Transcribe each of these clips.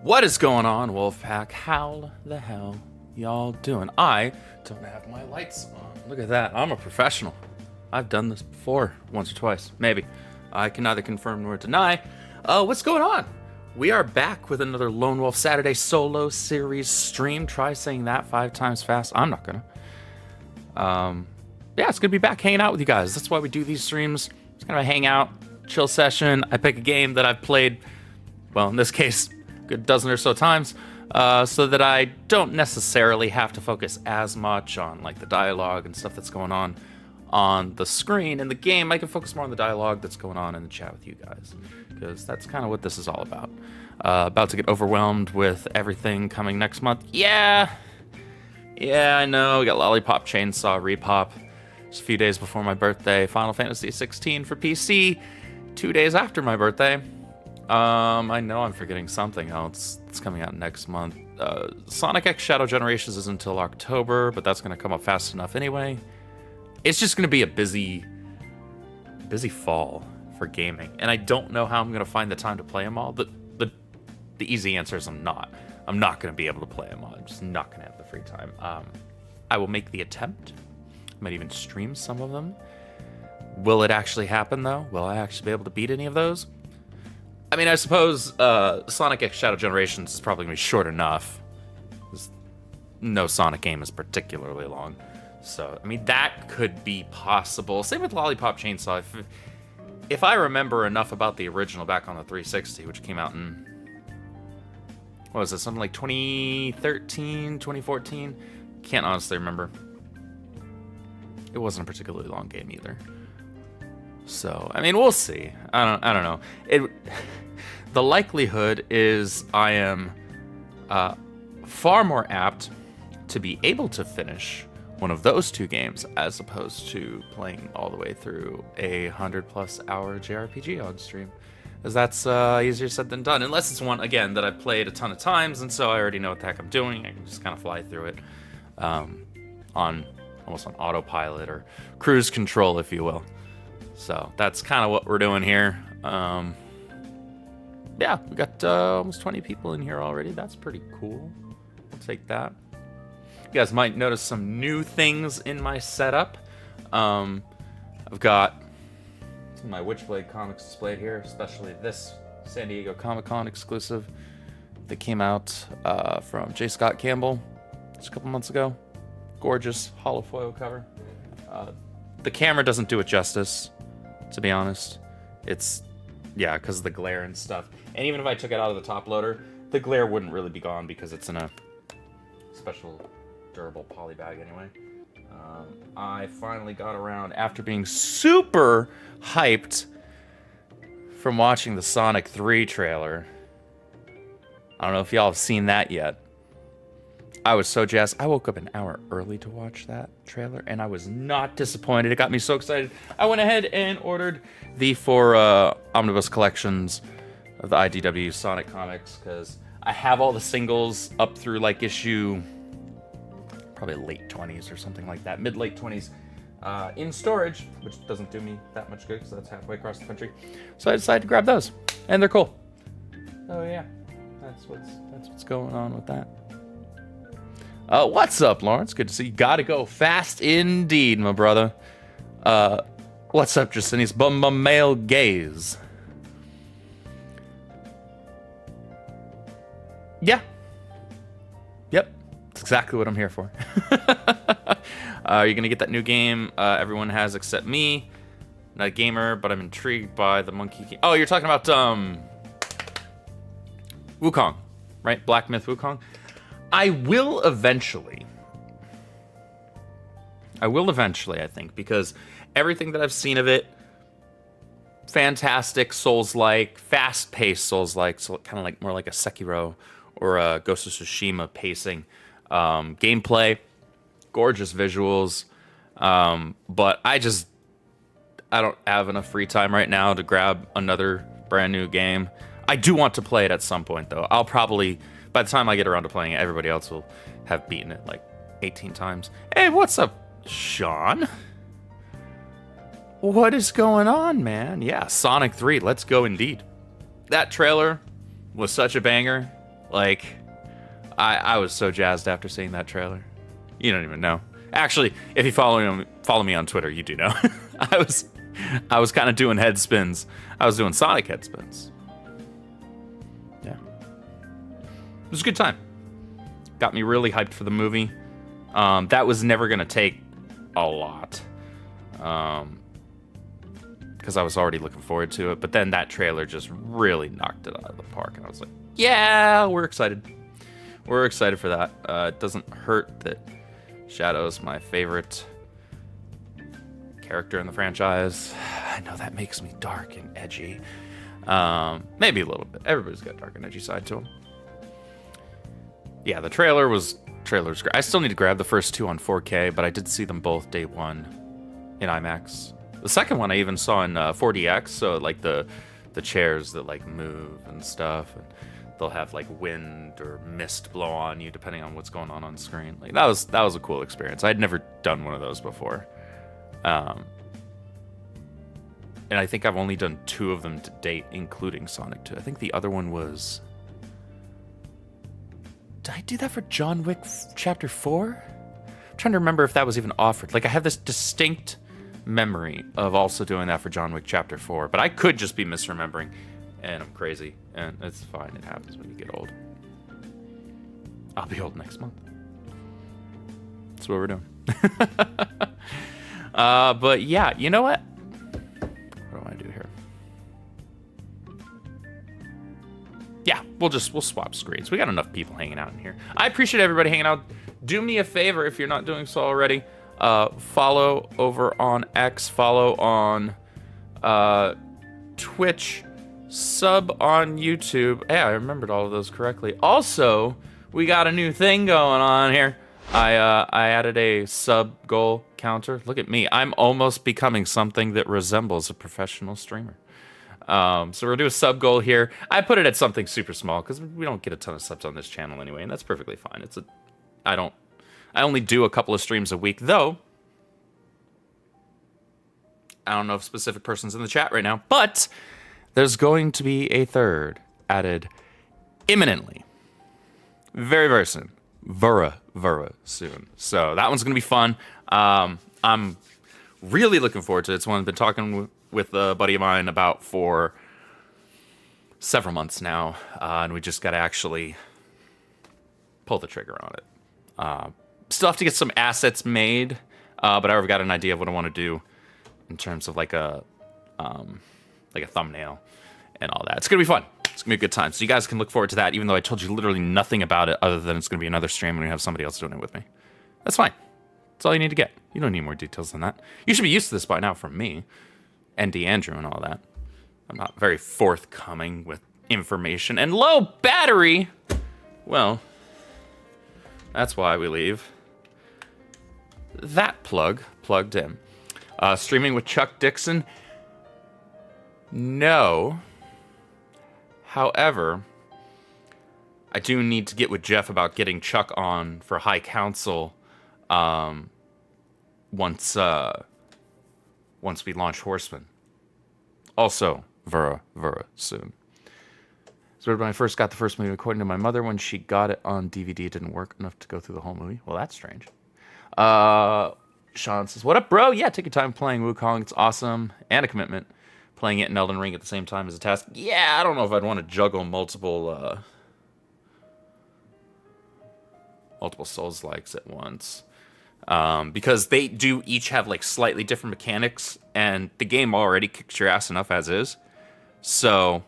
What is going on, Wolfpack? How the hell y'all doing? I don't have my lights on. Look at that. I'm a professional. I've done this before, once or twice, maybe. I can neither confirm nor deny. What's going on? We are back with another Lone Wolf Saturday solo series stream. Try saying that 5 times fast. I'm not gonna. Yeah, it's gonna be back hanging out with you guys. That's why we do these streams. It's kind of a hangout, chill session. I pick a game that I've played, well, in this case, a dozen or so times, so that I don't necessarily have to focus as much on like the dialogue and stuff that's going on the screen in the game. I can focus more on the dialogue that's going on in the chat with you guys, because that's kind of what this is all about. About to get overwhelmed with everything coming next month. Yeah, I know. We got Lollipop Chainsaw Repop just a few days before my birthday. Final Fantasy 16 for PC 2 days after my birthday. I know I'm forgetting something else. It's coming out next month. Sonic X Shadow Generations is until October, but that's going to come up fast enough anyway. It's just going to be a busy fall for gaming, and I don't know how I'm going to find the time to play them all. The easy answer is I'm not. I'm not going to be able to play them all. I'm just not going to have the free time. I will make the attempt. I might even stream some of them. Will it actually happen, though? Will I actually be able to beat any of those? I mean, I suppose Sonic X Shadow Generations is probably going to be short enough. No Sonic game is particularly long. So, I mean, that could be possible. Same with Lollipop Chainsaw. If I remember enough about the original back on the 360, which came out in, what was it, something like 2013, 2014? Can't honestly remember. It wasn't a particularly long game either. So, I mean, we'll see. I don't know. The likelihood is I am far more apt to be able to finish one of those 2 games as opposed to playing all the way through a 100+ hour JRPG on stream, as that's easier said than done. Unless it's one, again, that I've played a ton of times, and so I already know what the heck I'm doing. I can just kind of fly through it almost on autopilot or cruise control, if you will. So that's kind of what we're doing here. Yeah, we got almost 20 people in here already. That's pretty cool. I'll take that. You guys might notice some new things in my setup. I've got some of my Witchblade comics displayed here, especially this San Diego Comic-Con exclusive that came out from J. Scott Campbell just a couple months ago. Gorgeous holofoil cover. The camera doesn't do it justice, to be honest. It's Yeah, because of the glare and stuff. And even if I took it out of the top loader, the glare wouldn't really be gone because it's in a special durable poly bag anyway. I finally got around after being super hyped from watching the Sonic 3 trailer. I don't know if y'all have seen that yet. I was so jazzed. I woke up an hour early to watch that trailer, and I was not disappointed. It got me so excited. I went ahead and ordered the 4 omnibus collections of the IDW Sonic comics, because I have all the singles up through like issue probably late 20s or something like that, mid-late 20s, in storage, which doesn't do me that much good because that's halfway across the country. So I decided to grab those, and they're cool. Oh yeah, that's what's going on with that. What's up, Lawrence? Good to see you. Gotta go fast indeed, my brother. What's up, Justinius? Bum male gaze. Yeah. Yep. That's exactly what I'm here for. You're gonna get that new game everyone has except me. Not a gamer, but I'm intrigued by the Monkey King. Oh, you're talking about Wukong, right? Black Myth Wukong. I will eventually, I think, because everything that I've seen of it, fantastic Souls-like, fast-paced Souls-like, so kind of like more like a Sekiro or a Ghost of Tsushima pacing. Gameplay, gorgeous visuals, but I don't have enough free time right now to grab another brand new game. I do want to play it at some point, though. I'll probably, by the time I get around to playing it, everybody else will have beaten it like 18 times. Hey, what's up, Sean? What is going on, man? Yeah, Sonic 3, let's go indeed. That trailer was such a banger. Like, I was so jazzed after seeing that trailer. You don't even know. Actually, if you follow me on Twitter, you do know. I was kind of doing head spins. I was doing Sonic head spins. Yeah. It was a good time. Got me really hyped for the movie. That was never going to take a lot. Because I was already looking forward to it. But then that trailer just really knocked it out of the park. And I was like, yeah, we're excited. We're excited for that. It doesn't hurt that Shadow's my favorite character in the franchise. I know that makes me dark and edgy. Maybe a little bit. Everybody's got a dark and edgy side to him. Yeah, the trailer was great. I still need to grab the first 2 on 4K, but I did see them both day 1 in IMAX. The second one I even saw in 4DX, so like the chairs that like move and stuff. And they'll have like wind or mist blow on you depending on what's going on screen. Like that was a cool experience. I'd never done one of those before. And I think I've only done 2 of them to date, including Sonic 2. I think the other one was... Did I do that for John Wick Chapter 4? I'm trying to remember if that was even offered. Like, I have this distinct memory of also doing that for John Wick Chapter 4, but I could just be misremembering, and I'm crazy, and it's fine. It happens when you get old. I'll be old next month. That's what we're doing. But yeah, you know what? What do I do here? Yeah, we'll swap screens. We got enough people hanging out in here. I appreciate everybody hanging out. Do me a favor if you're not doing so already. Follow over on X. Follow on Twitch. Sub on YouTube. Yeah, I remembered all of those correctly. Also, we got a new thing going on here. I added a sub goal counter. Look at me. I'm almost becoming something that resembles a professional streamer. So we're gonna do a sub goal here. I put it at something super small because we don't get a ton of subs on this channel anyway, and that's perfectly fine. I only do a couple of streams a week, though. I don't know if a specific person's in the chat right now, but there's going to be a third added imminently. Very, very soon. Very soon. So that one's going to be fun. I'm really looking forward to it. It's one I've been talking with a buddy of mine about for several months now, and we just got to actually pull the trigger on it. Still have to get some assets made, but I already got an idea of what I want to do in terms of like a thumbnail and all that. It's going to be fun. It's going to be a good time. So you guys can look forward to that, even though I told you literally nothing about it other than it's going to be another stream and we have somebody else doing it with me. That's fine. That's all you need to get. You don't need more details than that. You should be used to this by now from me and DeAndrew and all that. I'm not very forthcoming with information. And low battery! Well, that's why we leave that plugged in. Streaming with Chuck Dixon? No. However, I do need to get with Jeff about getting Chuck on for High Council once we launch Horseman. Also, Vera soon. So when I first got the first movie, according to my mother, when she got it on DVD, it didn't work enough to go through the whole movie. Well, that's strange. Sean says, what up, bro? Yeah, take your time playing Wukong. It's awesome. And a commitment. Playing it in Elden Ring at the same time is a task. Yeah, I don't know if I'd want to juggle multiple Souls-likes at once. Because they do each have like slightly different mechanics, and the game already kicks your ass enough as is. So,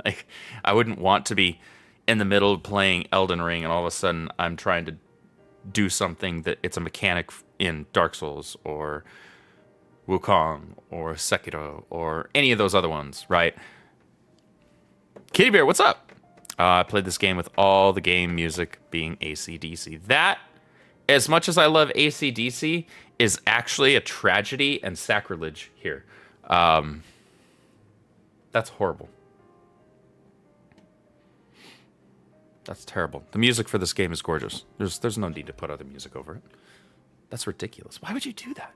like, I wouldn't want to be in the middle of playing Elden Ring, and all of a sudden I'm trying to do something that it's a mechanic in Dark Souls or Wukong or Sekiro or any of those other ones, right? Kitty Bear, what's up? I played this game with all the game music being AC/DC. That, as much as I love AC/DC, is actually a tragedy and sacrilege here. That's horrible. That's terrible. The music for this game is gorgeous. There's no need to put other music over it. That's ridiculous. Why would you do that?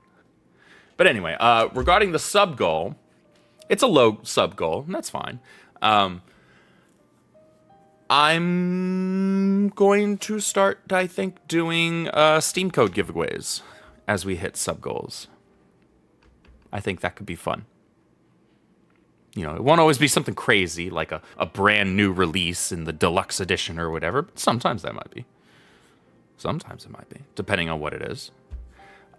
But anyway, regarding the sub goal, it's a low sub goal, and that's fine. I'm going to start, I think, doing Steam code giveaways as we hit sub goals. I think that could be fun. You know, it won't always be something crazy like a brand new release in the deluxe edition or whatever, but sometimes that might be. Sometimes it might be, depending on what it is.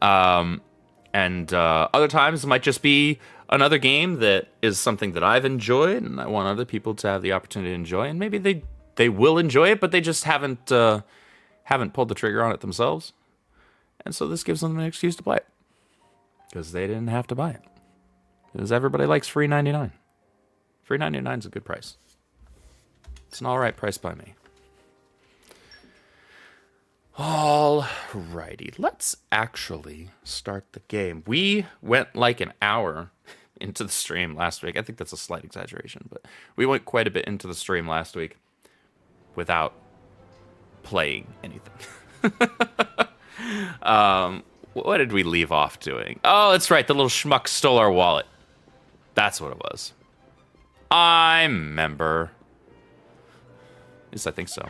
And other times it might just be another game that is something that I've enjoyed and I want other people to have the opportunity to enjoy, and maybe they will enjoy it, but they just haven't pulled the trigger on it themselves. And so this gives them an excuse to play it. Because they didn't have to buy it. Because everybody likes free $99. Free $99 is a good price. It's an alright price by me. Alrighty, let's actually start the game. We went like an hour into the stream last week. I think that's a slight exaggeration, but we went quite a bit into the stream last week without playing anything. What did we leave off doing? Oh, that's right, the little schmuck stole our wallet. That's what it was. I remember. At least I think so.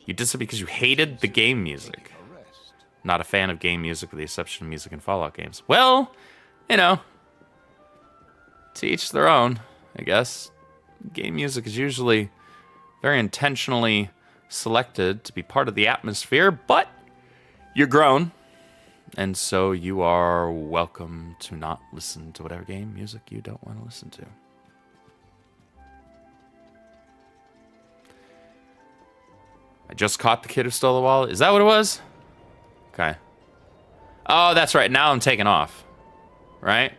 You did so because you hated the game music. Not a fan of game music with the exception of music in Fallout games. Well, you know, to each their own, I guess. Game music is usually very intentionally selected to be part of the atmosphere, but you're grown, and so you are welcome to not listen to whatever game music you don't want to listen to. I just caught the kid who stole the wallet. Is that what it was? Okay. Oh, that's right. Now I'm taking off. Right?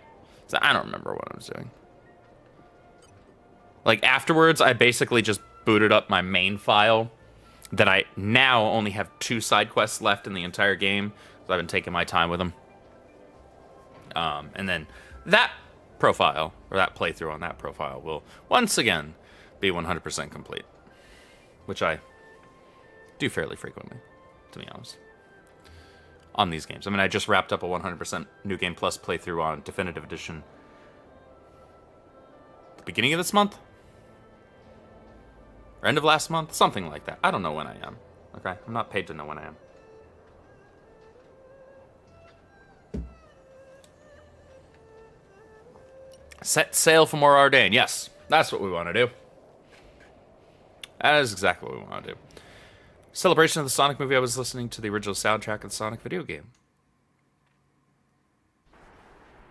So I don't remember what I was doing. Like, afterwards, I basically just booted up my main file that I now only have 2 side quests left in the entire game. So I've been taking my time with them. And then that profile, or that playthrough on that profile, will once again be 100% complete. Which I do fairly frequently, to be honest, on these games. I mean, I just wrapped up a 100% New Game Plus playthrough on Definitive Edition the beginning of this month? Or end of last month? Something like that. I don't know when I am. Okay? I'm not paid to know when I am. Set sail for more Ardain. Yes, that's what we want to do. That is exactly what we want to do. Celebration of the Sonic movie. I was listening to the original soundtrack of the Sonic video game.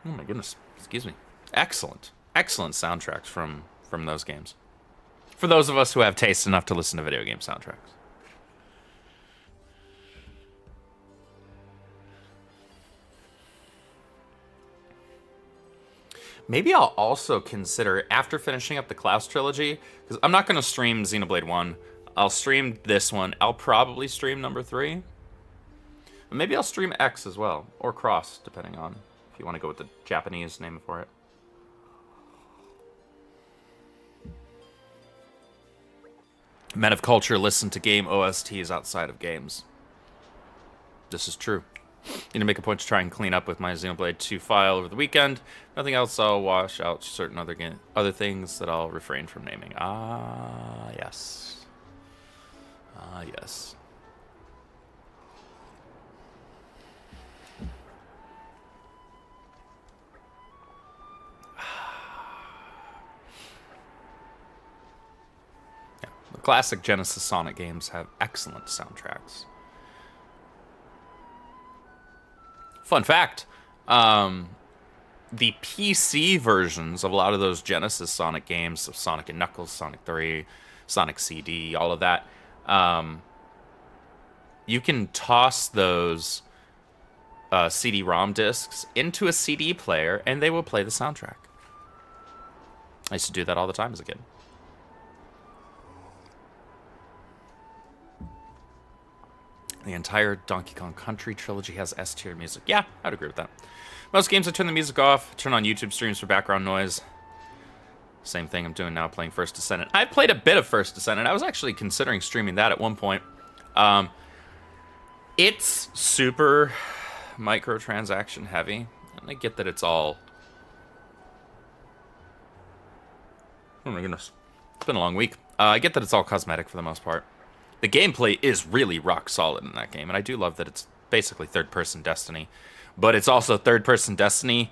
Oh my goodness. Excuse me. Excellent. excellent soundtracks from those games. For those of us who have taste enough to listen to video game soundtracks. Maybe I'll also consider, after finishing up the Klaus trilogy, because I'm not going to stream Xenoblade 1. I'll stream this one. I'll probably stream number 3. But maybe I'll stream X as well, or Cross, depending on if you want to go with the Japanese name for it. Men of culture listen to game OSTs outside of games. This is true. Need to make a point to try and clean up with my Xenoblade 2 file over the weekend. Nothing else, I'll wash out certain other things that I'll refrain from naming. Ah, yes. Ah, yes. Yeah, the classic Genesis Sonic games have excellent soundtracks. Fun fact, the PC versions of a lot of those Genesis Sonic games, so Sonic and Knuckles, Sonic 3, Sonic CD, all of that, you can toss those CD-ROM discs into a CD player, and they will play the soundtrack. I used to do that all the time as a kid. The entire Donkey Kong Country trilogy has S-tier music. Yeah, I'd agree with that. Most games, I turn the music off, turn on YouTube streams for background noise. Same thing I'm doing now, playing First Descendant. I've played a bit of First Descendant. I was actually considering streaming that at one point. It's super microtransaction heavy. And I get that it's all... Oh my goodness. It's been a long week. I get that it's all cosmetic for the most part. The gameplay is really rock solid in that game, and I do love that it's basically third-person Destiny. But it's also third-person Destiny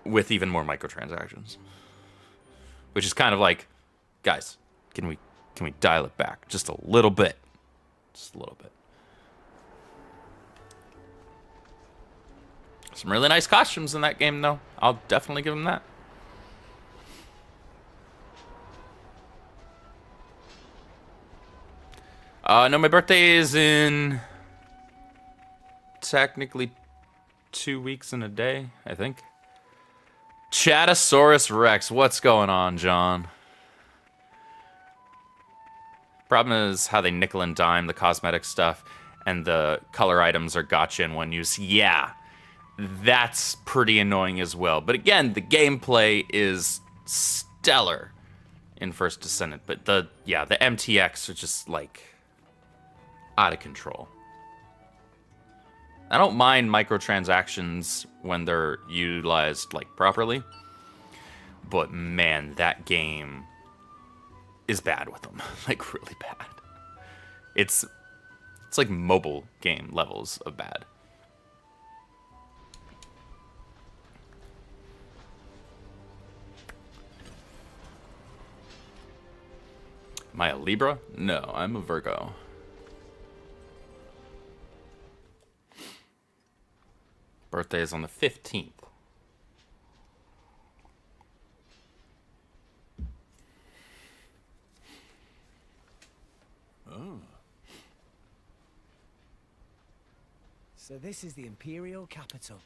with even more microtransactions. Which is kind of like, guys, can we dial it back just a little bit? Just a little bit. Some really nice costumes in that game, though. I'll definitely give them that. No, my birthday is in technically 2 weeks and a day, I think. Chatosaurus Rex, what's going on, John? Problem is how they nickel and dime the cosmetic stuff, and the color items are gotcha in one use. Yeah, that's pretty annoying as well. But again, the gameplay is stellar in First Descendant. But the MTX are just like out of control. I don't mind microtransactions when they're utilized like properly, but man, that game is bad with them. Like really bad. It's like mobile game levels of bad. Am I a Libra? No, I'm a Virgo. Birthday is on the 15th. Oh. So this is the Imperial capital.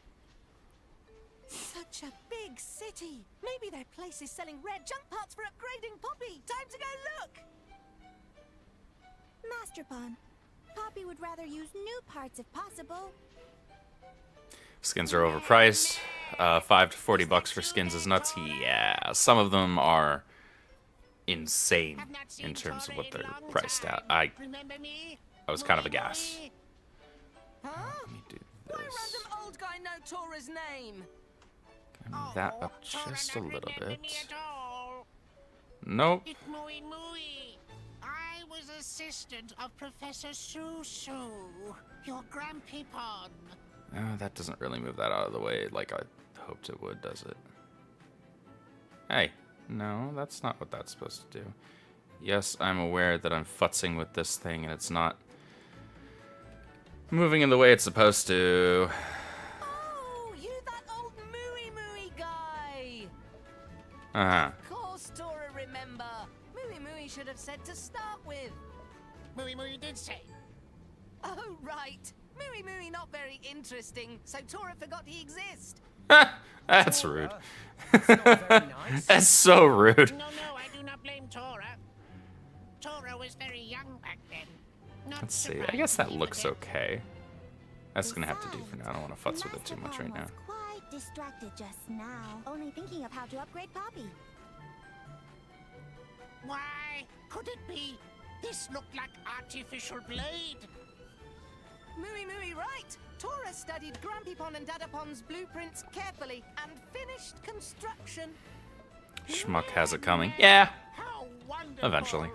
Such a big city. Maybe their place is selling rare junk parts for upgrading Poppy. Time to go look. Master Pawn. Poppy would rather use new parts if possible. Skins are overpriced. $5 to $40 for skins is nuts. Yeah, some of them are insane in terms of what they're priced at. I was kind of aghast. Huh? Let me do Why this. random old guy know Tora's name? Can I move that up just a little bit? Nope. Mooey Mooey. I was assistant of Professor Susu, your grandpeepon. Oh, that doesn't really move that out of the way like I hoped it would, does it? Hey, no, that's not what that's supposed to do. Yes, I'm aware that I'm futzing with this thing and it's not moving in the way it's supposed to. Oh, you that old Mooey Mooey guy. Uh-huh. Of course, Tora, remember. Mooey Mooey should have said to start with. Mooey Mooey did say. Oh, right. Mooey Mooey not very interesting, so Tora forgot he exists. That's rude. That's not very nice. That's so rude. No, I do not blame Tora. Tora was very young back then. Not Let's see. I guess that looks surprisingly, okay. That's gonna have to do for now. I don't want to futz with it too much right now. Was quite distracted just now, only thinking of how to upgrade Poppy. Why could it be? This looked like artificial blade. Mooey Mooey right. Tora studied Grampypon and Dadapon's blueprints carefully and finished construction. Schmuck has it coming. Yeah, How wonderful. eventually.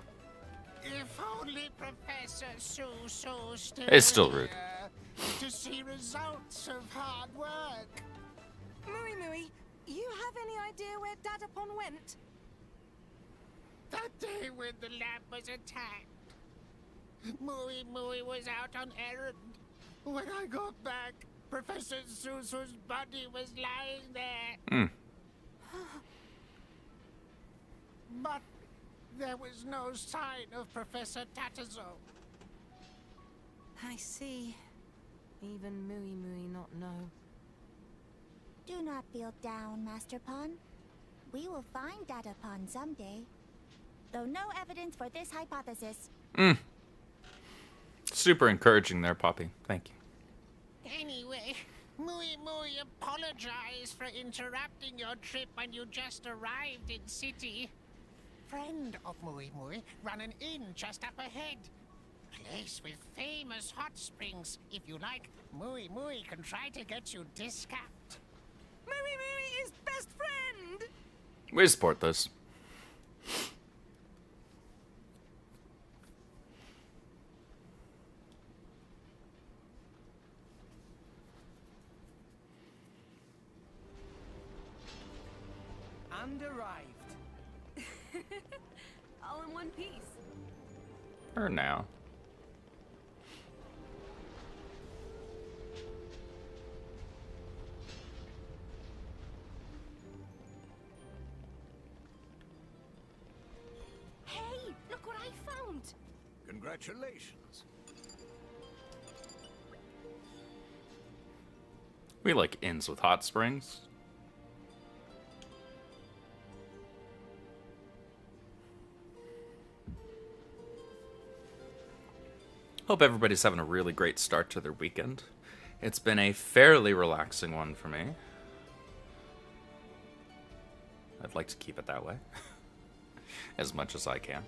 If only Professor Susu still It's still rude. here to see results of hard work. Mooey Mooey, you have any idea where Dadapon went? That day when the lab was attacked, Mooey Mooey was out on errand. When I got back, Professor Susu's body was lying there. Hmm. But there was no sign of Professor Tatazo. I see. Even Mooey Mooey not know. Do not feel down, Master Pon. We will find Datapon someday. Though no evidence for this hypothesis. Super encouraging there, Poppy. Thank you. Anyway, Mooey Mooey apologized for interrupting your trip when you just arrived in city. Friend of Mooey Mooey run an inn just up ahead. Place with famous hot springs. If you like, Mooey Mooey can try to get you discount. Mooey Mooey is best friend! We support this. And arrived. All in one piece. Or now. Hey, look what I found! Congratulations. We like inns with hot springs. Hope everybody's having a really great start to their weekend. It's been a fairly relaxing one for me. I'd like to keep it that way. As much as I can.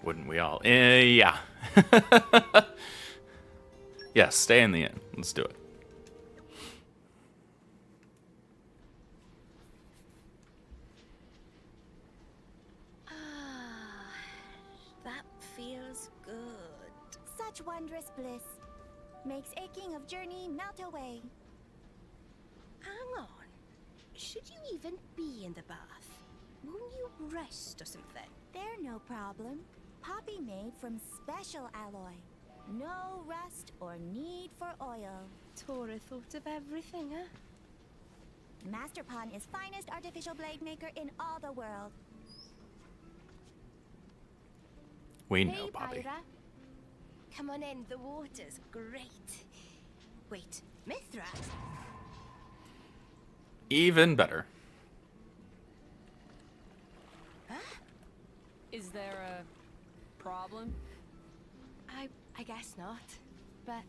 Wouldn't we all? Yeah. Yes, stay in the inn. Let's do it. That feels good. Such wondrous bliss. Makes aching of journey melt away. Hang on. Should you even be in the bath? Won't you rest or something? They're no problem. Poppy made from special alloy. No rust or need for oil. Tora thought of everything, huh? Master Pon is finest artificial blade maker in all the world. We know, Hey, Poppy. Pyra. Come on in, the water's great. Wait, Mithra? Even better. Is there a problem? I guess not, but...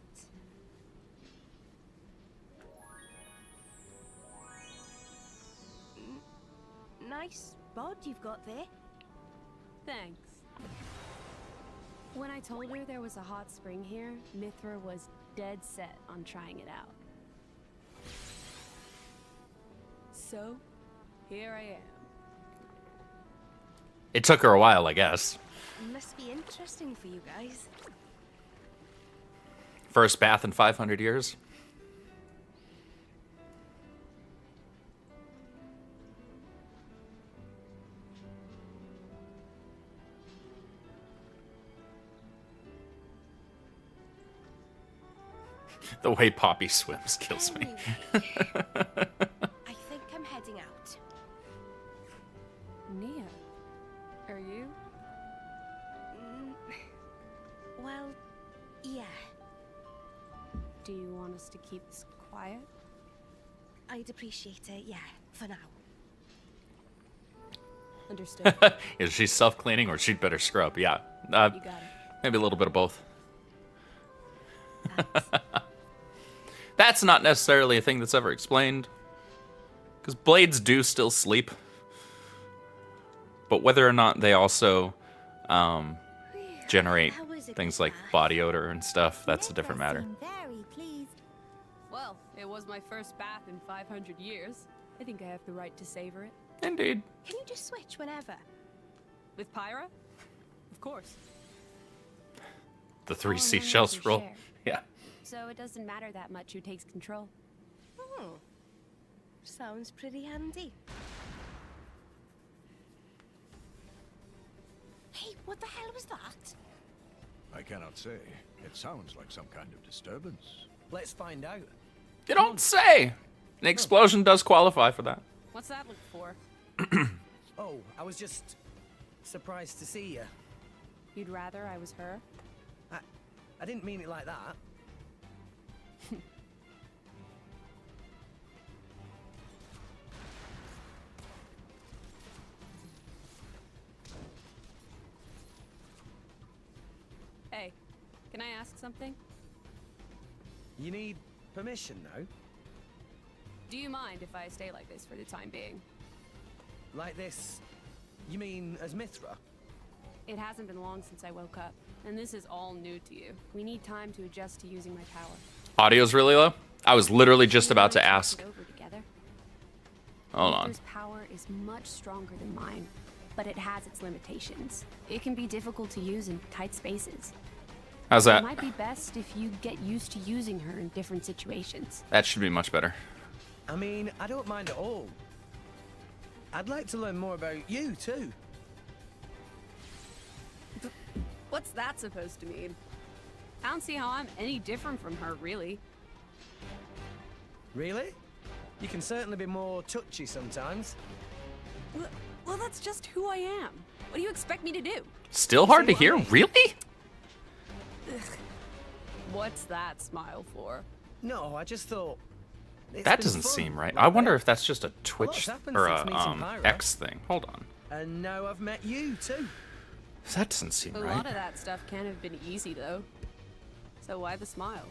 Nice bod you've got there. Thanks. When I told her there was a hot spring here, Mithra was dead set on trying it out. So, here I am. It took her a while, I guess. Must be interesting for you guys. First bath in 500 years. The way Poppy swims kills me. Anyway, I think I'm heading out. Nia, are you? Well, yeah. Do you want us to keep this quiet? I'd appreciate it, yeah, for now. Understood. Is she self-cleaning or she'd better scrub? Yeah. You got it. Maybe a little bit of both. Thanks. That's not necessarily a thing that's ever explained. Because blades do still sleep. But whether or not they also generate That was a things good like bath. body odor and stuff, that's a Mithra different matter. seemed very pleased. Well, it was my first bath in 500 years. I think I have the right to savor it. Indeed. Can you just switch whenever? With Pyra? Of course. The three All seashells memories are roll. shared. Yeah. So it doesn't matter that much who takes control. Hmm. Sounds pretty handy. Hey, what the hell was that? I cannot say. It sounds like some kind of disturbance. Let's find out. You don't say! An explosion does qualify for that. What's that look for? Oh, I was just surprised to see you. You'd rather I was her? I didn't mean it like that. Hey, can I ask something? You need permission now? Do you mind if I stay like this for the time being? Like this? You mean as Mithra? It hasn't been long since I woke up, and this is all new to you. We need time to adjust to using my power. Audio's really low? I was literally just about to We wanna ask. talk it over together. Hold on. Mithra's power is much stronger than mine, but it has its limitations. It can be difficult to use in tight spaces. How's It that? might be best if you get used to using her in different situations. That should be much better. I mean, I don't mind at all. I'd like to learn more about you, too. What's that supposed to mean? I don't see how I'm any different from her, really. Really? You can certainly be more touchy sometimes. Well, that's just who I am. What do you expect me to do? Still hard to what I hear? mean? Really? What's that smile for? No, I just thought... it's That been doesn't fun, seem right. like I wonder that. if that's just a Twitch happened or since a meeting Pyra. X thing. Hold on. And now I've met you, too. That doesn't seem A right. lot of that stuff can't have been easy, though. So why the smile?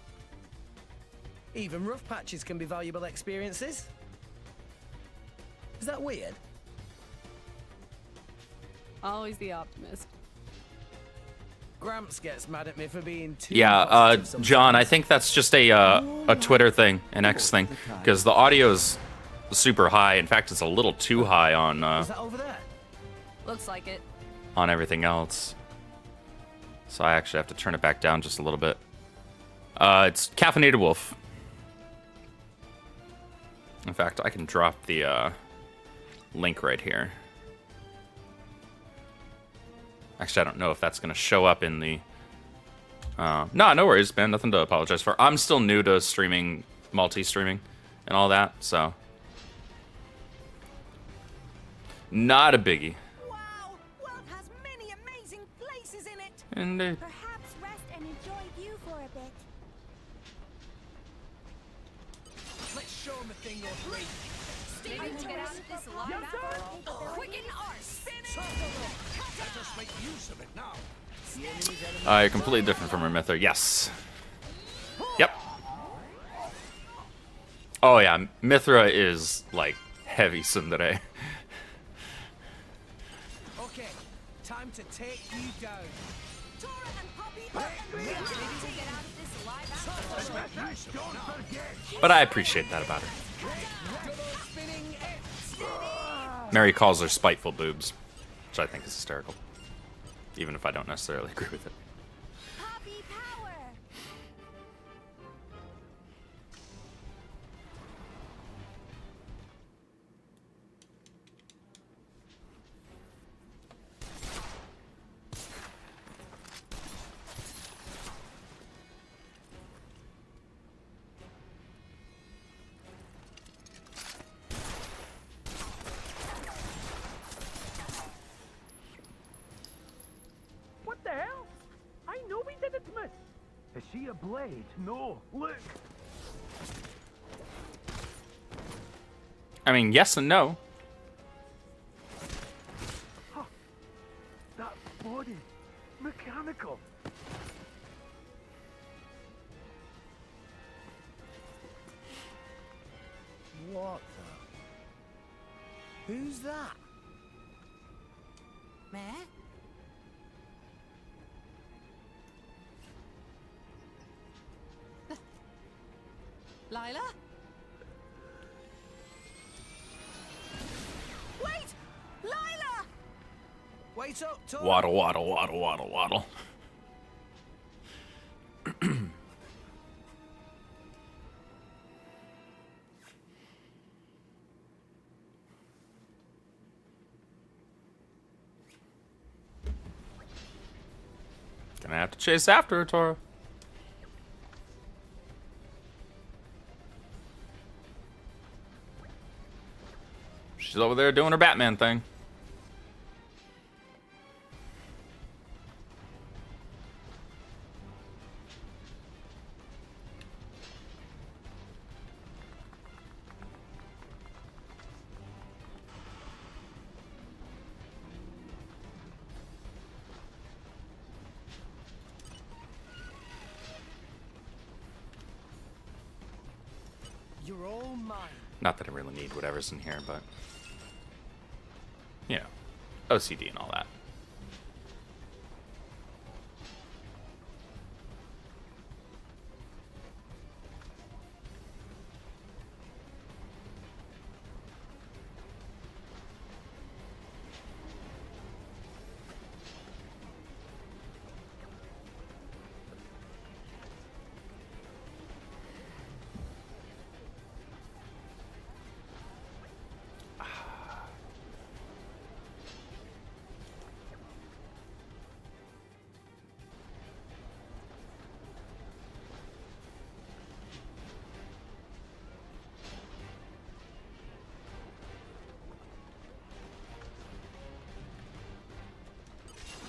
Even rough patches can be valuable experiences. Is that weird? Always the optimist. Gramps gets mad at me for being too Yeah, positive sometimes. John, I think that's just a Twitter thing, an X thing, because the audio is super high. In fact, it's a little too high Is that over there? Looks like it. on everything else. So I actually have to turn it back down just a little bit. It's Caffeinated Wolf. In fact, I can drop the link right here. Actually, I don't know if that's going to show up in the... no worries, man. Nothing to apologize for. I'm still new to streaming, multi-streaming, and all that, so... Not a biggie. Wow! World has many amazing places in it. And Perhaps rest and enjoy view for a bit. Let's show him a thing or three. Maybe we'll get out of this alive after all. Quicken our Let us make use of it now. you're completely different from her Mithra. Yes. Yep. Oh yeah, Mithra is like heavy tsundere. Okay, time to take you down. Tora and Poppy up and Maybe we'll get out of this alive after all. But I appreciate that about her. Mary calls her spiteful boobs. which I think is hysterical, even if I don't necessarily agree with it. Poppy power! What the hell? I know we didn't miss. Is she a blade? No, look. I mean, yes and no. Huh. That body. Mechanical. What the? Who's that? Mare? Lila? Wait! Lila! Wait up, Tor. Waddle, waddle, waddle, waddle, waddle. Gonna have to chase after her, Tora. She's over there doing her Batman thing. You're all mine. Not that I really need whatever's in here, but you know, OCD and all that.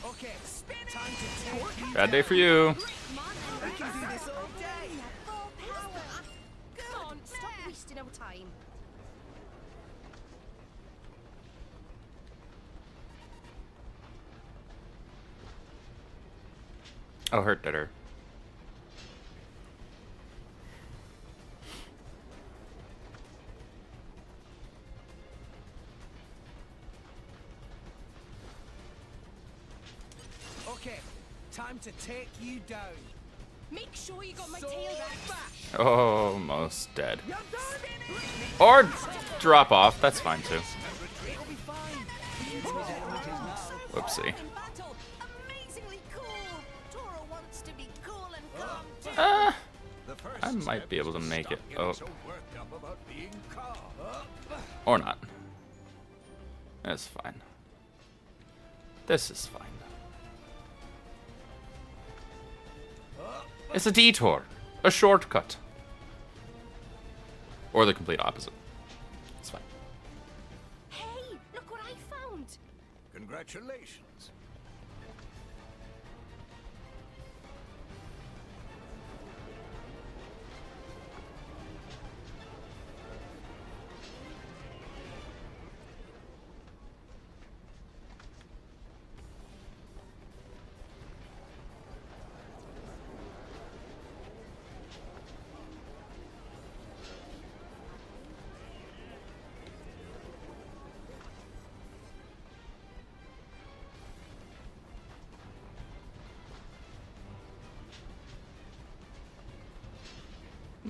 Okay, time to take you Bad day for you. I can do this all day. Full power! Come on, stop wasting our time. Oh, hurt did her. Okay, time to take you down. Make sure you got my Sword tail wrapped. bash. Almost dead. You're done. Or drop off. That's fine too. It'll be fine. Whoopsie. In battle, amazingly cool. Toro wants to be cool and calm too. The first I might step be able to is make stop it. getting Oh, so worked up about being calm. or not. That's fine. This is fine. It's a detour, a shortcut, or the complete opposite. It's fine. Hey, look what I found. Congratulations.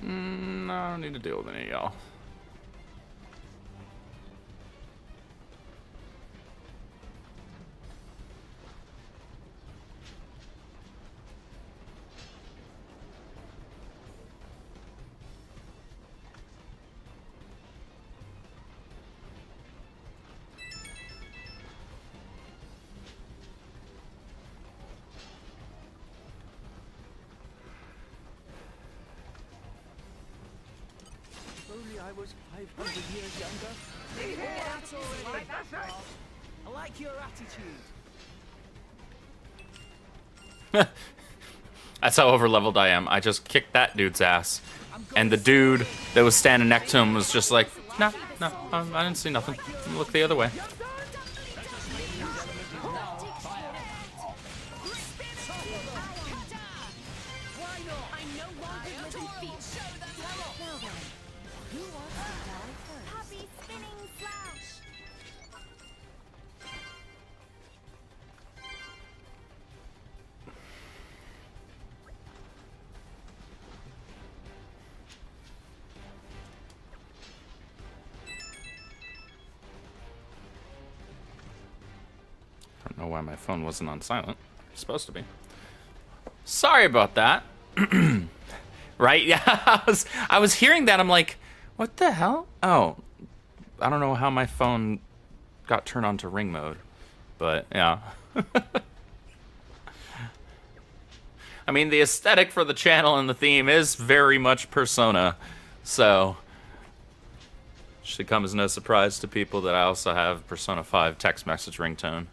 No, I don't need to deal with any of y'all. I was 500 years younger? I like your attitude. That's how overleveled I am. I just kicked that dude's ass. And the dude that was standing next to him was just like, no, I didn't see nothing. Look the other way. Poppy spinning slash. I don't know why my phone wasn't on silent. It's supposed to be. Sorry about that. Right? Yeah, I was hearing that. I'm like, what the hell? Oh, I don't know how my phone got turned on to ring mode, but yeah. I mean, the aesthetic for the channel and the theme is very much Persona, so should come as no surprise to people that I also have Persona 5 text message ringtone.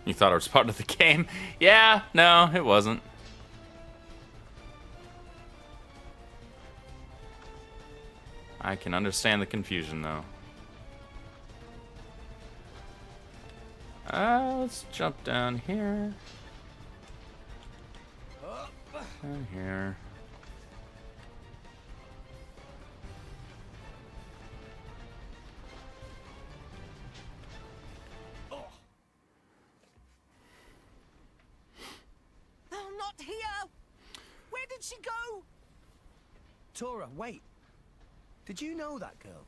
You thought it was part of the game? Yeah, no, it wasn't. I can understand the confusion, though. Let's jump down here. Down here. Not here! Where did she go? Tora, wait. Did you know that girl?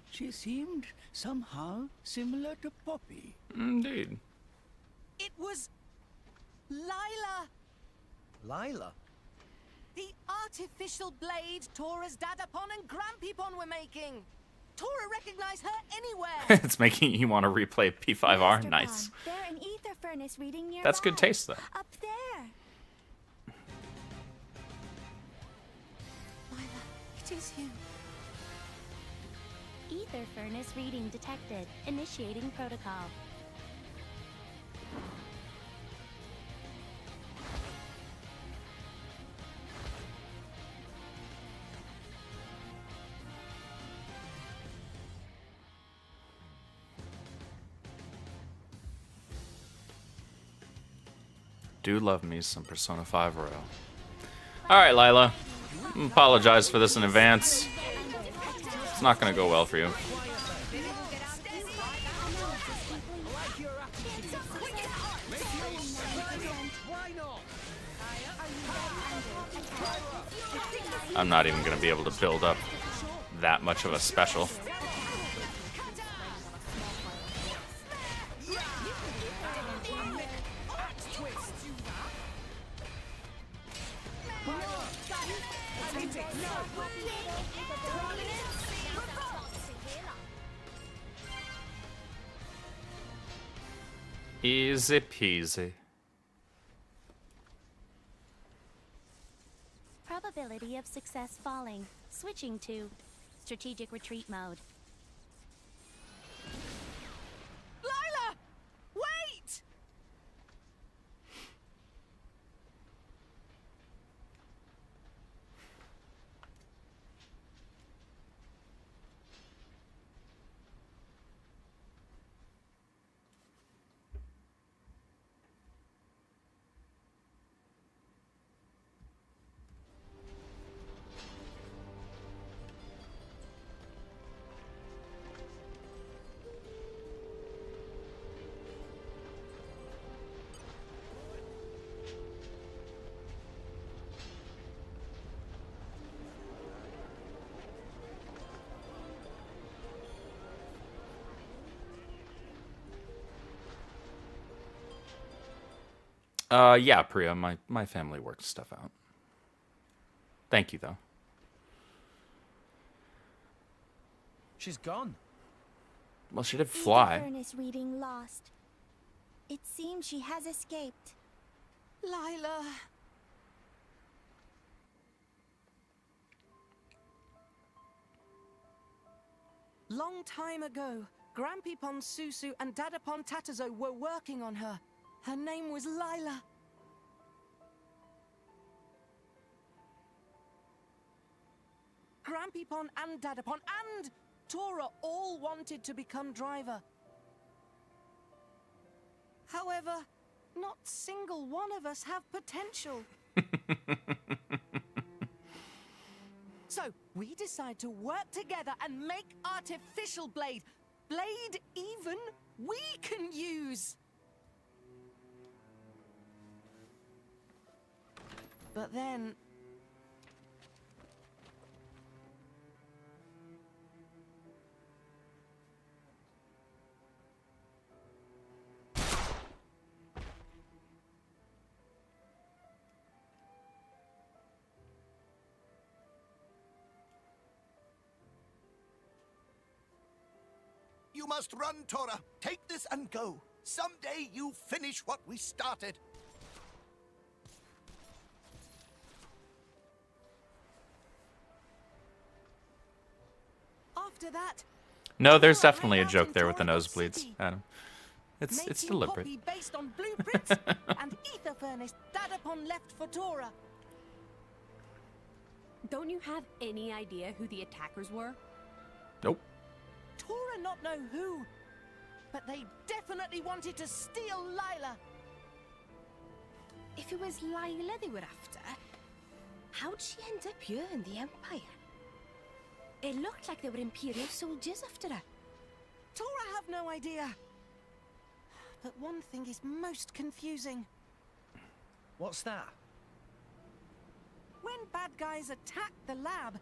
She seemed somehow similar to Poppy. Indeed. It was Lila, Lila? the artificial blade Tora's Dadapon and Grampypon were making. Tora recognized her anywhere. It's making you want to replay P5R. Master Nice. Bond, they're an ether furnace reading nearby. That's good taste, though. Up there. Lila, it is you. Ether furnace reading detected. Initiating protocol. Do love me some Persona 5 Royal. Alright, Lila. Apologize for this in advance. It's not gonna go well for you. I'm not even gonna be able to build up that much of a special. Easy peasy. Probability of success falling. Switching to strategic retreat mode. Lila! Wait! Yeah, Priya, my family worked stuff out. Thank you, though. She's gone. Well, she did fly. Furnace reading lost. It seems she has escaped. Lila. Long time ago, Grampypon Susu and Dadapon Tatazo were working on her. Her name was Lila. Grampypon and Dadapon and Tora all wanted to become driver. However, not single one of us have potential. So, we decide to work together and make artificial blade. Blade even we can use. But then... You must run, Tora. Take this and go. Someday you finish what we started. After that, No, there's definitely a joke there with the nosebleeds, Adam. It's making deliberate. Poppy based on blueprints and ether furnace Dadapon left for Tora. Don't you have any idea who the attackers were? Nope. Tora not know who, but they definitely wanted to steal Lila. If it was Lila they were after, how'd she end up here in the Empire? It looked like they were Imperial soldiers after her. Tora have no idea. But one thing is most confusing. What's that? When bad guys attacked the lab,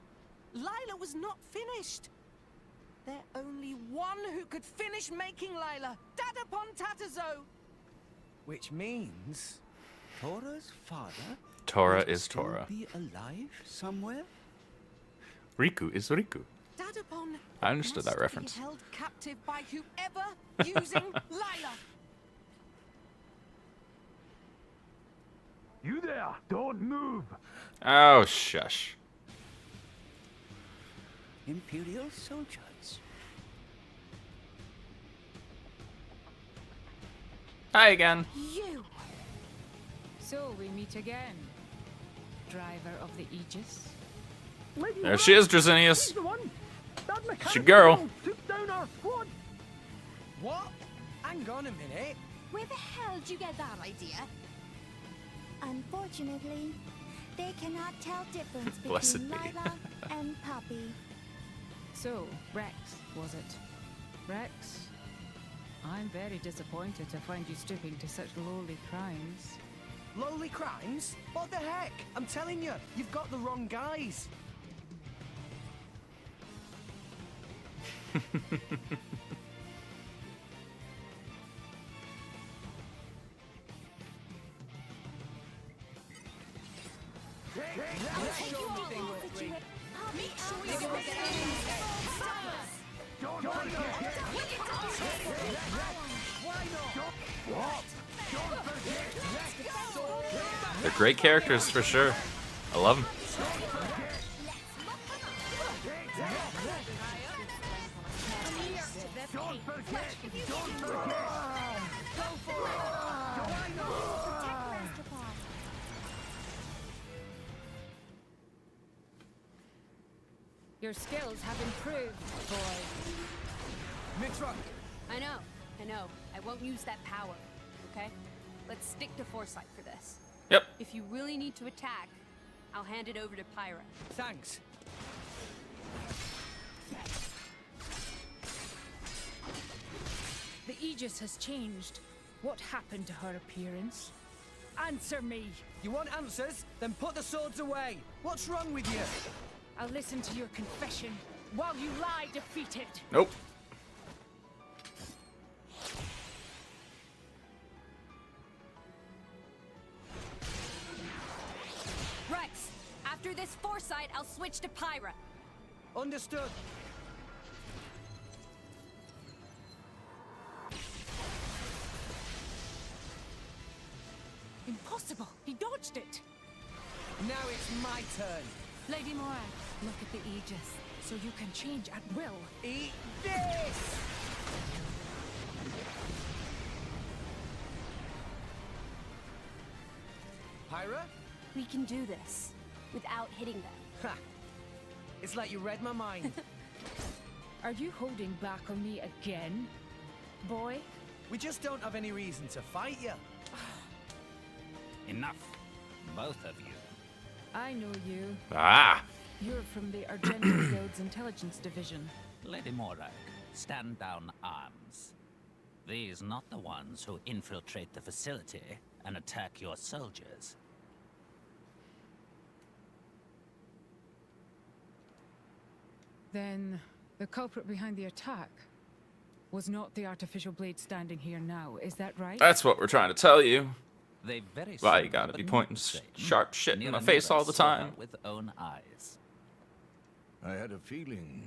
Lila was not finished. There's only one who could finish making Lila, Dadapon Tatazo. Which means Tora's father Tora must is still Tora. be alive somewhere? Riku is Riku. Dadapon I understood must that reference. be held captive by whoever using Lila. You there! Don't move! Oh, shush. Imperial soldiers. Hi again. You! So we meet again, driver of the Aegis. Lady There she is, She's Drazinius. the one! That It's your mechanical girl. took down our squad! What? Hang on a minute. Where the hell did you get that idea? Unfortunately, they cannot tell difference Blessed between be. Lila and Poppy. So, Rex, was it? Rex? I'm very disappointed to find you stooping to such lowly crimes. Lowly crimes? What the heck? I'm telling you, you've got the wrong guys. They're great characters for sure. I love them. Your skills have improved, boy. Mitra, I know. I won't use that power, okay? Let's stick to foresight for this. Yep. If you really need to attack, I'll hand it over to Pyra. thanks. The Aegis has changed. What happened to her appearance? Answer me! You want answers? Then put the swords away. What's wrong with you? I'll listen to your confession while you lie defeated. Nope. Rex, after this force side, I'll switch to Pyra. Understood. Impossible! He dodged it! Now it's my turn. Lady Morag, look at the Aegis, so you can change at will. Eat this! Pyra? We can do this without hitting them. Ha! It's like you read my mind. Are you holding back on me again, boy? We just don't have any reason to fight you. Enough, both of you. I know you. Ah! You're from the Argento Guild's intelligence division. Lady Morag, stand down arms. These not the ones who infiltrate the facility and attack your soldiers. Then the culprit behind the attack was not the artificial blade standing here now, is that right? That's what we're trying to tell you. They very Why you similar, gotta but be not pointing the same. sharp shit in my Nira face Nira all the saw time? with own eyes. I had a feeling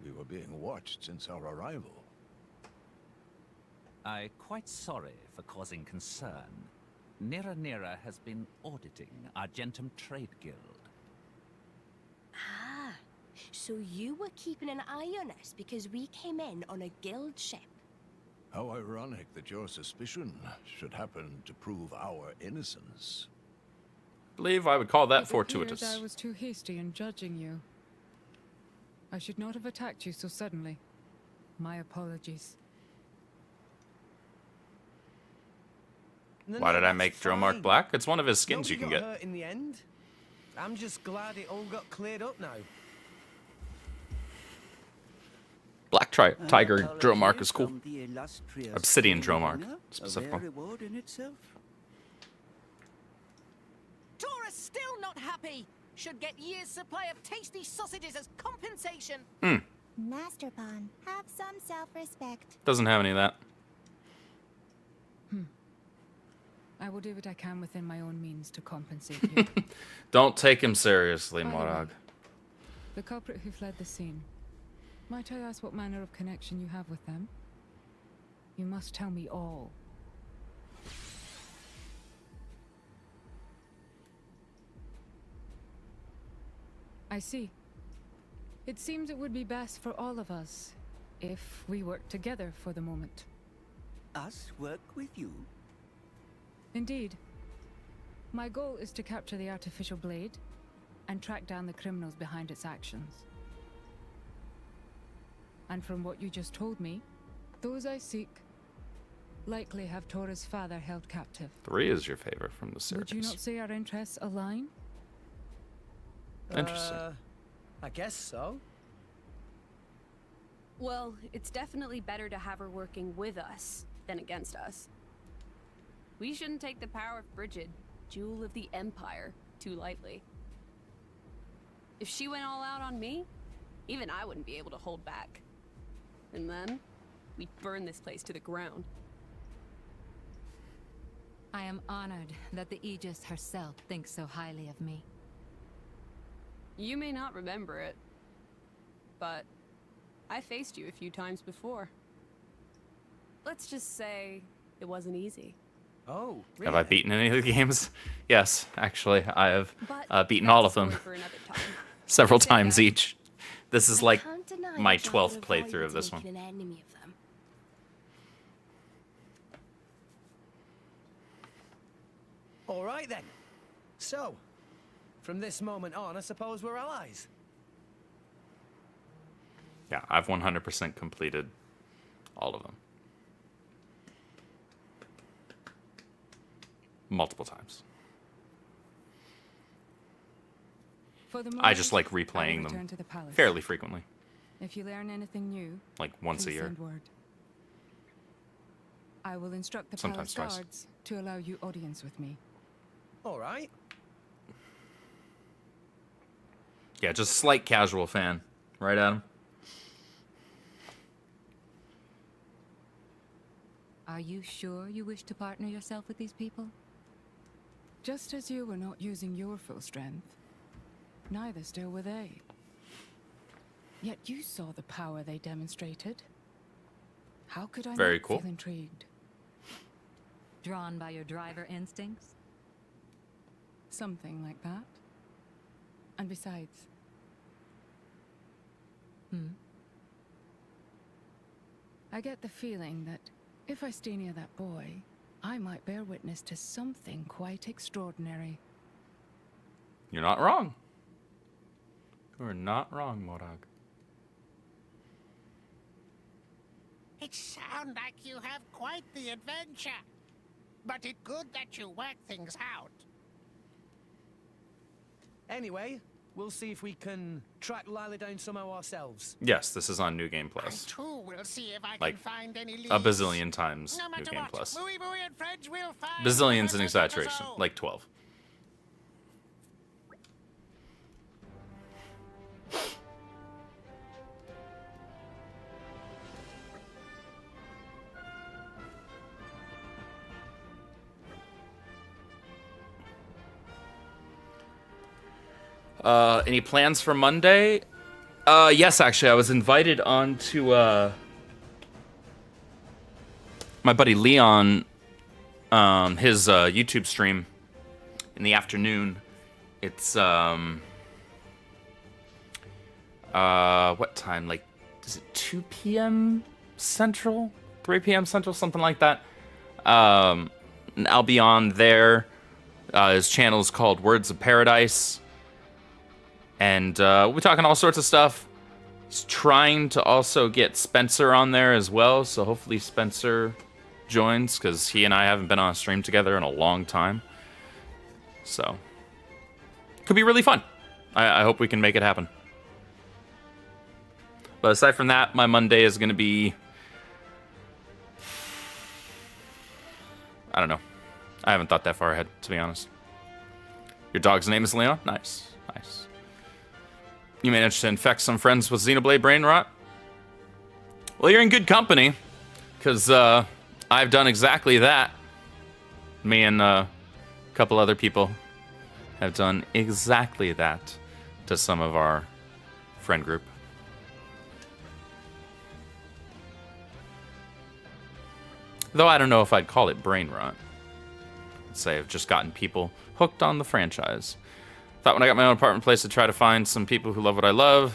we were being watched since our arrival. I'm quite sorry for causing concern. Nira Nira has been auditing Argentum Trade Guild. Ah, so you were keeping an eye on us because we came in on a guild ship. How ironic that your suspicion should happen to prove our innocence. Believe I would call that It appears fortuitous. I was too hasty in judging you. I should not have attacked you so suddenly. My apologies. No, Why no, did I that's make fine. Dromark black? It's one of his skins Nobody you can got get. hurt in the end. I'm just glad it all got cleared up now. Black Tiger Dromark is cool. Obsidian Dromark, specifically. reward in itself. Tora's still not happy. Should get year's supply of tasty sausages as compensation. Master Pawn, have some self-respect. Doesn't have any of that. I will do what I can within my own means to compensate you. Don't take him seriously, By the way, Morag. The culprit who fled the scene. Might I ask what manner of connection you have with them? You must tell me all. I see. It seems it would be best for all of us if we work together for the moment. Us work with you? Indeed. My goal is to capture the artificial blade and track down the criminals behind its actions. And from what you just told me, those I seek likely have Tora's father held captive. 3 is your favorite from the series. Would you not say our interests align? Interesting. I guess so. Well, it's definitely better to have her working with us than against us. We shouldn't take the power of Brigid, jewel of the Empire, too lightly. If she went all out on me, even I wouldn't be able to hold back. And then, we'd burn this place to the ground. I am honored that the Aegis herself thinks so highly of me. You may not remember it, but I faced you a few times before. Let's just say it wasn't easy. Oh, really? Have I beaten any of the games? Yes, actually, I have But beaten that's all of a story them for another time. several Sit times down. each. This is I like can't deny my that 12th Jabba playthrough avoided of this one. making an enemy of them. All right then. So, from this moment on, I suppose we're allies. Yeah, I've 100% completed all of them. Multiple times. For the I moment, just like I will replaying return them to the palace. fairly frequently, If you learn anything new, like once a please year. send word. I will instruct the Sometimes palace twice. guards to allow you audience with me. All right. Yeah, just slight casual fan. Right, Adam? Are you sure you wish to partner yourself with these people? Just as you were not using your full strength, neither still were they. Yet you saw the power they demonstrated. How could I Very not cool. feel intrigued? Drawn by your driver instincts? Something like that. And besides... I get the feeling that if I stay near that boy, I might bear witness to something quite extraordinary. You're not wrong. You're not wrong, Morag. It sounds like you have quite the adventure. But it's good that you work things out. Anyway, we'll see if we can track Lila down somehow ourselves. Yes, this is on New Game Plus. Too, we'll see if I Like, can find any leads. a bazillion times No New matter Game what, Plus. Mooey Mooey and friends will find Bazillion's an the exaggeration. zone. Like 12. Any plans for Monday? Yes, actually, I was invited on to my buddy Leon, his YouTube stream in the afternoon. It's what time? Like, is it 2 p.m. Central? 3 p.m. Central? Something like that. I'll be on there. His channel is called Words of Paradise. And we're talking all sorts of stuff. He's trying to also get Spencer on there as well, so hopefully Spencer joins, because he and I haven't been on a stream together in a long time. So, could be really fun. I hope we can make it happen. But aside from that, my Monday is going to be... I don't know. I haven't thought that far ahead, to be honest. Your dog's name is Leon? Nice, nice. You managed to infect some friends with Xenoblade brain rot? Well, you're in good company, because I've done exactly that. Me and a couple other people have done exactly that to some of our friend group. Though I don't know if I'd call it brain rot. I'd say I've just gotten people hooked on the franchise. Thought when I got my own apartment place to try to find some people who love what I love.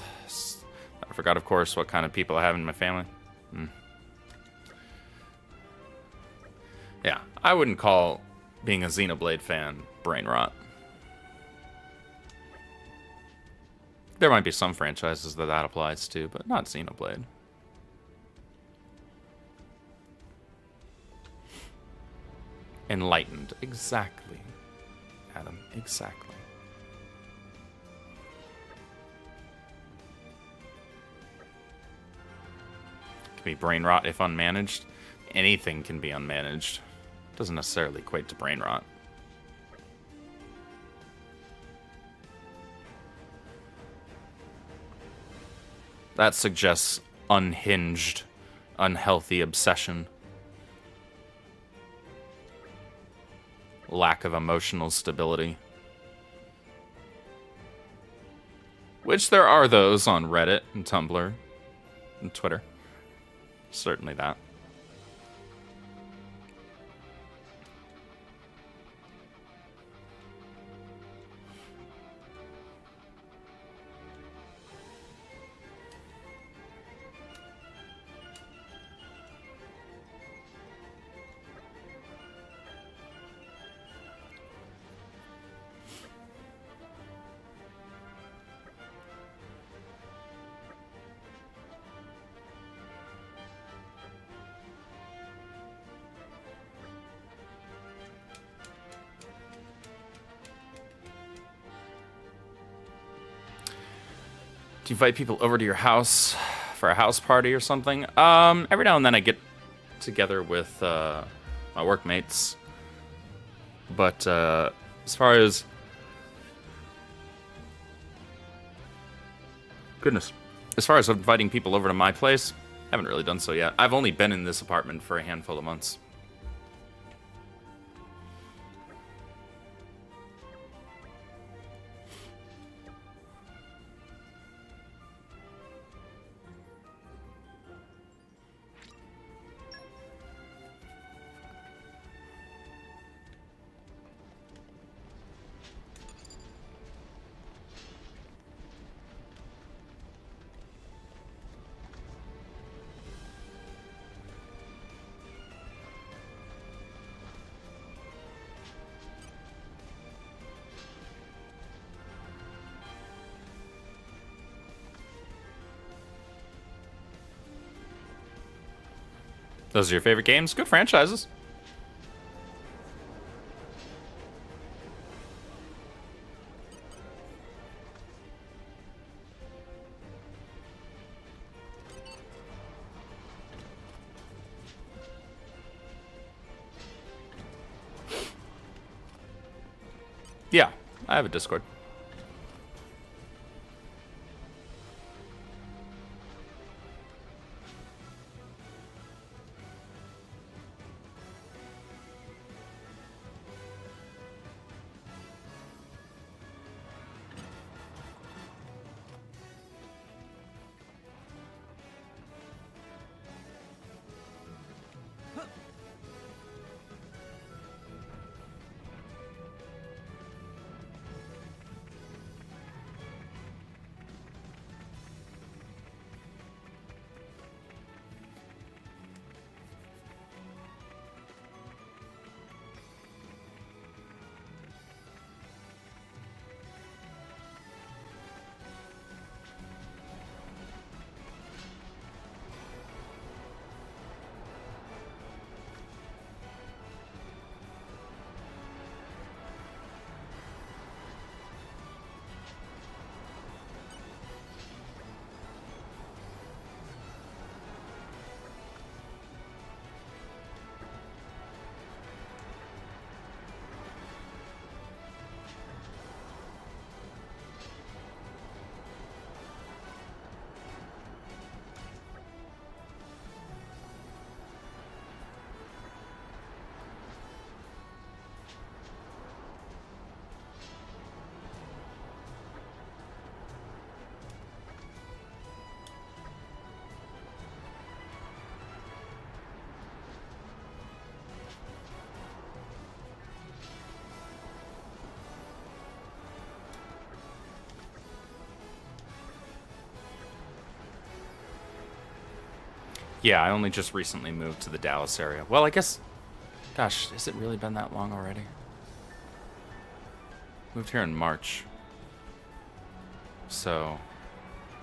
I forgot, of course, what kind of people I have in my family. Yeah, I wouldn't call being a Xenoblade fan brain rot. There might be some franchises that applies to, but not Xenoblade. Enlightened. Exactly, Adam. Exactly. Can be brain rot if unmanaged. Anything can be unmanaged. Doesn't necessarily equate to brain rot. That suggests unhinged, unhealthy obsession. Lack of emotional stability. Which there are those on Reddit and Tumblr and Twitter. Certainly that. Do you invite people over to your house for a house party or something? Every now and then I get together with my workmates. But as far as... Goodness. As far as inviting people over to my place, I haven't really done so yet. I've only been in this apartment for a handful of months. Those are your favorite games? Good franchises. Yeah, I have a Discord. Yeah, I only just recently moved to the Dallas area. Well, I guess... Gosh, has it really been that long already? Moved here in March. So...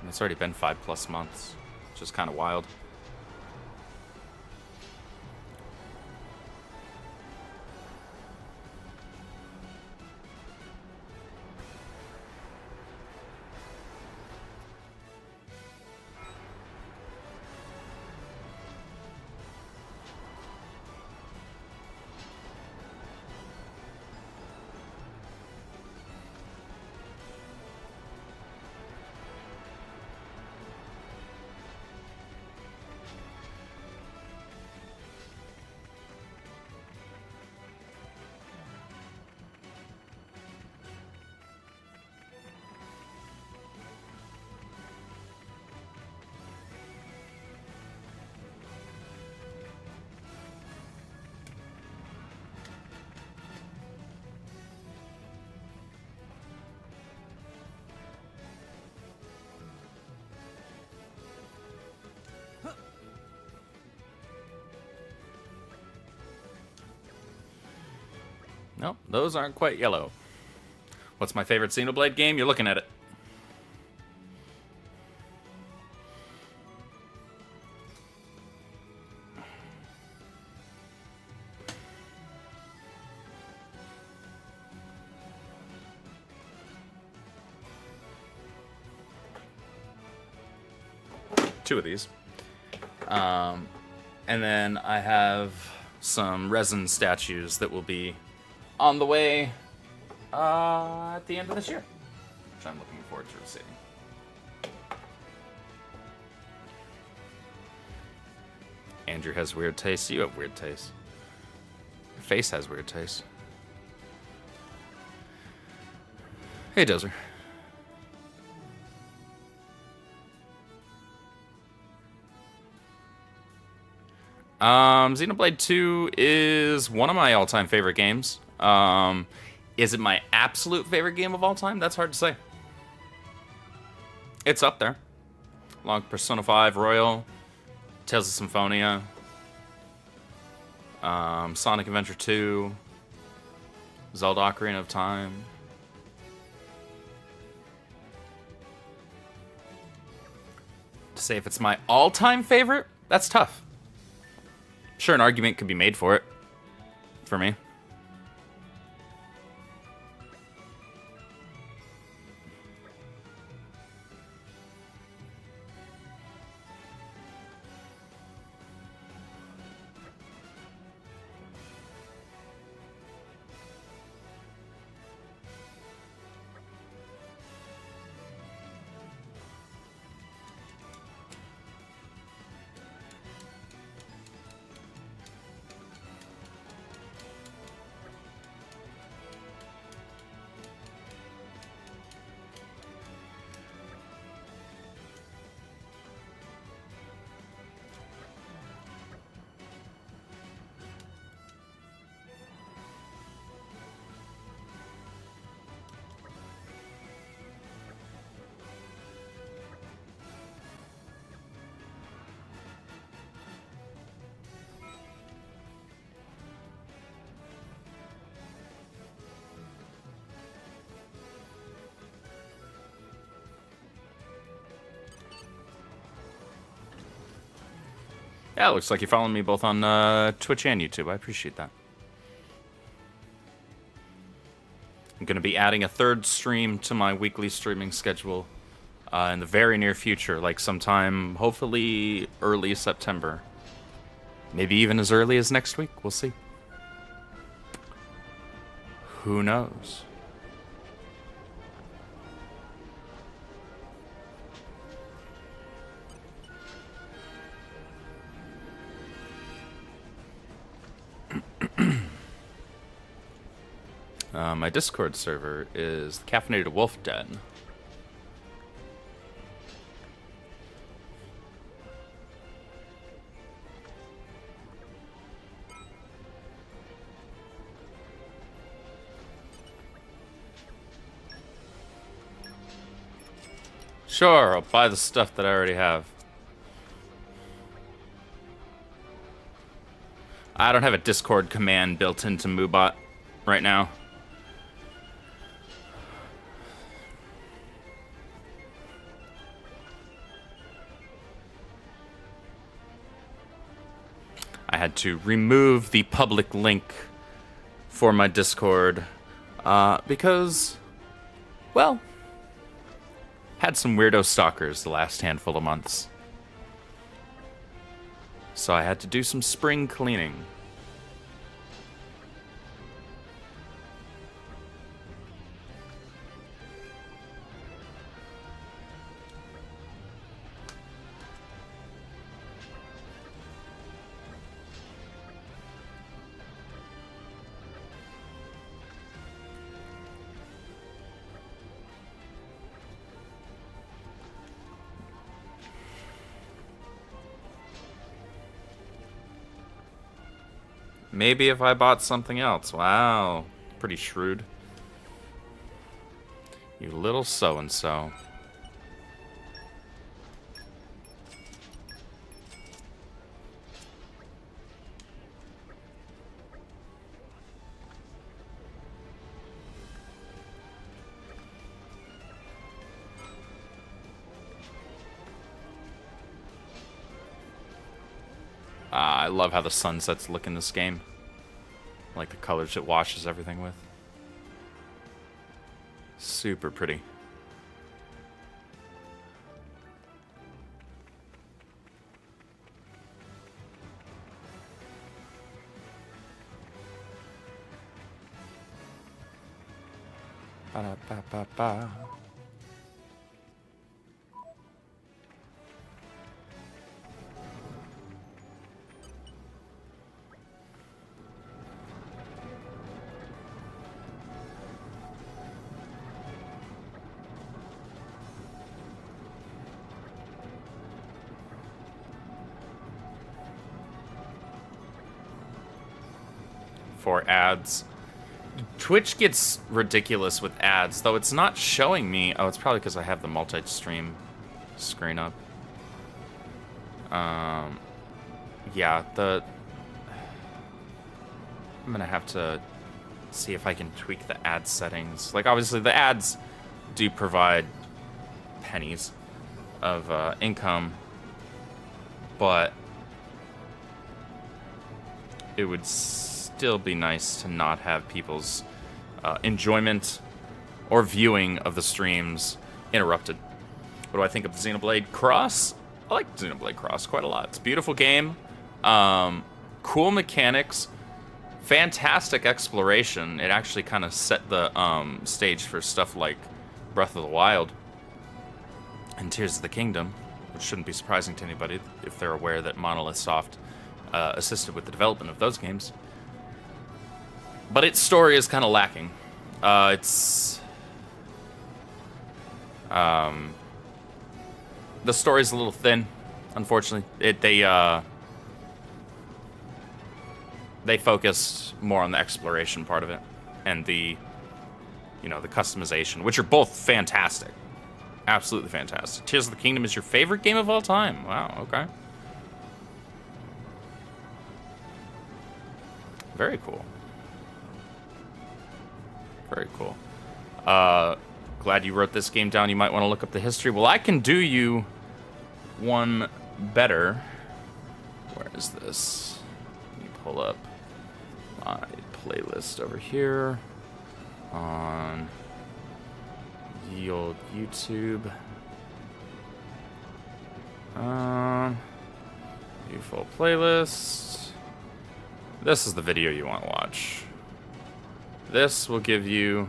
It's already been 5+ months. Which is kind of wild. Nope, those aren't quite yellow. What's my favorite Xenoblade game? You're looking at it. Two of these. And then I have some resin statues that will be on the way at the end of this year, which I'm looking forward to receiving. Andrew has weird taste. You have weird taste. Your face has weird taste. Hey, Dozer. Xenoblade 2 is one of my all-time favorite games. Is it my absolute favorite game of all time? That's hard to say. It's up there. Along with Persona 5, Royal, Tales of Symphonia, Sonic Adventure 2, Zelda Ocarina of Time. To say if it's my all-time favorite, that's tough. sure, an argument could be made for it, for me. Yeah, it looks like you're following me both on Twitch and YouTube. I appreciate that. I'm going to be adding a third stream to my weekly streaming schedule in the very near future, like sometime, hopefully early September. Maybe even as early as next week. We'll see. Who knows? My Discord server is the Caffeinated Wolf Den. Sure, I'll buy the stuff that I already have. I don't have a Discord command built into Moobot right now. I had to remove the public link for my Discord because, well, had some weirdo stalkers the last handful of months. So I had to do some spring cleaning. Maybe if I bought something else. Wow. Pretty shrewd. You little so-and-so. I love how the sunsets look in this game. I like the colors it washes everything with. Super pretty. Ba-da-ba-ba-ba. For ads. Twitch gets ridiculous with ads, though it's not showing me. Oh, it's probably because I have the multi-stream screen up. Yeah, I'm gonna have to see if I can tweak the ad settings. Like, obviously, the ads do provide pennies of income, but it would still be nice to not have people's enjoyment or viewing of the streams interrupted. What do I think of the Xenoblade Cross? I like Xenoblade Cross quite a lot. It's a beautiful game. Cool mechanics. Fantastic exploration. It actually kind of set the stage for stuff like Breath of the Wild and Tears of the Kingdom, which shouldn't be surprising to anybody if they're aware that Monolith Soft assisted with the development of those games. But its story is kind of lacking. The story's a little thin, unfortunately. They focused more on the exploration part of it and the customization, which are both fantastic. Absolutely fantastic. Tears of the Kingdom is your favorite game of all time. Wow, okay. Very cool. Very cool. Glad you wrote this game down. You might want to look up the history. Well, I can do you one better. Where is this? Let me pull up my playlist over here on the old YouTube. View full playlist. This is the video you want to watch. This will give you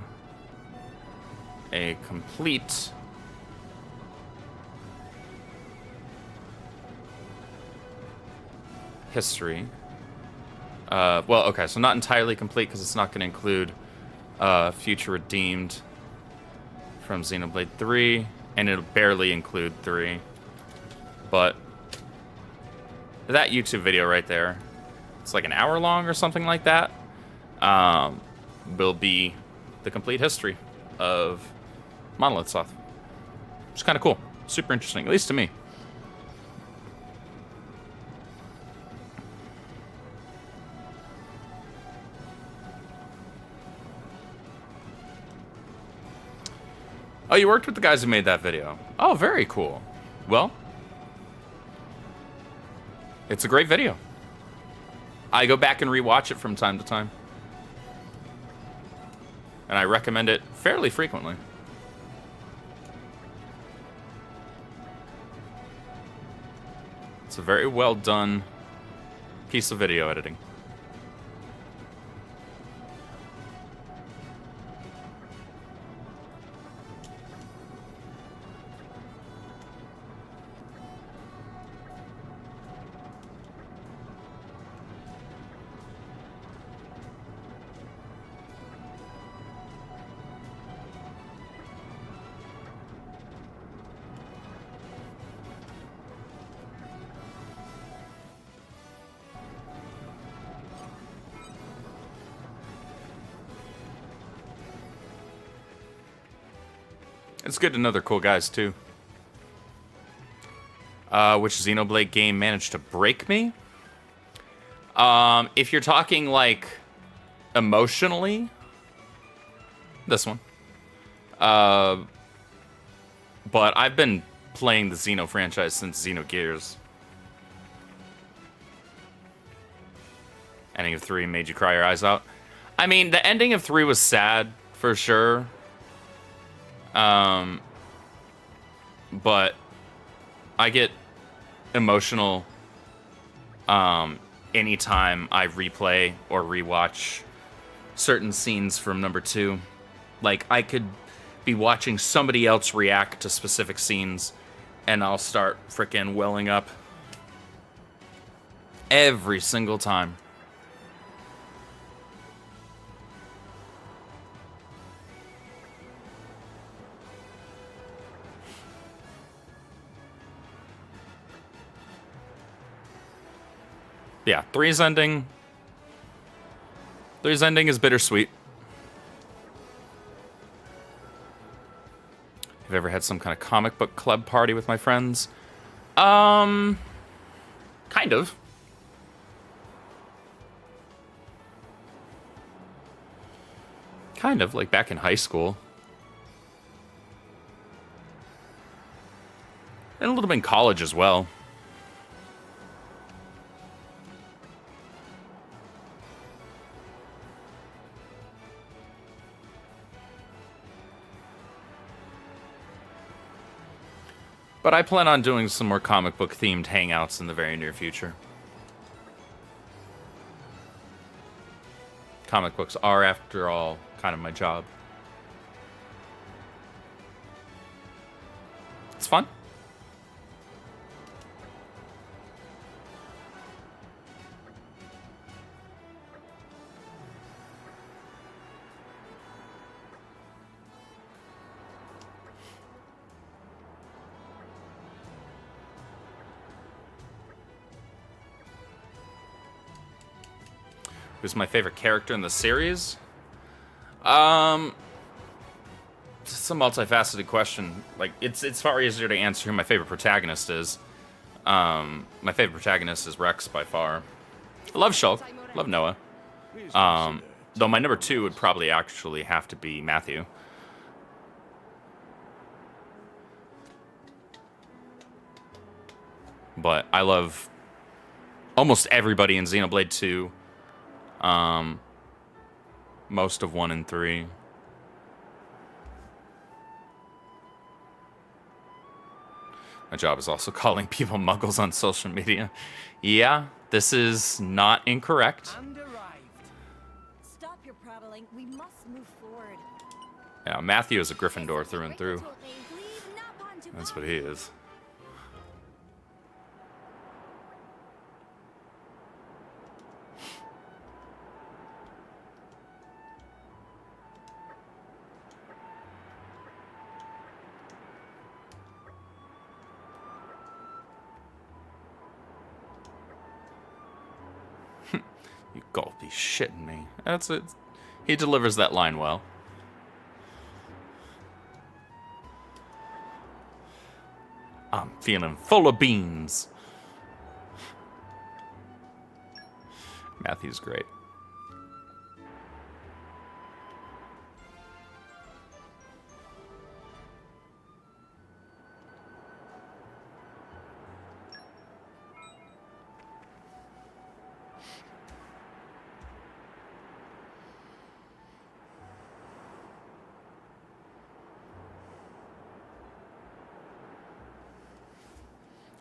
a complete history. Well, okay, so not entirely complete because it's not going to include Future Redeemed from Xenoblade 3, and it'll barely include 3. But that YouTube video right there, it's like an hour long or something like that, will be the complete history of Monolith Soft. It's kind of cool. Super interesting, at least to me. Oh, you worked with the guys who made that video. Oh, very cool. Well, it's a great video. I go back and rewatch it from time to time. And I recommend it fairly frequently. It's a very well done piece of video editing. It's good to know they're cool guys, too. Which Xenoblade game managed to break me? If you're talking, like, emotionally, this one. But I've been playing the Xeno franchise since Xenogears. Ending of 3 made you cry your eyes out. I mean, the ending of 3 was sad, for sure. But I get emotional anytime I replay or rewatch certain scenes from number 2. Like, I could be watching somebody else react to specific scenes and I'll start frickin' welling up every single time. Yeah, 3's ending is bittersweet. Have you ever had some kind of comic book club party with my friends? Kind of. Kind of, like back in high school. And a little bit in college as well. But I plan on doing some more comic book themed hangouts in the very near future. Comic books are, after all, kind of my job. It's fun. Who's my favorite character in the series? It's a multifaceted question. Like, it's far easier to answer who my favorite protagonist is. My favorite protagonist is Rex by far. I love Shulk. Love Noah. Though my number 2 would probably actually have to be Matthew. But I love almost everybody in Xenoblade 2. Most of 1 and 3. My job is also calling people muggles on social media. Yeah, this is not incorrect. Stop your prattling. We must move forward. Yeah, Matthew is a Gryffindor through and through. That's what he is. You gotta be shitting me. That's it. He delivers that line well. I'm feeling full of beans. Matthew's great.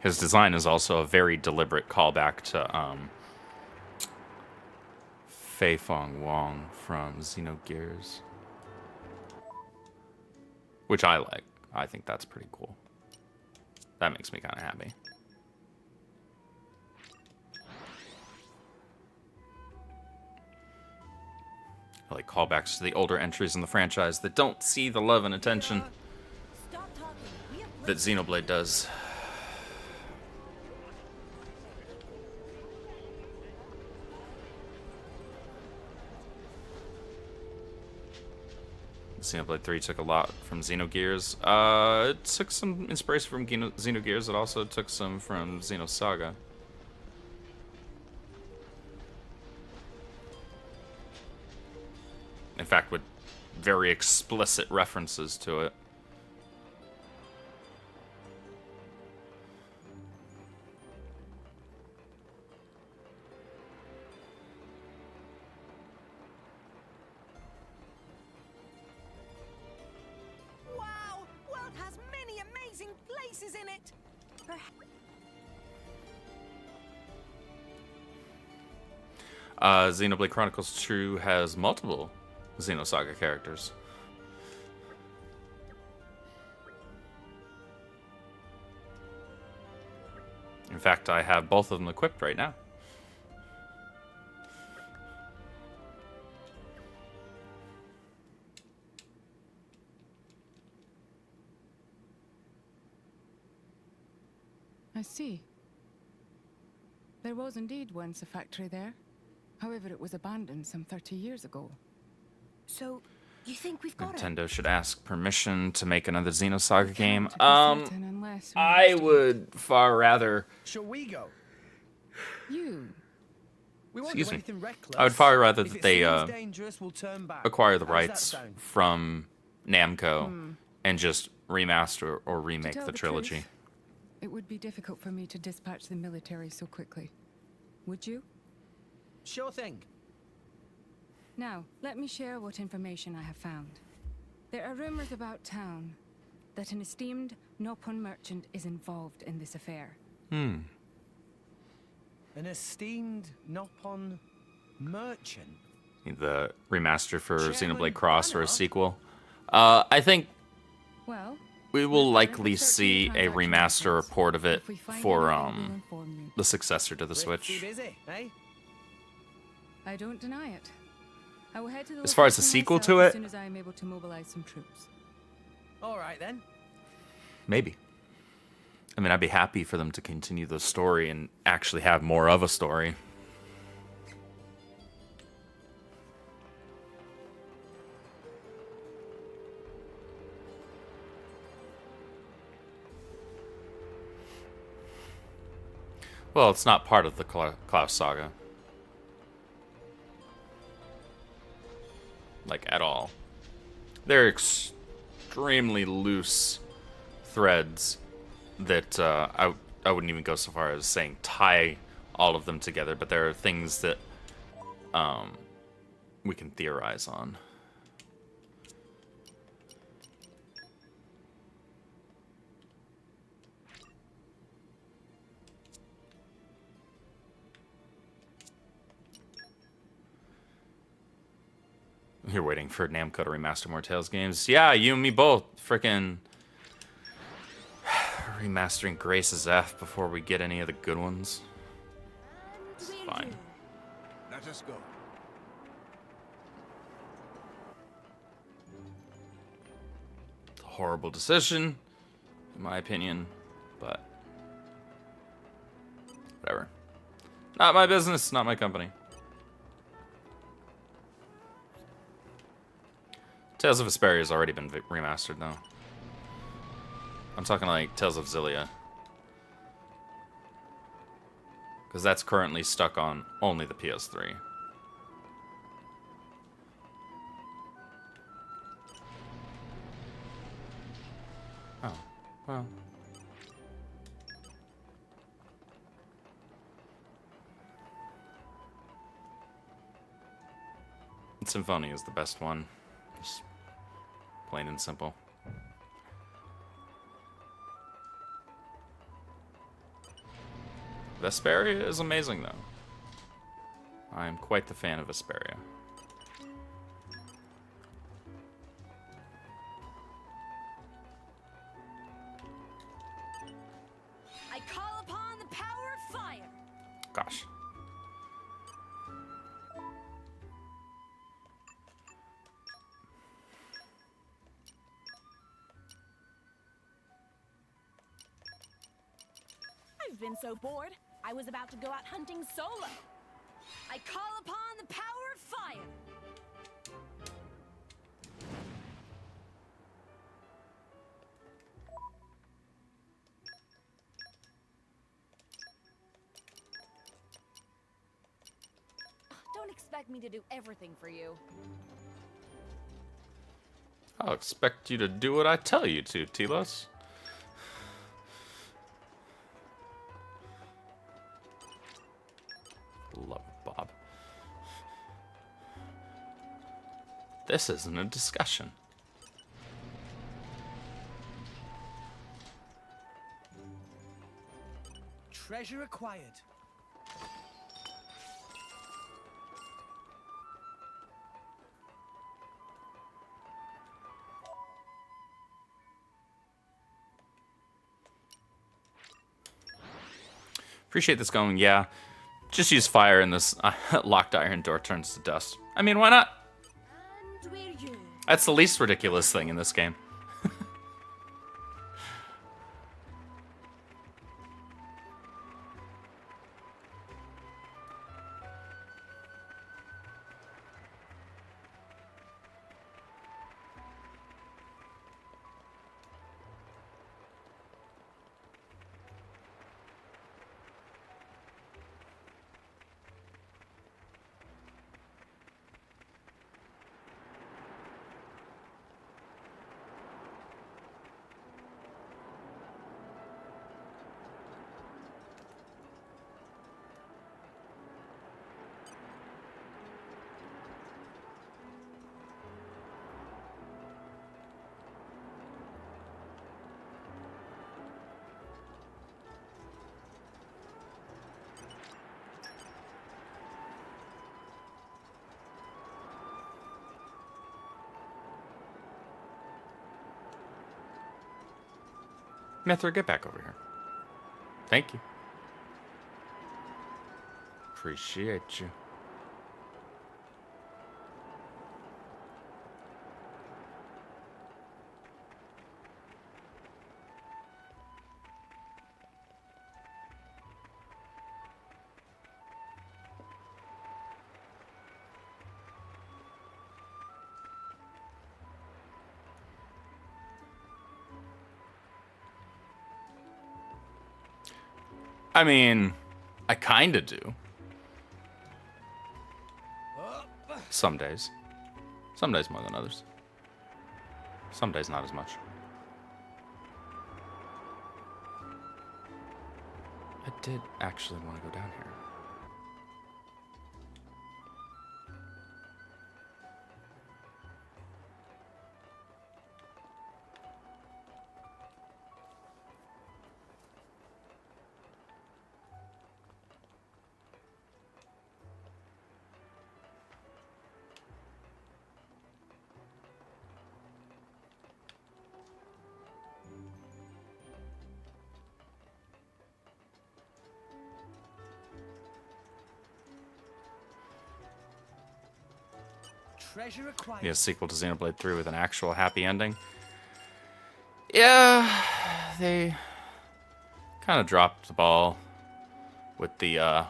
His design is also a very deliberate callback to Fei Fong Wong from Xenogears, which I like. I think that's pretty cool. That makes me kind of happy. I like callbacks to the older entries in the franchise that don't see the love and attention that Xenoblade does. Xenoblade 3 took a lot from Xenogears. It took some inspiration from Xenogears. It also took some from Xenosaga. In fact, with very explicit references to it. In it. Xenoblade Chronicles 2 has multiple Xenosaga characters. In fact, I have both of them equipped right now. I see. There was indeed once a factory there. However, it was abandoned some 30 years ago. So, you think we've got Nintendo should ask permission to make another Xenosaga game. Unless I would far rather... Shall we go? You. We won't Excuse do me. anything reckless. I would far rather If that it they seems dangerous, we'll turn back. acquire the How does that rights sound? from Namco and just remaster or To remake tell the trilogy. truth, it would be difficult for me to dispatch the military so quickly. Would you? Sure thing. Now, let me share what information I have found. There are rumors about town that an esteemed Nopon Merchant is involved in this affair. An esteemed Nopon merchant? The remaster for Chairman Xenoblade Cross or a Banner? sequel. I think Well, we will likely see a remaster or port of it for the successor to the Pretty Switch. busy, eh? I don't deny it. I will head to the As far as the location sequel myself to as it? soon as I am able to mobilize some troops. All right then. Maybe. I mean, I'd be happy for them to continue the story and actually have more of a story. Well, it's not part of the Klaus saga. Like, at all. They're extremely loose threads that I wouldn't even go so far as saying tie all of them together, but there are things that we can theorize on. You're waiting for Namco to remaster more Tales games. Yeah, you and me both. Frickin' remastering Grace's F before we get any of the good ones. It's fine. Let us go. It's a horrible decision, in my opinion, but whatever. Not my business, not my company. Tales of Vesperia has already been remastered, though. I'm talking like Tales of Xillia. Because that's currently stuck on only the PS3. Oh, well. Symphonia is the best one. Just plain and simple. Vesperia is amazing, though. I'm quite the fan of Vesperia. I call upon the power of fire. Gosh. I've been so bored, I was about to go out hunting solo. I call upon the power of fire. Don't expect me to do everything for you. I'll expect you to do what I tell you to, Telos. Love Bob. This isn't a discussion. Treasure acquired. Appreciate this going, yeah. Just use fire and this locked iron door turns to dust. I mean, why not? That's the least ridiculous thing in this game. Mithra, get back over here. Thank you. Appreciate you. I mean, I kinda do. Some days. Some days more than others. Some days not as much. I did actually want to go down here. Treasure acquired. Need a sequel to Xenoblade 3 with an actual happy ending. Yeah, they kind of dropped the ball with the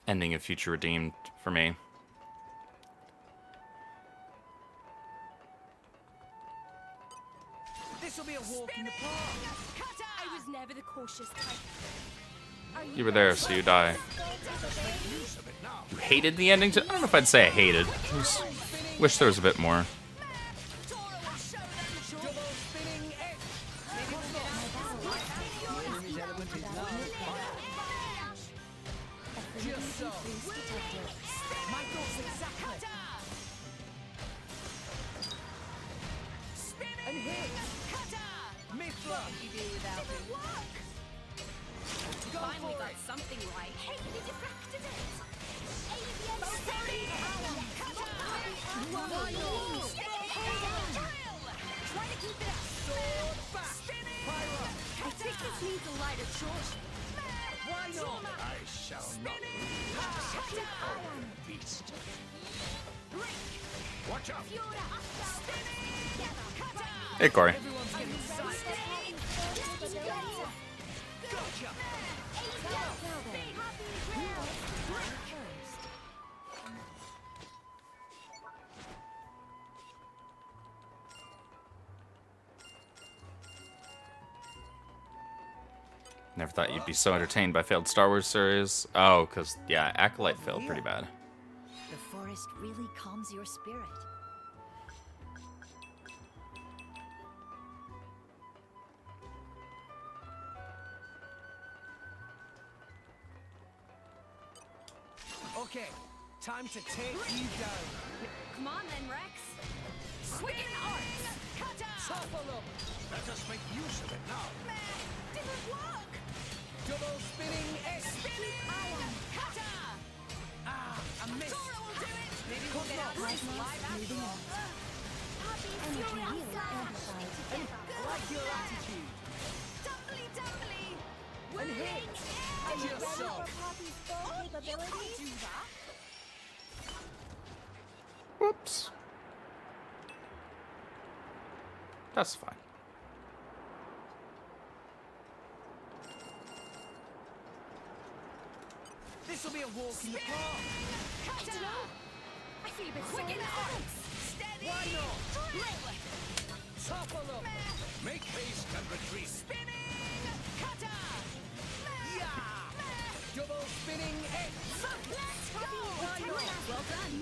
ending of Future Redeemed for me. This will be a walk in the park. I was never the cautious type. You were there, so you die. You hated the ending? I don't know if I'd say I hated. I just wish there was a bit more. Finally got something right. Hey, you deflected it. Try to keep it up. I think this needs a lighter torch. Why not? I shall not lose our beast. Watch out! Hey, Corey. Never thought you'd be so entertained by failed Star Wars series. Oh, because, yeah, Acolyte failed pretty bad. The forest really calms your spirit. Okay, time to take you down. Come on then, Rex. Quicken arts. Topple them. Let us make use of it now. Didn't work. Double spinning X. Spinning iron. Cutter. Ah, I missed. Tora will do it. Maybe we'll get out this live after all. Energy really amplified. I like your attitude. Dumbly, dumbly. And hit. Are you ready Just so. for Poppy's full You can't capabilities? do that. Whoops. That's fine. This will be a walk in the park. Cutter. I feel a bit quicken arts. Steady. Why not? Drill. Topple them. Make haste and retreat. Spinning. Cutter. Yeah. Double spinning X. Let's go. Why not? Well done.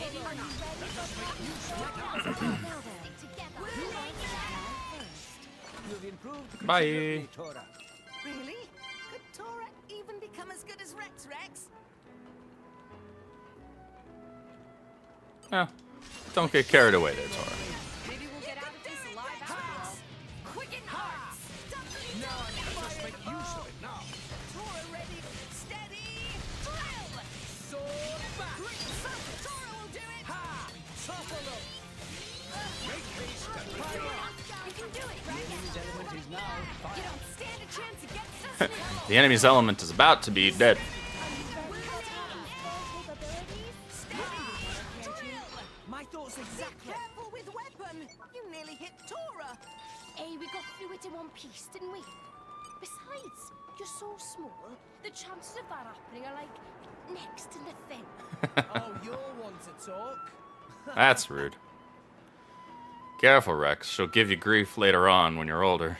Maybe we're not. Now then, Together. You've improved Bye. considerably, Tora. Really? Could Tora even become as good as Rex, Rex? Yeah. Don't get carried away there, Tora. Maybe we'll get out of this alive after all. Quicken hearts. No, let us make use of it now. Tora ready. Steady. Drill. Sword back. Tora will do it. Ha! Topple them. Make haste and retreat. You can do it, Rex. The enemy's element is about to be dead. My thoughts exactly. Careful with weapon. You nearly hit Tora. Hey, we got through it in one piece, didn't we? Besides, you're so small, the chances of that happening are like next to nothing. Oh, you're one to talk. That's rude. Careful, Rex. She'll give you grief later on when you're older.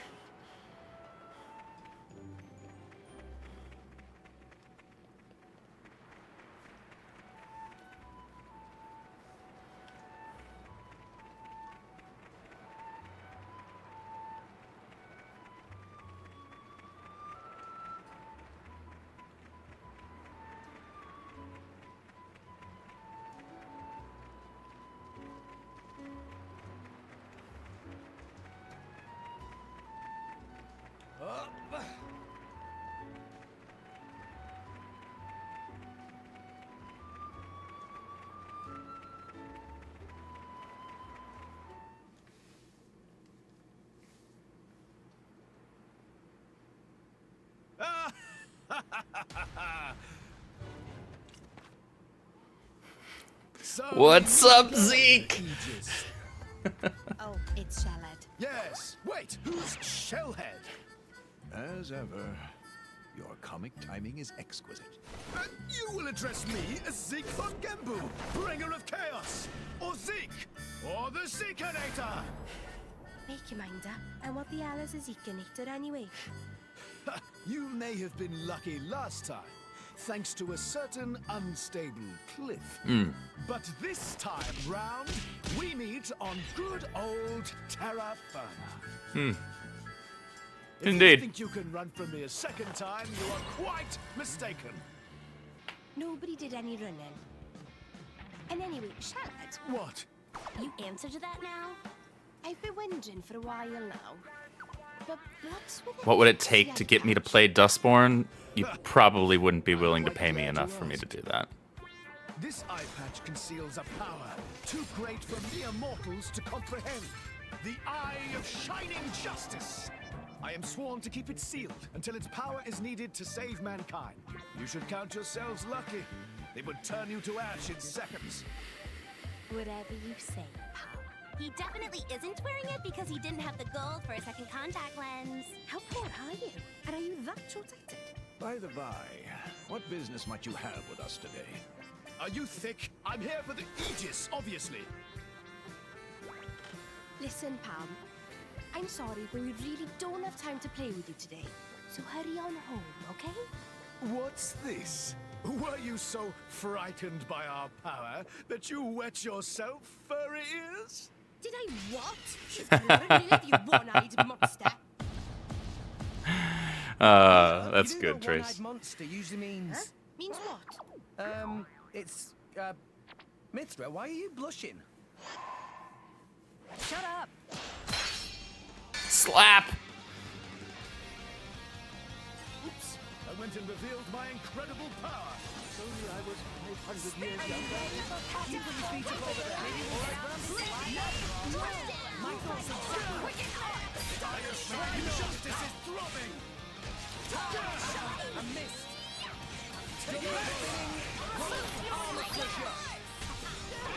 What's up, Zeke? Oh, it's Shellhead. Yes. Wait, who's Shellhead? As ever, your comic timing is exquisite. And you will address me as Zeke von Gembu, bringer of chaos, or Zeke, or the Zekenator. Make your mind up. And what the hell is a Zekenator anyway? You may have been lucky last time, thanks to a certain unstable cliff. But this time round, we meet on good old Terra Firma. If Indeed. you think you can run from me a second time, you are quite mistaken. Nobody did any running. And anyway, Charlotte. What? You answer to that now? I've been wondering for a while now. But what's with What would it take to get me to play Dustborn? You probably wouldn't be willing to pay me enough for me to do that. This eye patch conceals a power too great for mere mortals to comprehend. The Eye of Shining Justice. I am sworn to keep it sealed until its power is needed to save mankind. You should count yourselves lucky. It would turn you to ash in seconds. Whatever you say, pal. He definitely isn't wearing it because he didn't have the gold for a second contact lens. How poor are you? And are you that short-sighted? By the by, what business might you have with us today? Are you thick? I'm here for the Aegis, obviously. Listen, pal. I'm sorry, but we really don't have time to play with you today. So hurry on home, okay? What's this? Were you so frightened by our power that you wet yourself, furry ears? Did I what? You've got a nerve, you one-eyed monster. That's You do good, know Trace. One-eyed monster usually means. Huh? Means what? It's Mithra, why are you blushing? Shut up. Slap! Oops. I went and revealed my incredible power. If only I was 500 years younger. Keep your feet up over there. All right, Bram? My thoughts exactly. Shining Justice is throbbing. I missed. Take it back. Armor pressure.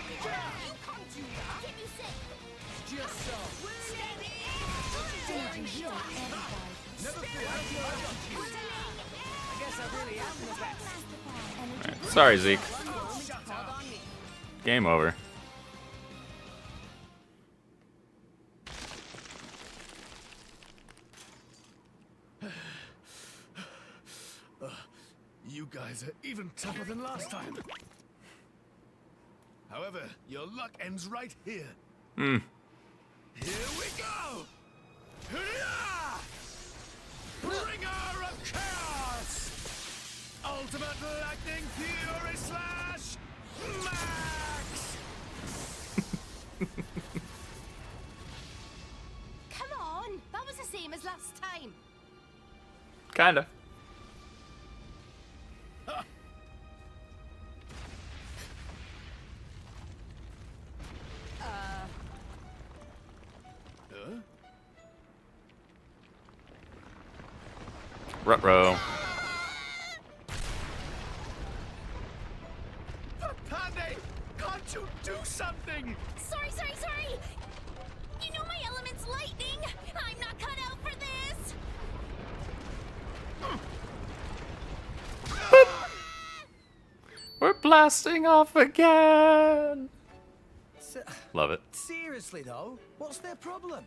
You can't do that. Get you sick. Just so. Never fear. I guess I really am the best. Alright, sorry, Zeke. Game over. You guys are even tougher than last time. However, your luck ends right here. Here we go! Hurrah! Bringer of Chaos! Ultimate Lightning Fury Slash! Max! Come on! That was the same as last time. Kinda. Ruh-roh. something! Sorry! You know my element's lightning! I'm not cut out for this! We're blasting off again. Love it. Seriously though, what's their problem?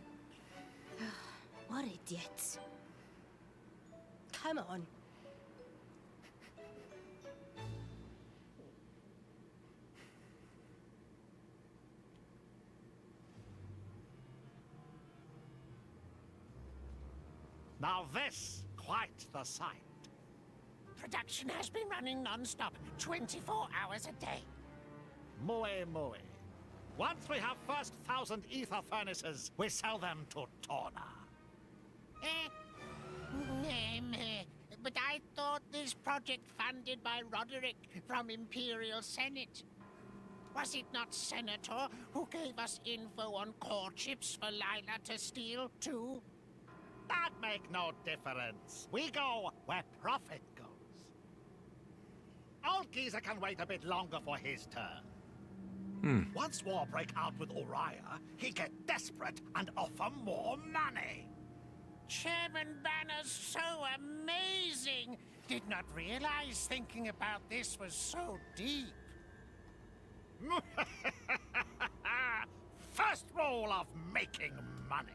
What idiots. Come on. Now this, quite the sight. Production has been running non-stop, 24 hours a day. Moe. Once we have first 1,000 ether furnaces, we sell them to Torna. But I thought this project funded by Roderick from Imperial Senate. Was it not Senator who gave us info on core chips for Lila to steal, too? That make no difference. We go where profit goes. Old geezer can wait a bit longer for his turn. Once war break out with Uriah, he get desperate and offer more money. Chairman Banner's so amazing. Did not realize thinking about this was so deep. First rule of making money.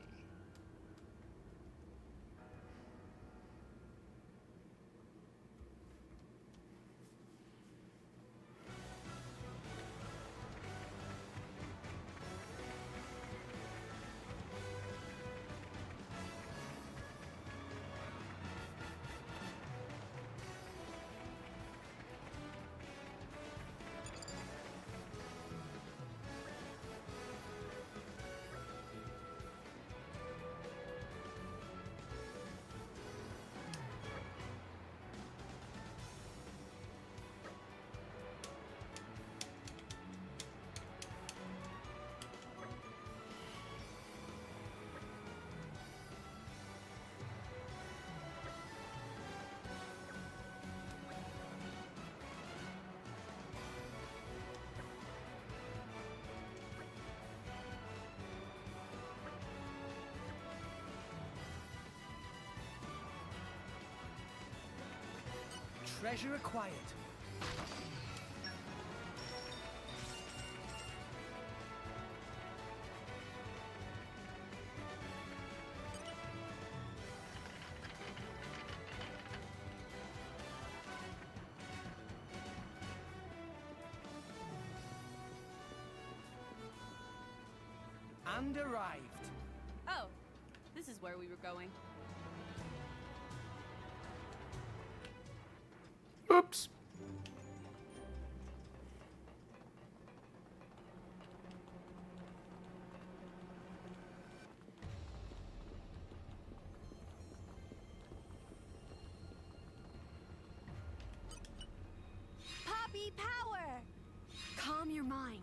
Treasure acquired. And arrived. Oh, this is where we were going. Oops. Poppy power! Calm your mind.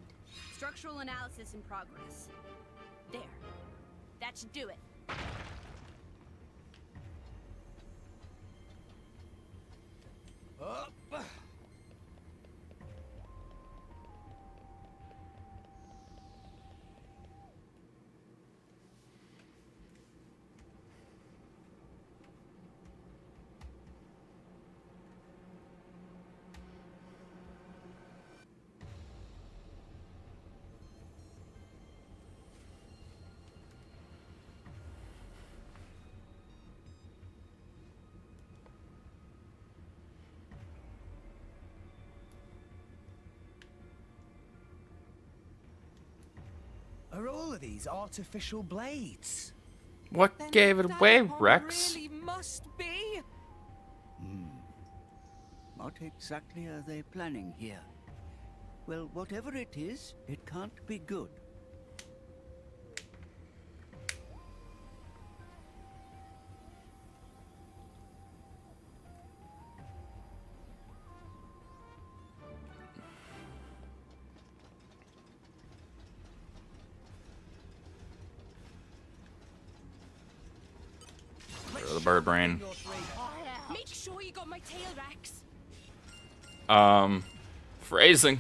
Structural analysis in progress. There. That should do it. Up. Are all of these artificial blades? What Then gave it away, Dadapon Rex? really must be. What exactly are they planning here? Well, whatever it is, it can't be good. The bird brain. Make sure you got my tail, Rex. Phrasing.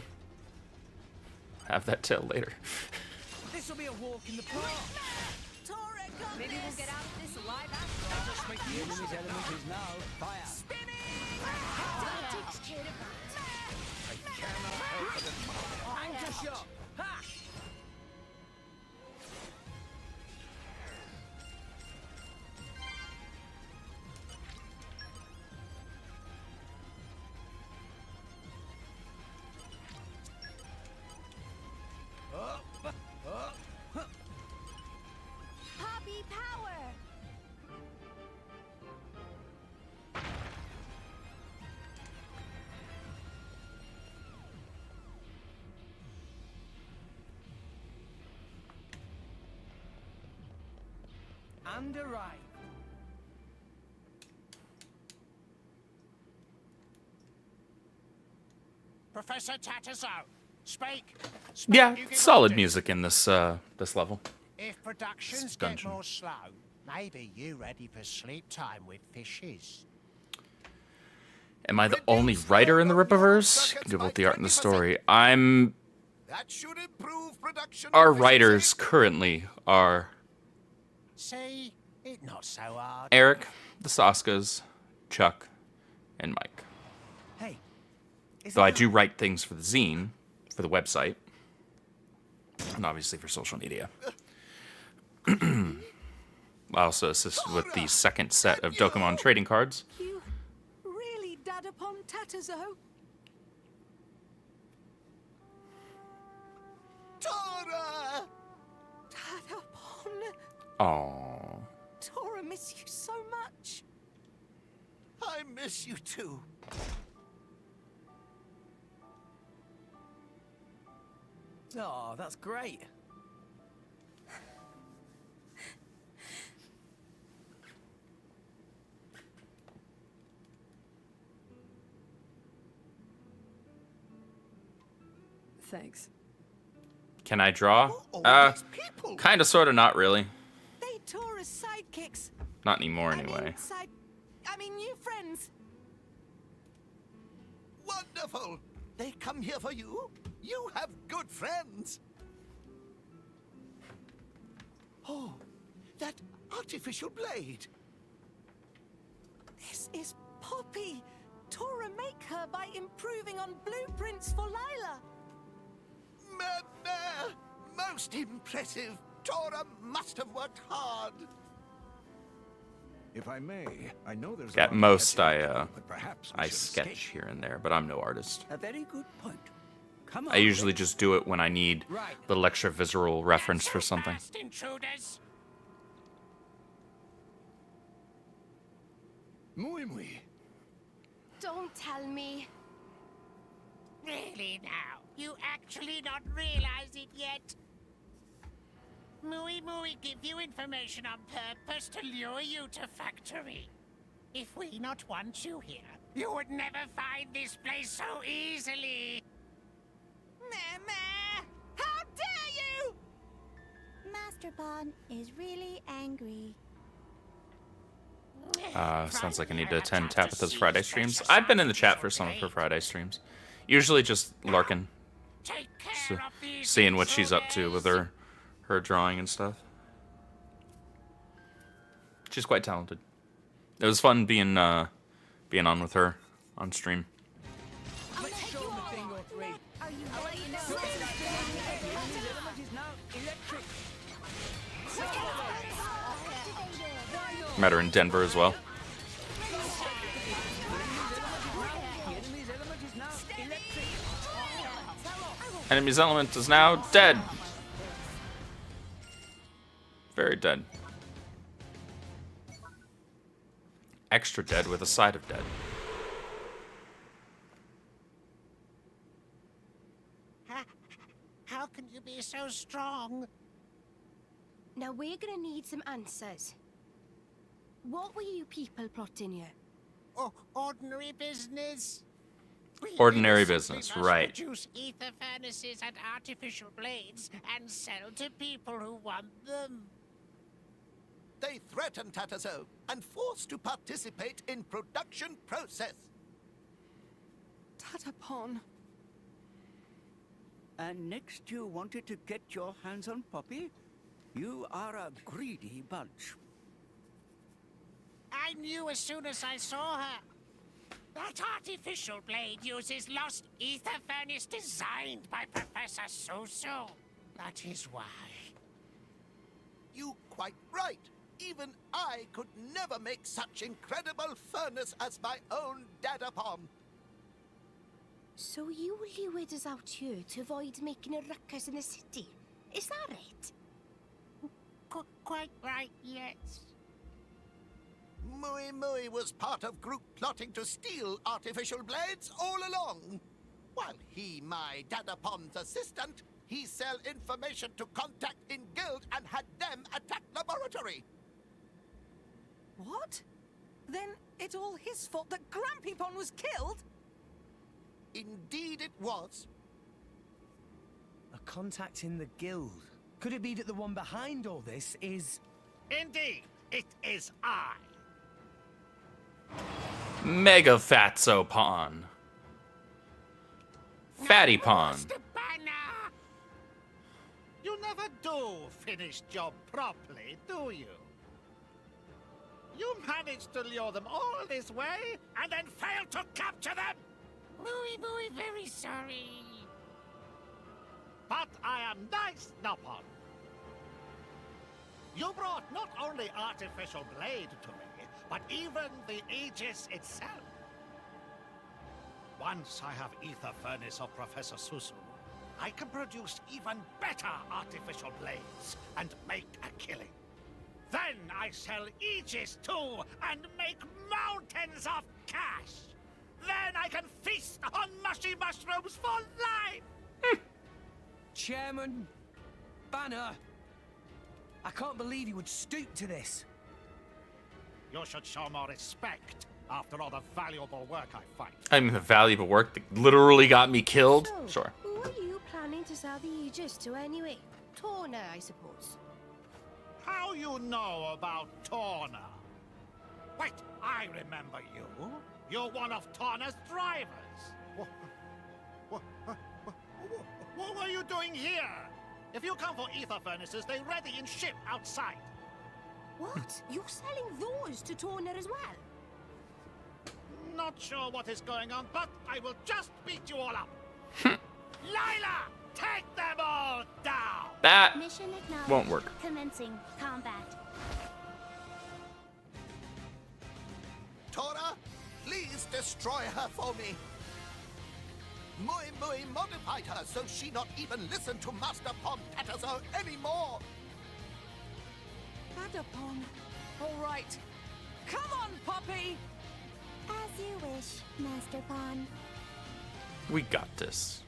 have that tale later. This'll be a walk in the park. Maybe we'll get out of this alive after all. Just make the enemy's element is now fire. That takes care of that. I cannot help but admire. Anchor shot. Ha! Poppy power! And arrive. Professor Tattersall, speak. Yeah, You get solid ready. music in this this level. If productions This get dungeon. more slow, maybe you ready for sleep time with fishes. Am I the only writer in the Rippaverse? Can do both the art and the story. I'm. That should improve production. Our efficiency. writers currently are See, it's not so hard. Eric, the Saskas, Chuck, and Mike. Hey. Though I do write things for the zine, for the website, and obviously for social media. I also assisted with the second set of Dokemon trading cards. You really dad upon Tatterzo? Tora! Dad upon. Aww. Tora, miss you so much. I miss you too. Oh, that's great. Thanks. Can I draw? Kind of, sort of, not really. They Tora's sidekicks. Not anymore, anyway. I mean, new friends. Wonderful. They come here for you. You have good friends. Oh, that artificial blade. This is Poppy. Tora make her by improving on blueprints for Lila. Most impressive. Tora must have worked hard. If I may, I know there's At a lot of most, catching I up to do, but perhaps we should sketch escape. here and there, but I'm no artist. A very good point. Come on. I usually just do it when I need a little extra visual reference for something. Fast, intruders. Muy muy. Don't tell me. Really now? You actually not realize it yet? Mooey Mooey give you information on purpose to lure you to factory. If we not want you here, you would never find this place so easily. Meh. How dare you! Master Pawn is really angry. Sounds like I need to attend Tabitha's Friday streams. I've been in the chat for some of her Friday streams. Usually just larking. So, seeing what she's up to with her drawing and stuff. She's quite talented. It was fun being on with her on stream. Let's show them a thing or three. I'll let you know. Enemy's element is now electric. Met her in Denver as well. The enemy's element is now electric. Enemy's element is now dead. Very dead. Extra dead with a side of dead. How can you be so strong? Now we're gonna need some answers. What were you people plotting here? Oh, ordinary business. We Ordinary innocently business, must right. Produce ether furnaces and artificial blades and sell to people who want them. They threaten Tatterzo and force to participate in production process. Tatapon. And next you wanted to get your hands on Poppy? You are a greedy bunch. I knew as soon as I saw her. That artificial blade uses lost ether furnace designed by Professor Susu. That is why. You quite right. Even I could never make such incredible furnace as my own Dadapon. So you lured us out here to avoid making a ruckus in the city. Is that it? Quite right, yes. Mui Mui was part of group plotting to steal artificial blades all along. While he, my Dadapon's assistant, he sell information to contact in guild and had them attack laboratory. What? Then it's all his fault that Grampypon was killed? Indeed it was. A contact in the guild. Could it be that the one behind all this is... Indeed, it is I. Mega Fatso Pawn. Fatty Pawn. You never do finish job properly, do you? You managed to lure them all this way and then fail to capture them! Muy, very sorry. But I am nice, Nopon. You brought not only artificial blade to me, but even the Aegis itself. Once I have ether furnace of Professor Susu, I can produce even better artificial blades and make a killing. Then I sell Aegis too and make mountains of cash. Then I can feast on mushy mushrooms for life! Chairman Banner, I can't believe you would stoop to this. You should show more respect after all the valuable work I find. I mean, the valuable work that literally got me killed? So, Sure. who are you planning to sell the Aegis to anyway? Torna, I suppose. How you know about Torna? Wait, I remember you. You're one of Torna's drivers. What were you doing here? If you come for ether furnaces, they're ready in ship outside. What? You're selling those to Torna as well? Not sure what is going on, but I will just beat you all up. Lila, take them all down! That Mission acknowledged. won't work. Commencing combat. Tora, please destroy her for me. Mui Mui modified her so she not even listen to Master Pom Tatazo anymore. Dadapon. All right. Come on, Poppy! As you wish, Master Pon. We got this.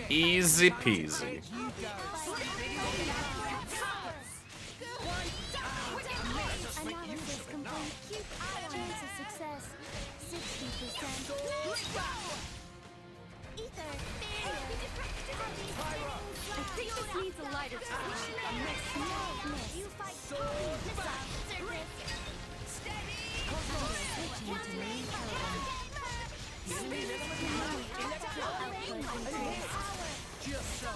Easy peasy. Analysis complete. Chance of success, 60%. Ether, I think this needs a lighter touch. You fight Poppy. Just so.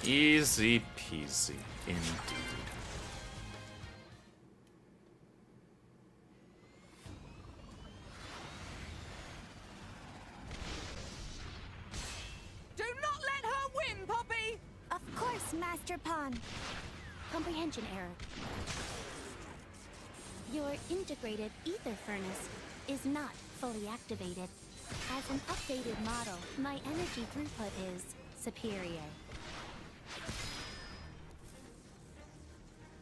Easy peasy, indeed. Do not let her win, Poppy! Of course, Master Pon. Comprehension error. Your integrated ether furnace is not fully activated. As an updated model, my energy throughput is superior.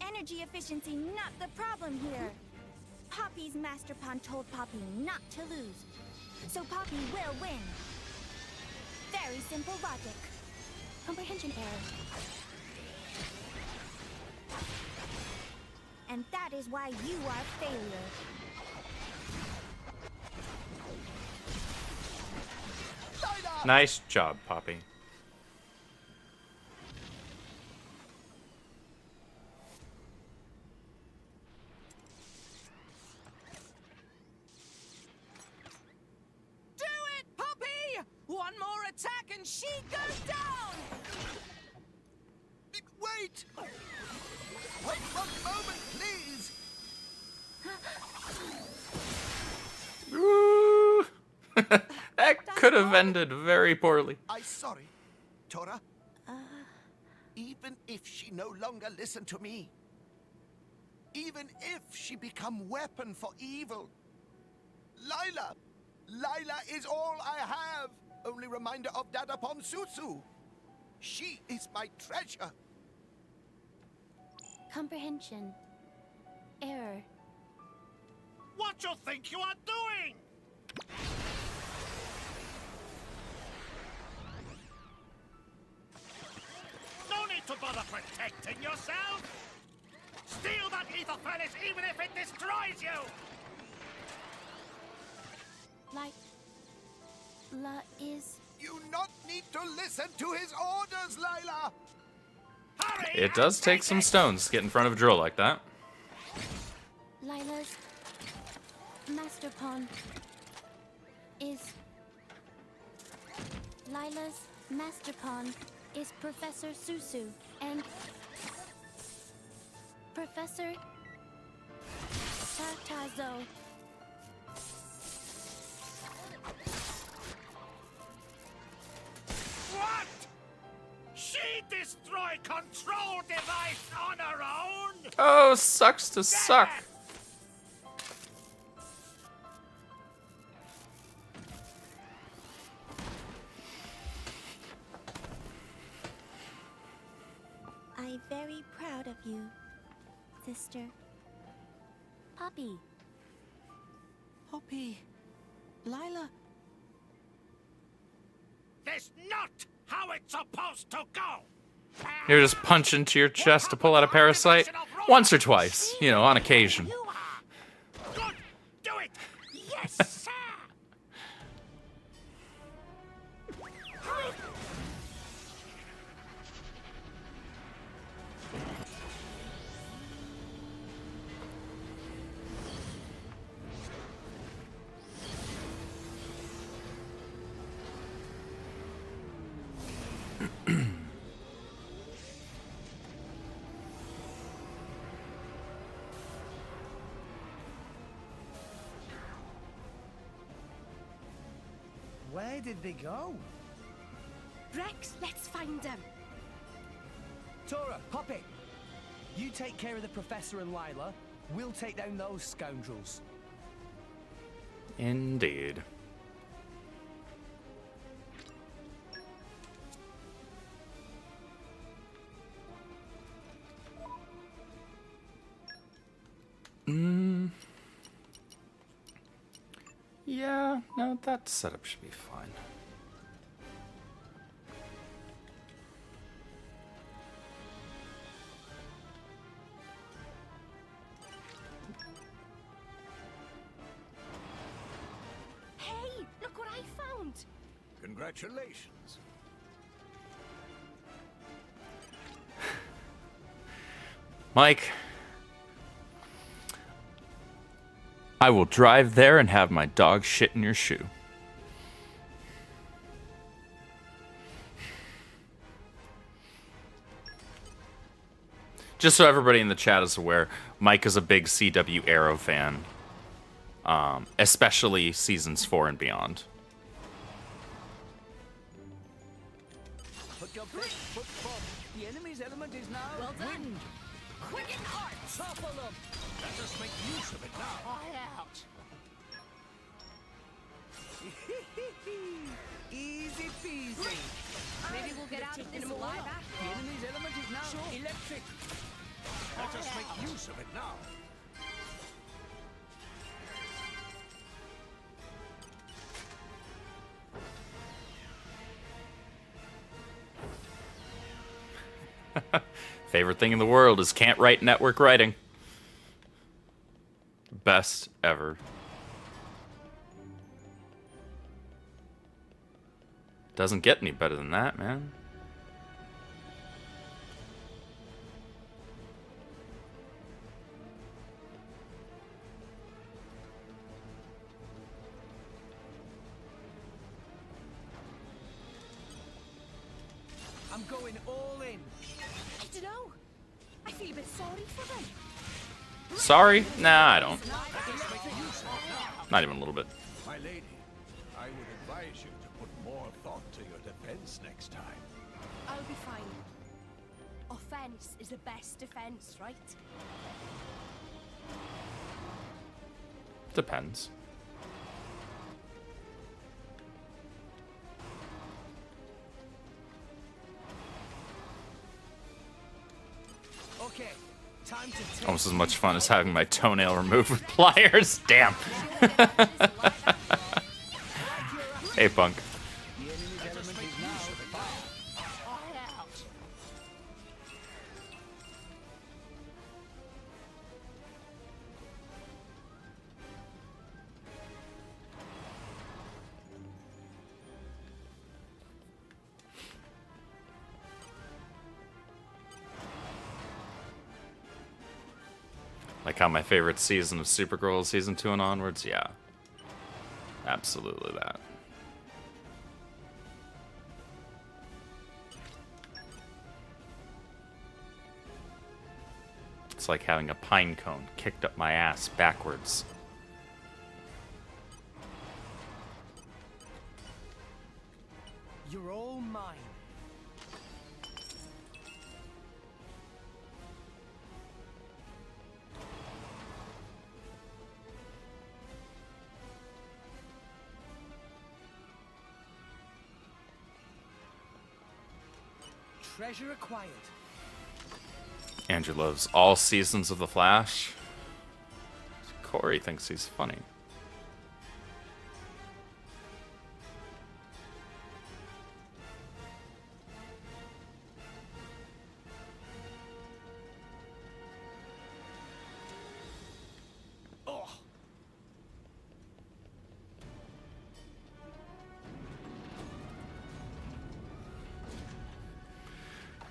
Energy efficiency not the problem here. Poppy's Master Pon told Poppy not to lose. So Poppy will win. Very simple logic. Comprehension error. And that is why you are failure. Nice job, Poppy. That could have ended very poorly. I'm sorry, Tora. Even if she no longer listen to me, even if she become weapon for evil, Lila is all I have. Only reminder of Dadapon Susu. She is my treasure. Comprehension. Error. What you think you are doing? No need to bother protecting yourself. Steal that ether furnace even if it destroys you. Lila is... You not need to listen to his orders, Lila. Hurry! It does take some stones to get in front of a drill like that. Lila's master pawn is... Lila's master pawn is Professor Susu, and Professor Tatazo. What? She destroyed control device on her own? Oh, sucks to suck. I'm very proud of you, sister. Poppy. Poppy. Lila. That's not how it's supposed to go. You're just punch into your chest to pull out a parasite once or twice, you know, on occasion. Good. Do it. Yes, sir. Where did they go? Rex, let's find them. Tora, Poppy, you take care of the Professor and Lila. We'll take down those scoundrels. Indeed. Yeah, no, that setup should be fine. Hey, look what I found. Congratulations. Mike, I will drive there and have my dog shit in your shoe. Just so everybody in the chat is aware, Mike is a big CW Arrow fan, especially seasons 4 and beyond. Put your best foot forward. The enemy's element is now Well done. wind. Quicken heart. Topple them. Let us make use of it now. Out. Easy peasy. Maybe we'll get out of this alive after The all. enemy's element is now electric. Let us make use of it now. Favorite thing in the world is can't write network writing. Best ever. Doesn't get any better than that, man. I'm going all in. I don't know. I feel a bit sorry for them. Sorry? Nah, I don't. Not even a little bit. My lady, I the best defense, right? Depends. Okay, time to take Almost as much fun as having my toenail removed with pliers. Damn. Hey, punk. Like how my favorite season of Supergirl is season 2 and onwards? Yeah. Absolutely that. It's like having a pine cone kicked up my ass backwards. You're all mine. Treasure acquired. Andrew loves all seasons of The Flash. Corey thinks he's funny. Oh.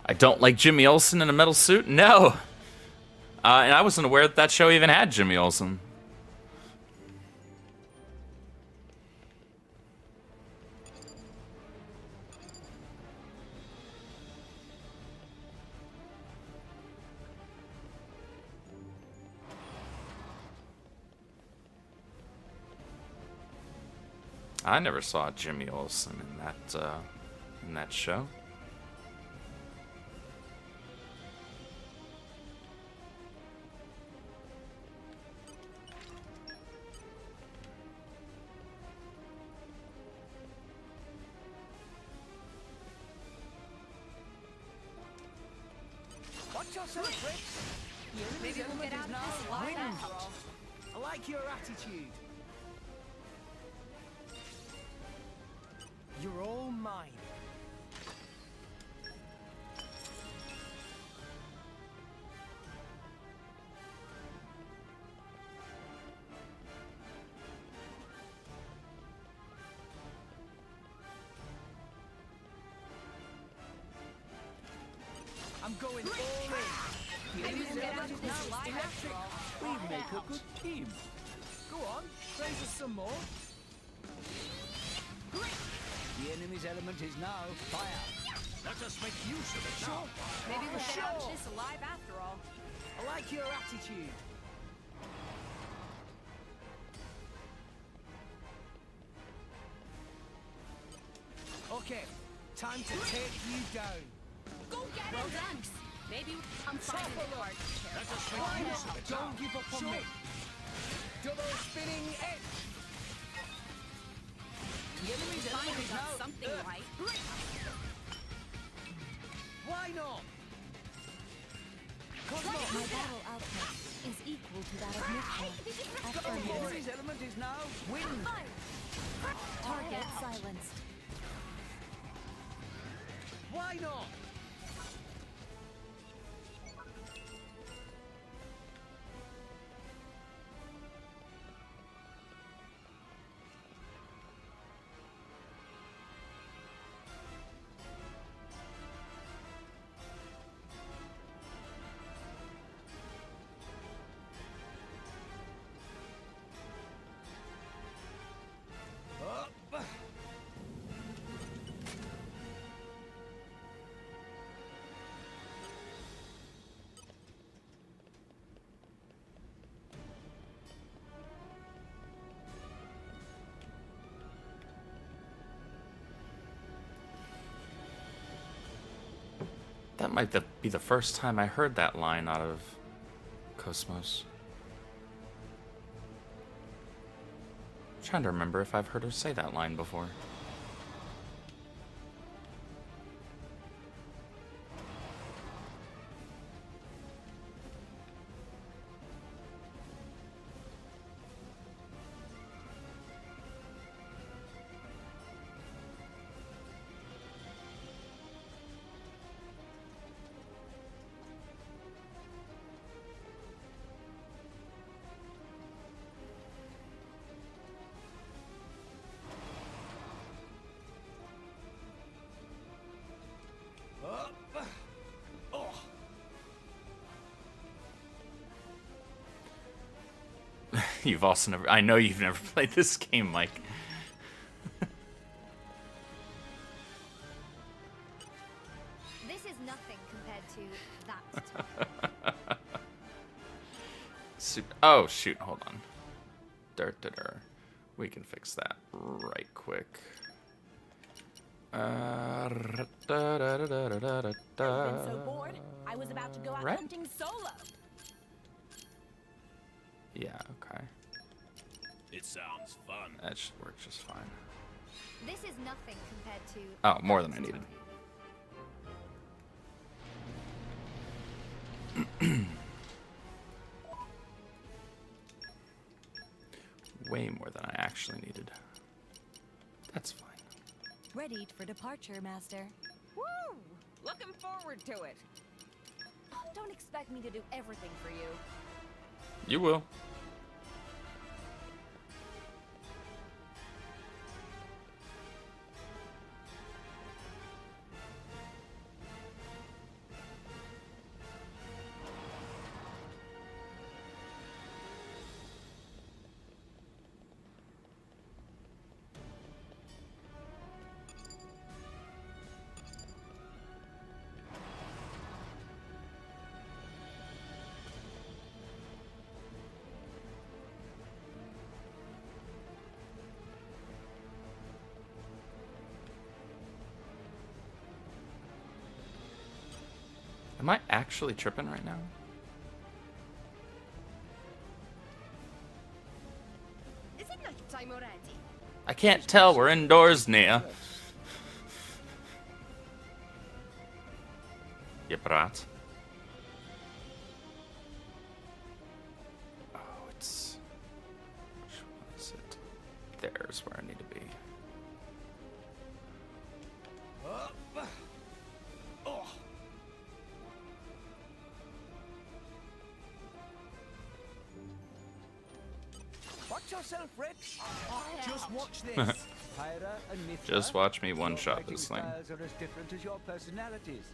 I don't like Jimmy Olsen in a metal suit? No! And I wasn't aware that that show even had Jimmy Olsen. I never saw Jimmy Olsen in that show. Watch yourself, Fritz. Maybe we'll get out of this alive after all. I like your attitude. You're all mine. I'm going all in. Maybe we'll get out of this alive after all. We make a good team. Go on, praise us some more. The enemy's element is now fire. Let us make use of it now. Maybe we'll get out of this alive after all. I like your attitude. Okay, time to take you down. Go get him, thanks. Maybe I'm finding it hard to care. Let us Why make use not? of it Don't now. give up on me. Double spinning edge. The enemy's element Finally is got now something right. Why not? My battle output is equal to that of Mithril. the enemy's element is now wind. Target silenced. Why not? That might be the first time I heard that line out of Cosmos. I'm trying to remember if I've heard her say that line before. You've also never... I know you've never played this game, Mike. This is nothing compared to that. Super... Oh, shoot. Hold on. We can fix that right quick. I've been so bored, I was about to go out hunting solo. Yeah, okay. It sounds fun. That should work just fine. This is nothing compared to... Oh, more than I needed. Way more than I actually needed. That's fine. Ready for departure, Master. Woo! Looking forward to it. Don't expect me to do everything for you. You will. Am I actually tripping right now? Is it night time already? I can't tell. We're indoors, Nia. You brat. Oh, it's... Which one is it? There's where I need to be. Watch yourself, Rich. Just watch this. Pyra and Mithra, Just watch me one-shot your this fighting thing. styles are as different as your personalities.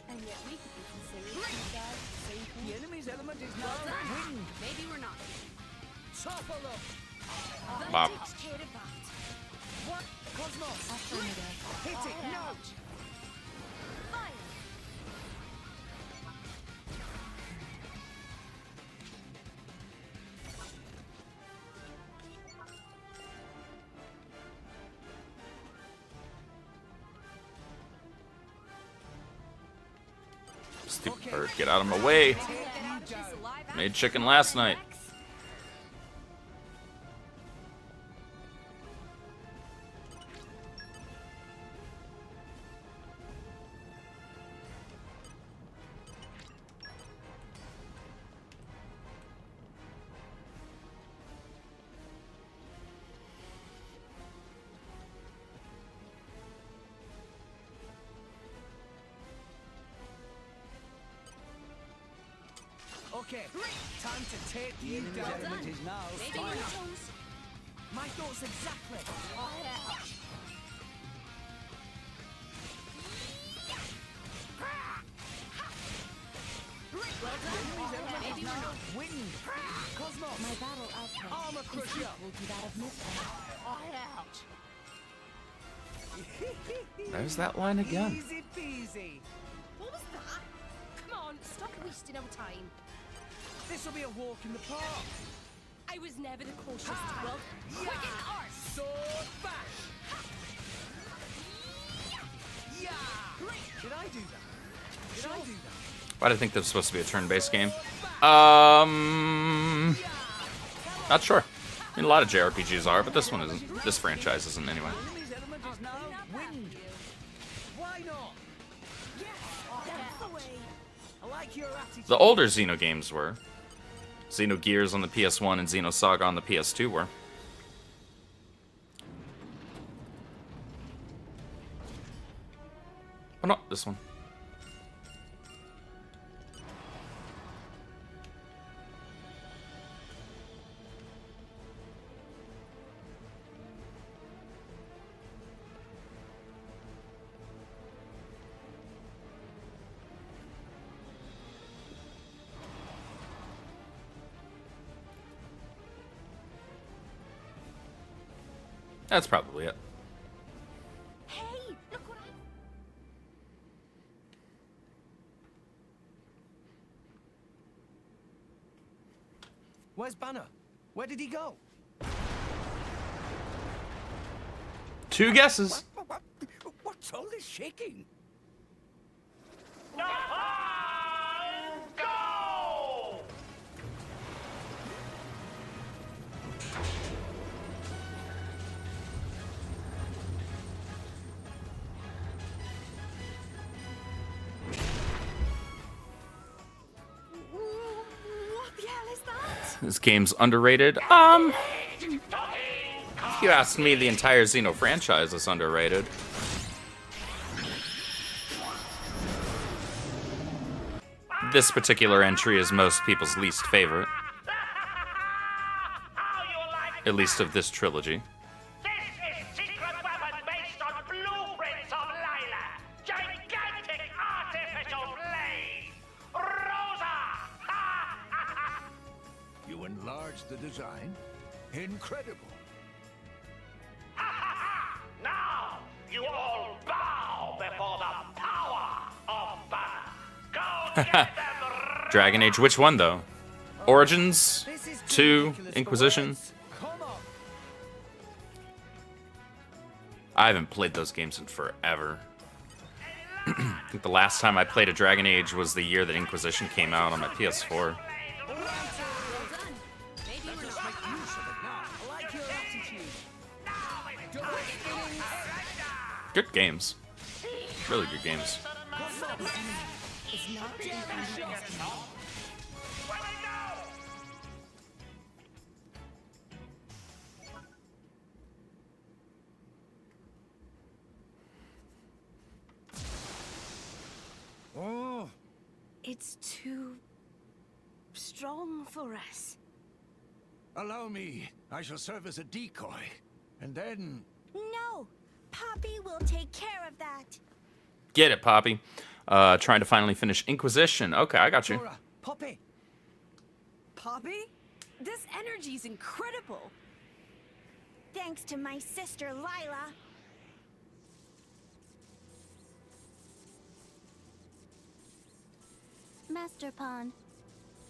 And yet we could be considered bad, safe. The enemy's element is now Well done. wind. Maybe we're not. Topple them. Bop. That takes care of that. What? Cosmos. Hit it. No. Fire! Stupid bird, get out of my way. Made chicken last night. Okay, time to take The you enemy's down. element is now Maybe fire. we're not. My thoughts exactly. Maybe we're not. Wind. Cosmos. My battle outcome Armor is crusher. equal to that of Mithra. There's that line again. Easy peasy. What was that? Come on, stop wasting our time. This will be a walk in the park. I was never the cautious. Well, quicken arse. Sword bash. Yeah. Did I do that? Why do I think this was supposed to be a turn-based game? Not sure. I mean, a lot of JRPGs are, but this one isn't. This franchise isn't anyway. The older Xeno games were. Xenogears on the PS1 and Xenosaga on the PS2 were. Oh no, this one. That's probably it. Hey, look what I... Where's Banner? Where did he go? 2 guesses. What's all this shaking? What the hell is that? This game's underrated. If you asked me, the entire Xeno franchise is underrated. This particular entry is most people's least favorite. At least of this trilogy. This is secret weapon based on blueprints of Lila. Gigantic artificial blade. Rosa! You enlarged the design? Incredible. Now, you all bow before the power of Banner. Go get them. Dragon Age, which one though? Origins? 2? Inquisition? I haven't played those games in forever. I think the last time I played a Dragon Age was the year that Inquisition came out on my PS4. Good games. Really good games. Oh. It's too strong for us. Allow me. I shall serve as a decoy. And then... No! Poppy will take care of that. Get it, Poppy. Trying to finally finish Inquisition. Okay, I got you. Dora, Poppy. Poppy? This energy's incredible. Thanks to my sister Lila. Master Pawn,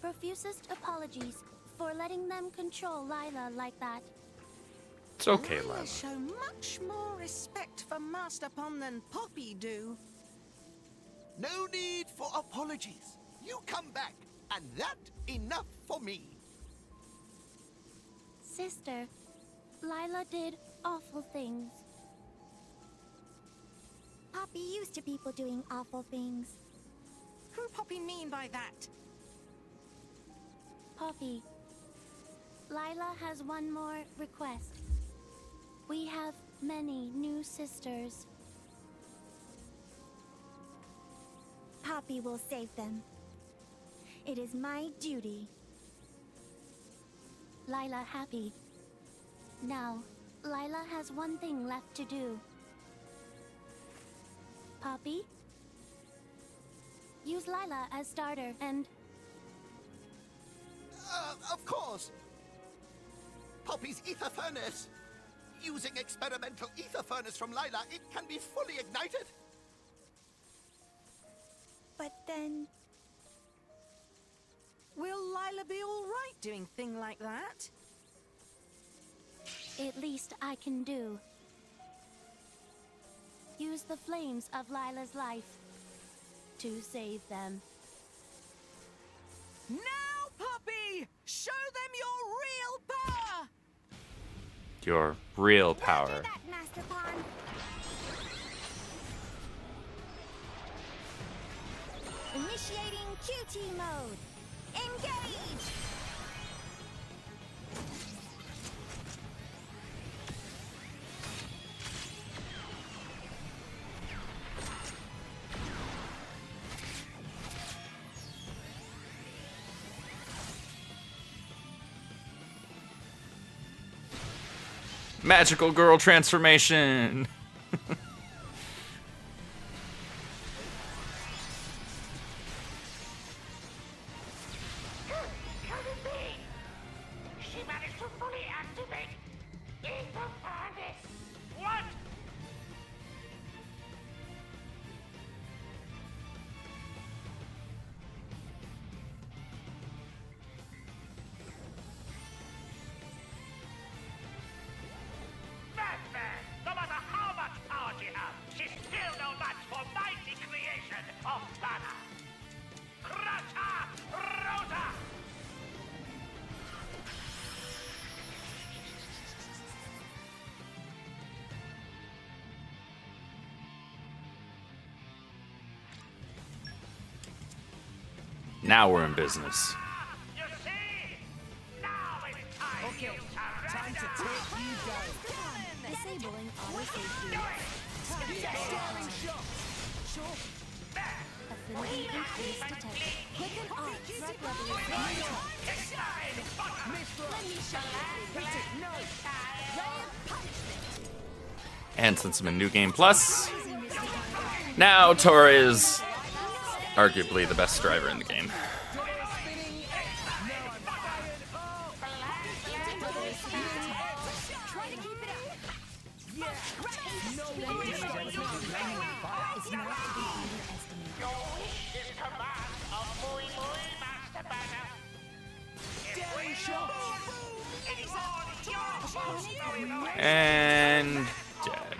profusest apologies for letting them control Lila like that. It's okay, Lila Lila. show much more respect for Master Pon than Poppy do. No need for apologies. You come back, and that enough for me. Sister, Lila did awful things. Poppy used to people doing awful things. Who Poppy mean by that? Poppy, Lila has one more request. We have many new sisters. Poppy will save them. It is my duty. Lila happy. Now, Lila has one thing left to do. Poppy? Use Lila as starter and... Of course. Poppy's ether furnace. Using experimental ether furnace from Lila, it can be fully ignited. But then... Will Lila be all right doing thing like that? At least I can do. Use the flames of Lila's life to save them. Now, Poppy! Show them your real power! Your real power. Roger that, Master Pawn. Initiating QT mode. Engage! Magical girl transformation. She managed to fully activate Ether Furnace. What? Madman! No matter how much power she has, she's still no match for mighty creation of Banner. Crusher Rosa! Now we're in business. You see? Now it's time Okay, you time to take you down. Disabling auto safety. Staring shot. Sure. Affinity increase detected. Quicken off. Threat level is Let me show you. Hit it. No. Ray of punishment. And since I'm in New Game Plus, now Tora is arguably the best driver in the game. Try to keep it up. Your wish is command of Mui Mui, Master Banner. Daring shot. And dead.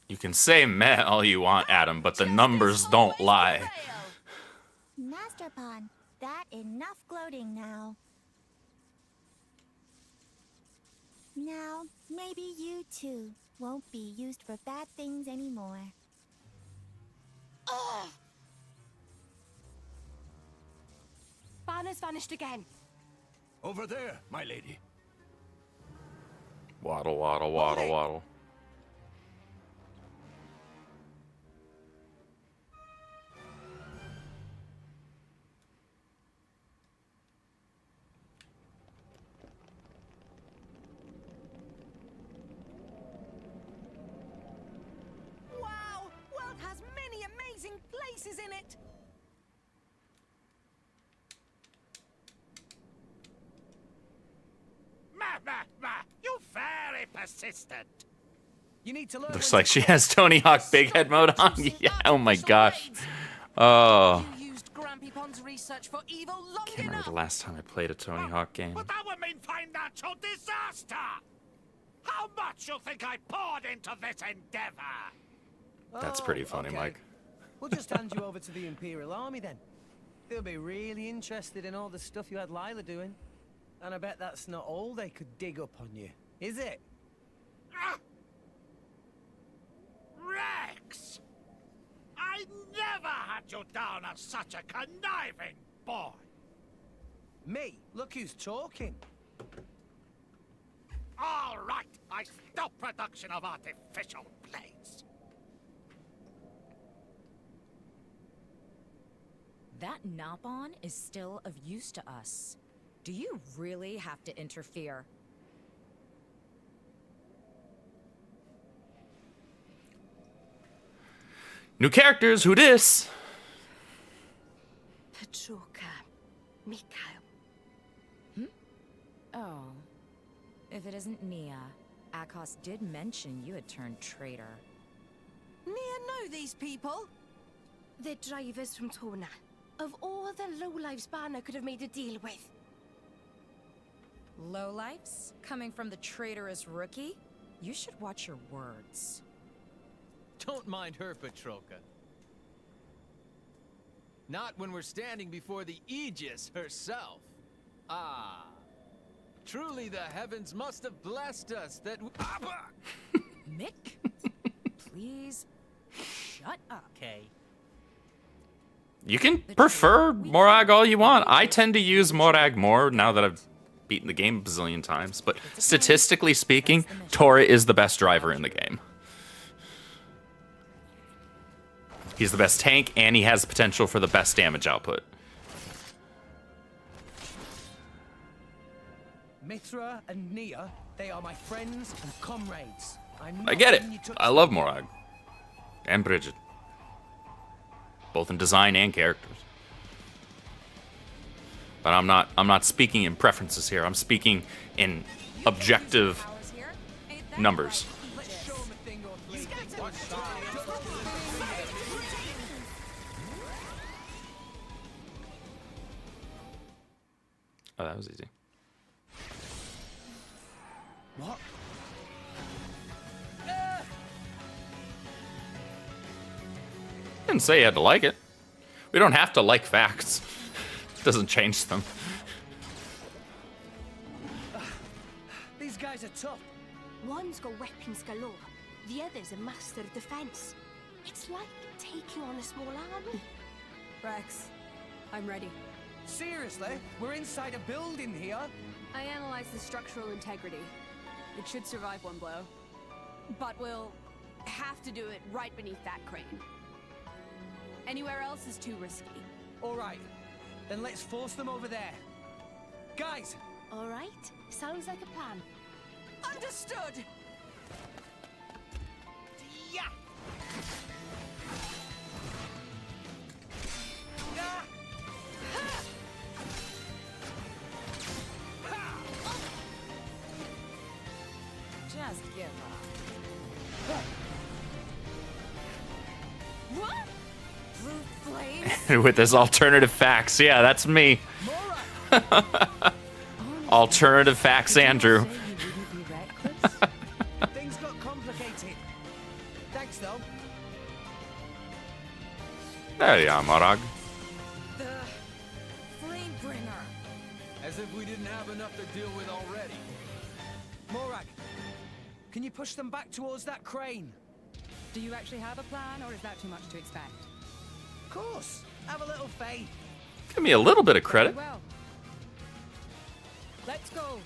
You can say meh all you want, Adam, but the numbers don't lie. Master Pawn, that enough gloating now. Now, maybe you too won't be used for bad things anymore. Banner's vanished again. Over there, my lady. Waddle, waddle, waddle, waddle. Wow! World has many amazing places in it! You very persistent. You need to learn. Looks like she has Tony Hawk Big Head mode on. Yeah, oh my gosh. Oh. You used Grampy Pond's research for evil long Can't remember enough. the last time I played a Tony Hawk game. But that would mean financial disaster. How much you think I poured into this endeavor? That's pretty funny, okay. Mike. We'll just hand you over to the Imperial Army then. They'll be really interested in all the stuff you had Lila doing. And I bet that's not all they could dig up on you, is it? Rex! I never had you down as such a conniving boy. Me? Look who's talking. All right, I stop production of artificial blades. That Nabon is still of use to us. Do you really have to interfere? New characters, who dis? Petroka. Mikhail. Oh. If it isn't Nia, Akos did mention you had turned traitor. Nia know these people? They're drivers from Tona. Of all the lowlives Banner could have made a deal with. Lowlifes? Coming from the traitorous rookie? You should watch your words. Don't mind her, Petroka. Not when we're standing before the Aegis herself. Ah. Truly the heavens must have blessed us that Mick? Please, shut up. Okay. You can prefer Morag all you want. I tend to use Morag more now that I've beaten the game a bazillion times, but statistically speaking, Tora is the best driver in the game. He's the best tank, and he has potential for the best damage output. Mithra and Nia, they are my friends and comrades. I get it. I love Morag. And Bridget. Both in design and characters. But I'm not speaking in preferences here. I'm speaking in objective numbers. Oh, that was easy. What? Didn't say you had to like it. We don't have to like facts. Doesn't change them. These guys are tough. One's got weapons galore, the other's a master of defense. It's like taking on a small army. Rex, I'm ready. Seriously? We're inside a building here? I analyzed the structural integrity. It should survive one blow. But we'll have to do it right beneath that crane. Anywhere else is too risky. All right. Then let's force them over there. Guys! All right. Sounds like a plan. Understood! Yeah! Just give up. What? Blue flames? With his alternative facts. Yeah, that's me. Alternative facts, Andrew. Things got complicated. Thanks, though. There you are, Morag. The Flamebringer. as if we didn't have enough to deal with already. Morag, can you push them back towards that crane? Do you actually have a plan, or is that too much to expect? Of course. Have a little faith. Give me a little bit of credit. Very well. Let's go.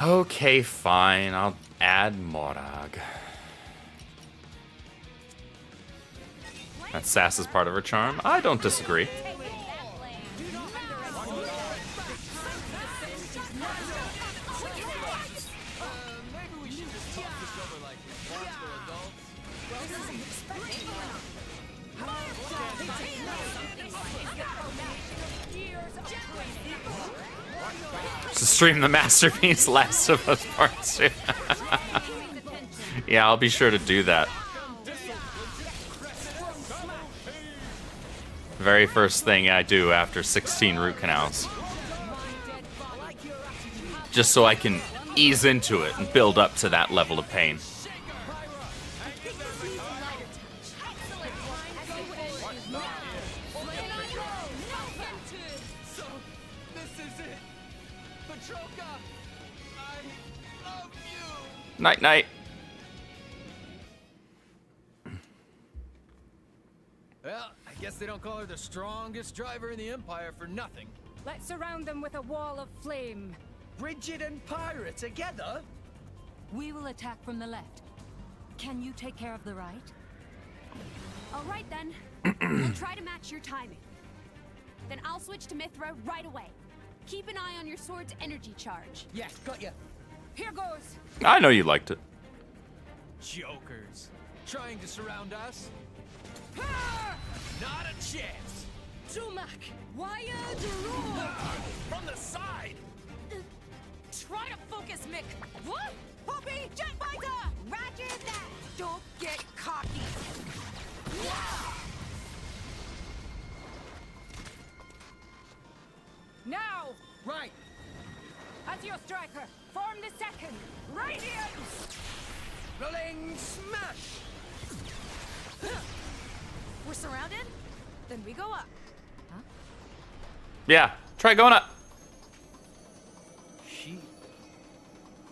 Okay, fine. I'll add Morag. That sass is part of her charm. I don't disagree. To stream the Masterpiece Last of Us Part 2. Yeah, I'll be sure to do that. Very first thing I do after 16 root canals. Just so I can ease into it and build up to that level of pain. Night, night. Well, I guess they don't call her the strongest driver in the Empire for nothing. Let's surround them with a wall of flame. Bridget and Pyra together? We will attack from the left. Can you take care of the right? All right, then. We'll try to match your timing. Then I'll switch to Mithra right away. Keep an eye on your sword's energy charge. Yeah, got you. Here goes. I know you liked it. Jokers. Trying to surround us? Not a chance. Tumak, wired roar. From the side. Try to focus, Mick. What? Poppy, jet fighter. Roger that. Don't get cocky. Now. Right. As your striker, form the second. Radiance. Rolling smash. We're surrounded? Then we go up. Huh? Yeah, try going up.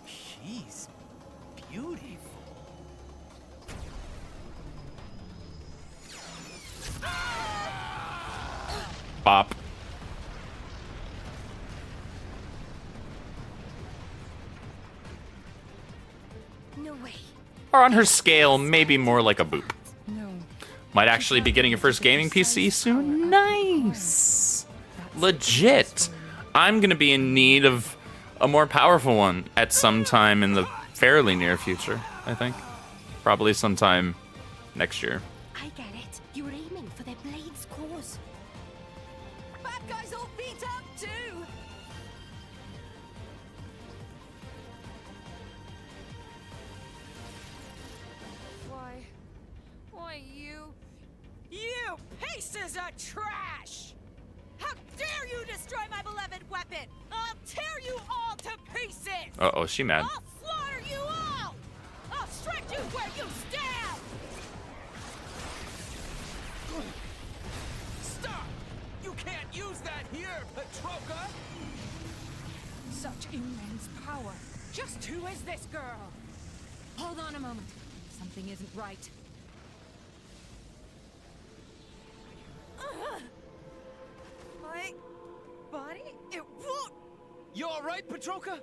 She's beautiful. Bop. No way. Or on her scale, maybe more like a boop. No. Might actually be getting your first gaming PC soon. Nice. Legit. I'm going to be in need of a more powerful one at some time in the fairly near future, I think. Probably sometime next year. I get it. You were aiming for their blade's cause. Bad guys all beat up too. Why you pieces of trash! How dare you destroy my beloved weapon! I'll tear you all to pieces! Uh-oh, she mad. I'll slaughter you all! I'll strike you where you stand! Stop! You can't use that here, Petroka! Such immense power. Just who is this girl? Hold on a moment. Something isn't right. My body? It won't. You all right, Petroka?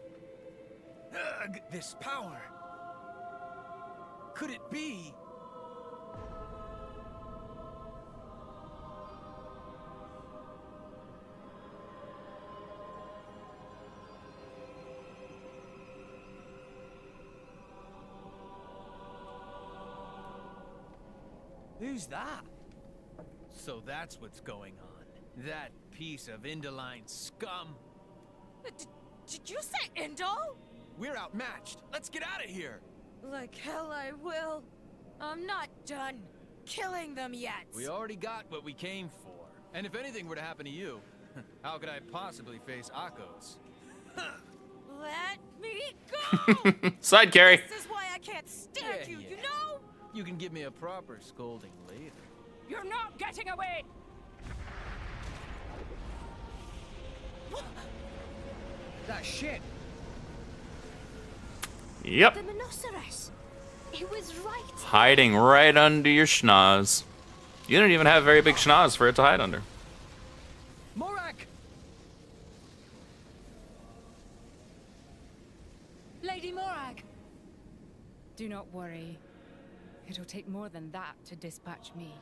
Ugh, this power. Could it be? Who's that? So that's what's going on. That piece of Indoline scum. Did you say Indo? We're outmatched. Let's get out of here. Like hell I will. I'm not done killing them yet. We already got what we came for. And if anything were to happen to you, how could I possibly face Akos? Let me go! Side carry. This is why I can't stand you, you know? You can give me a proper scolding later. You're not getting away! That shit. Yep. The Rhinoceros. It was right. Hiding right under your schnoz. You don't even have a very big schnoz for it to hide under. Morak! Lady Morag! Do not worry. It'll take more than that to dispatch me.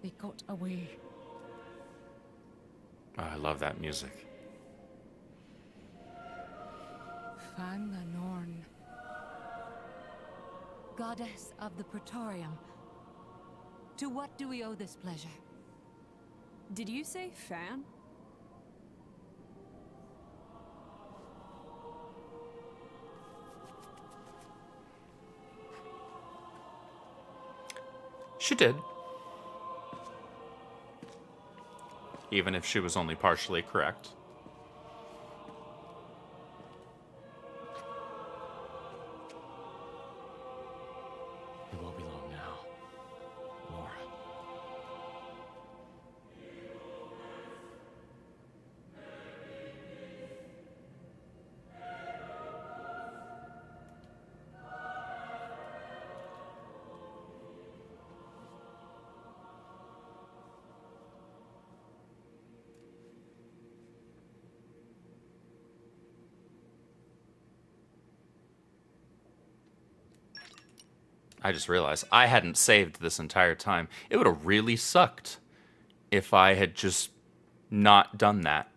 They got away. Oh, I love that music. Fanganorn. Goddess of the Praetorium. To what do we owe this pleasure? Did you say fan? She did. Even if she was only partially correct. It won't be long now. Laura. I just realized I hadn't saved this entire time. It would have really sucked if I had just not done that.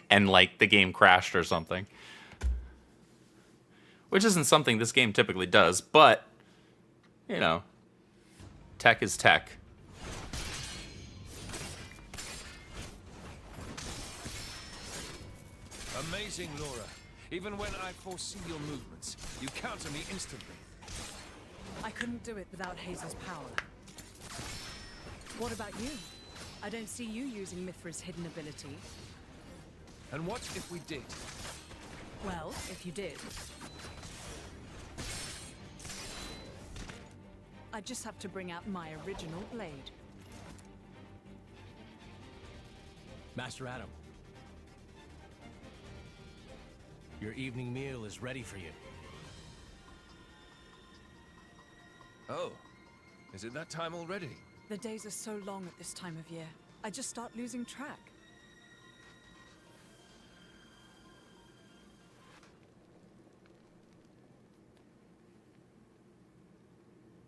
And, like, the game crashed or something. Which isn't something this game typically does, but you know, tech is tech. Amazing, Laura. Even when I foresee your movements, you counter me instantly. I couldn't do it without Hazel's power. What about you? I don't see you using Mithra's hidden ability. And what if we did? Well, if you did, I just have to bring out my original blade. Master Adam. Your evening meal is ready for you. Oh, is it that time already? The days are so long at this time of year. I just start losing track.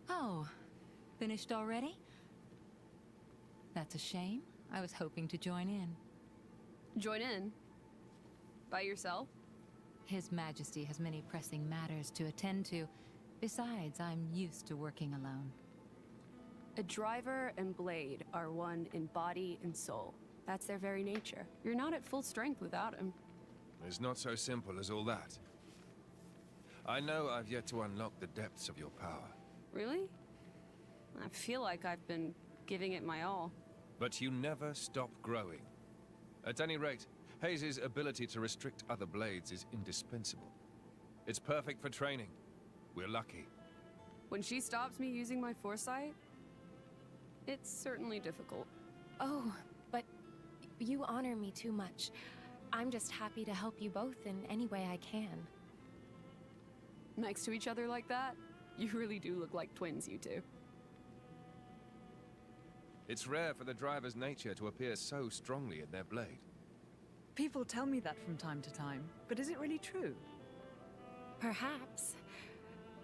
Oh, finished already? That's a shame. I was hoping to join in. Join in? By yourself? His Majesty has many pressing matters to attend to. Besides, I'm used to working alone. A driver and blade are one in body and soul. That's their very nature. You're not at full strength without him. It's not so simple as all that. I know I've yet to unlock the depths of your power. Really? I feel like I've been giving it my all. But you never stop growing. At any rate, Hayes' ability to restrict other blades is indispensable. It's perfect for training. We're lucky. When she stops me using my foresight, it's certainly difficult. Oh, but you honor me too much. I'm just happy to help you both in any way I can. Next to each other like that, you really do look like twins, you two. It's rare for the driver's nature to appear so strongly in their blade. People tell me that from time to time, but is it really true? Perhaps.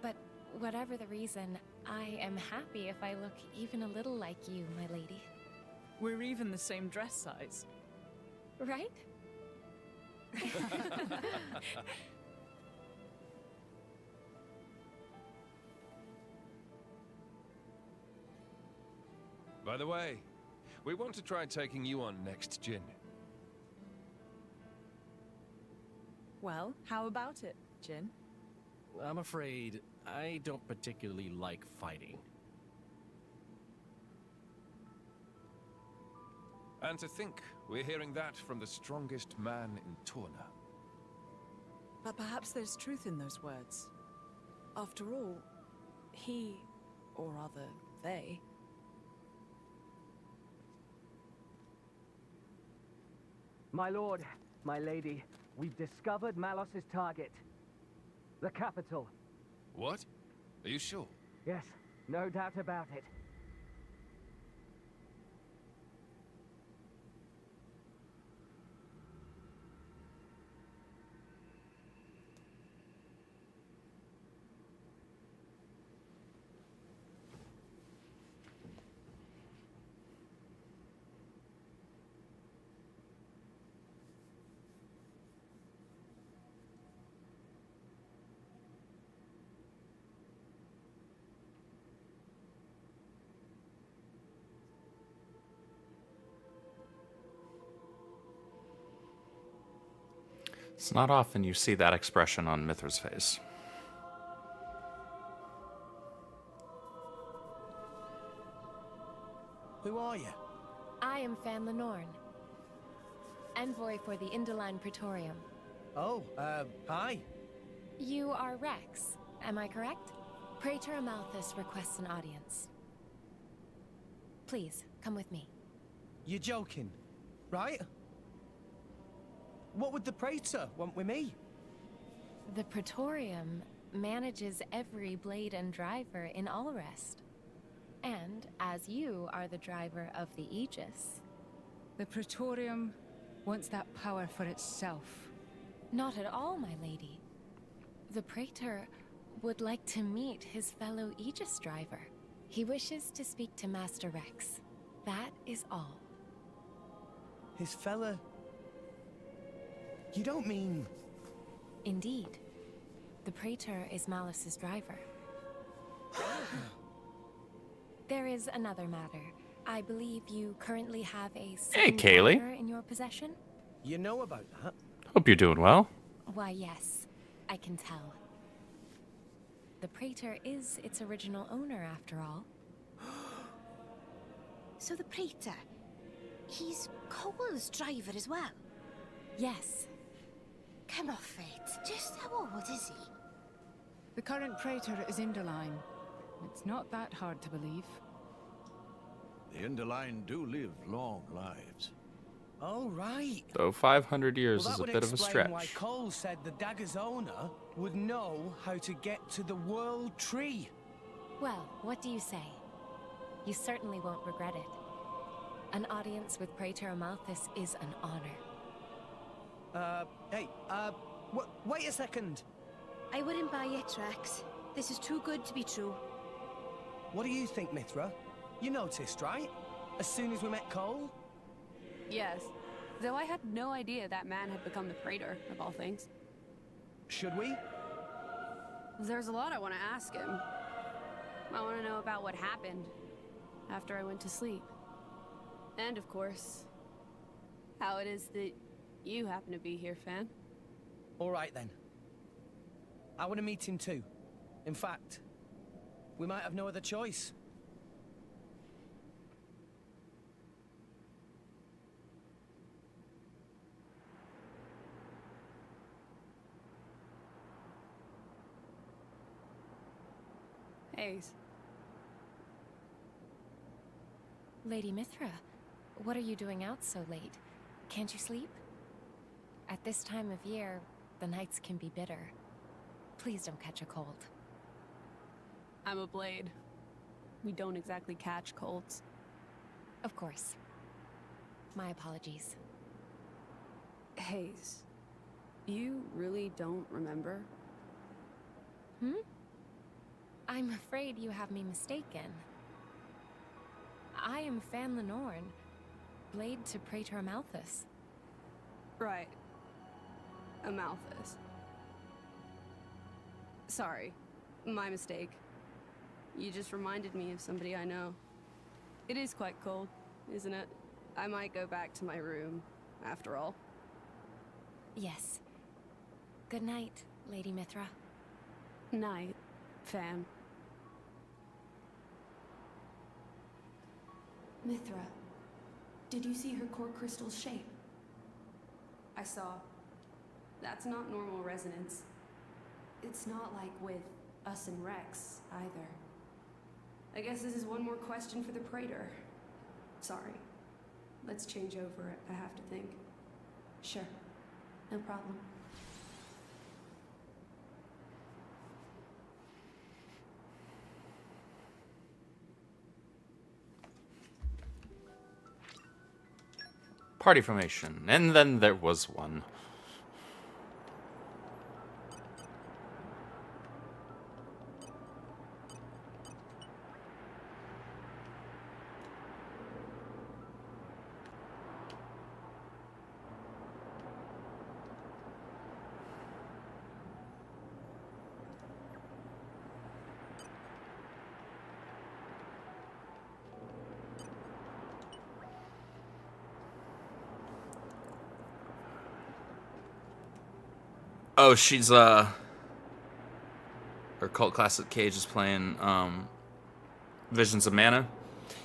But whatever the reason, I am happy if I look even a little like you, my lady. We're even the same dress size. Right? By the way, we want to try taking you on next, Jin. Well, how about it, Jin? I'm afraid I don't particularly like fighting. And to think we're hearing that from the strongest man in Torna. But perhaps there's truth in those words. After all, he, or rather, they, My lord, my lady, we've discovered Malos's target. The capital. What? Are you sure? Yes, no doubt about it. It's not often you see that expression on Mithra's face. Who are you? I am Fan Lenorn, envoy for the Indoline Praetorium. Oh, hi. You are Rex, am I correct? Praetor Amalthus requests an audience. Please, come with me. You're joking, right? What would the Praetor want with me? The Praetorium manages every blade and driver in Alrest. And as you are the driver of the Aegis... The Praetorium wants that power for itself. Not at all, my lady. The Praetor would like to meet his fellow Aegis driver. He wishes to speak to Master Rex. That is all. His fella... You don't mean... Indeed. The Praetor is Malice's driver. There is another matter. I believe you currently have a Hey, certain Kaylee. dagger in your possession? You know about that? Hope you're doing well. Why, yes. I can tell. The Praetor is its original owner, after all. So the Praetor, he's Cole's driver as well? Yes. Come off it. Just how old is he? The current Praetor is Inderline. It's not that hard to believe. The Inderline do live long lives. Oh, right. Though 500 years Well, is that a would bit of a explain why stretch. Cole said the dagger's owner would know how to get to the World Tree. Well, what do you say? You certainly won't regret it. An audience with Praetor Amalthus is an honor. Hey, wait a second. I wouldn't buy it, Rex. This is too good to be true. What do you think, Mithra? You noticed, right? As soon as we met Cole? Yes. Though I had no idea that man had become the Praetor, of all things. Should we? There's a lot I want to ask him. I want to know about what happened after I went to sleep. And, of course, how it is that you happen to be here, Fan. All right, then. I want to meet him too. In fact, we might have no other choice. Hayes. Lady Mithra, what are you doing out so late? Can't you sleep? At this time of year, the nights can be bitter. Please don't catch a cold. I'm a blade. We don't exactly catch colds. Of course. My apologies. Hayes, you really don't remember? I'm afraid you have me mistaken. I am Fan Lenorn, blade to Praetor Amalthus. Right. Amalthus. Sorry. My mistake. You just reminded me of somebody I know. It is quite cold, isn't it? I might go back to my room, after all. Yes. Good night, Lady Mithra. Night, Fan. Mithra, did you see her core crystal's shape? I saw. That's not normal resonance. It's not like with us and Rex, either. I guess this is one more question for the Praetor. Sorry. Let's change over it, I have to think. Sure. No problem. Party formation. And then there was one. Oh, she's her cult classic Cage is playing Visions of Mana.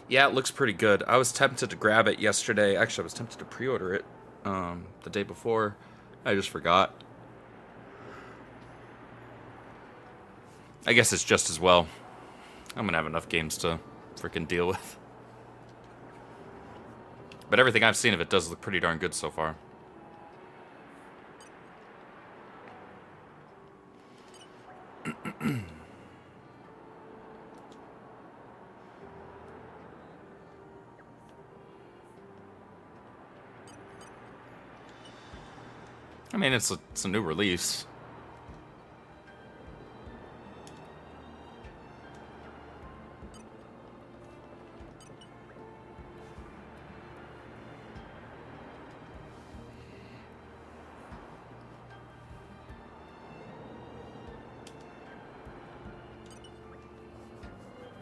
Yeah, it looks pretty good. I was tempted to grab it yesterday. Actually, I was tempted to pre-order it the day before. I just forgot. I guess it's just as well. I'm gonna have enough games to freaking deal with. But everything I've seen of it does look pretty darn good so far. I mean, it's a new release.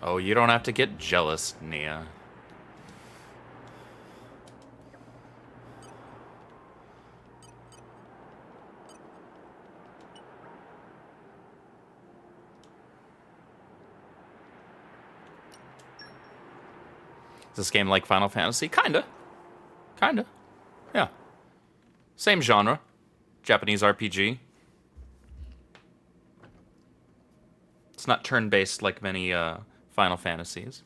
Oh, you don't have to get jealous, Nia. Is this game like Final Fantasy? Kinda. Kinda. Yeah. Same genre. Japanese RPG. It's not turn-based like many Final Fantasies.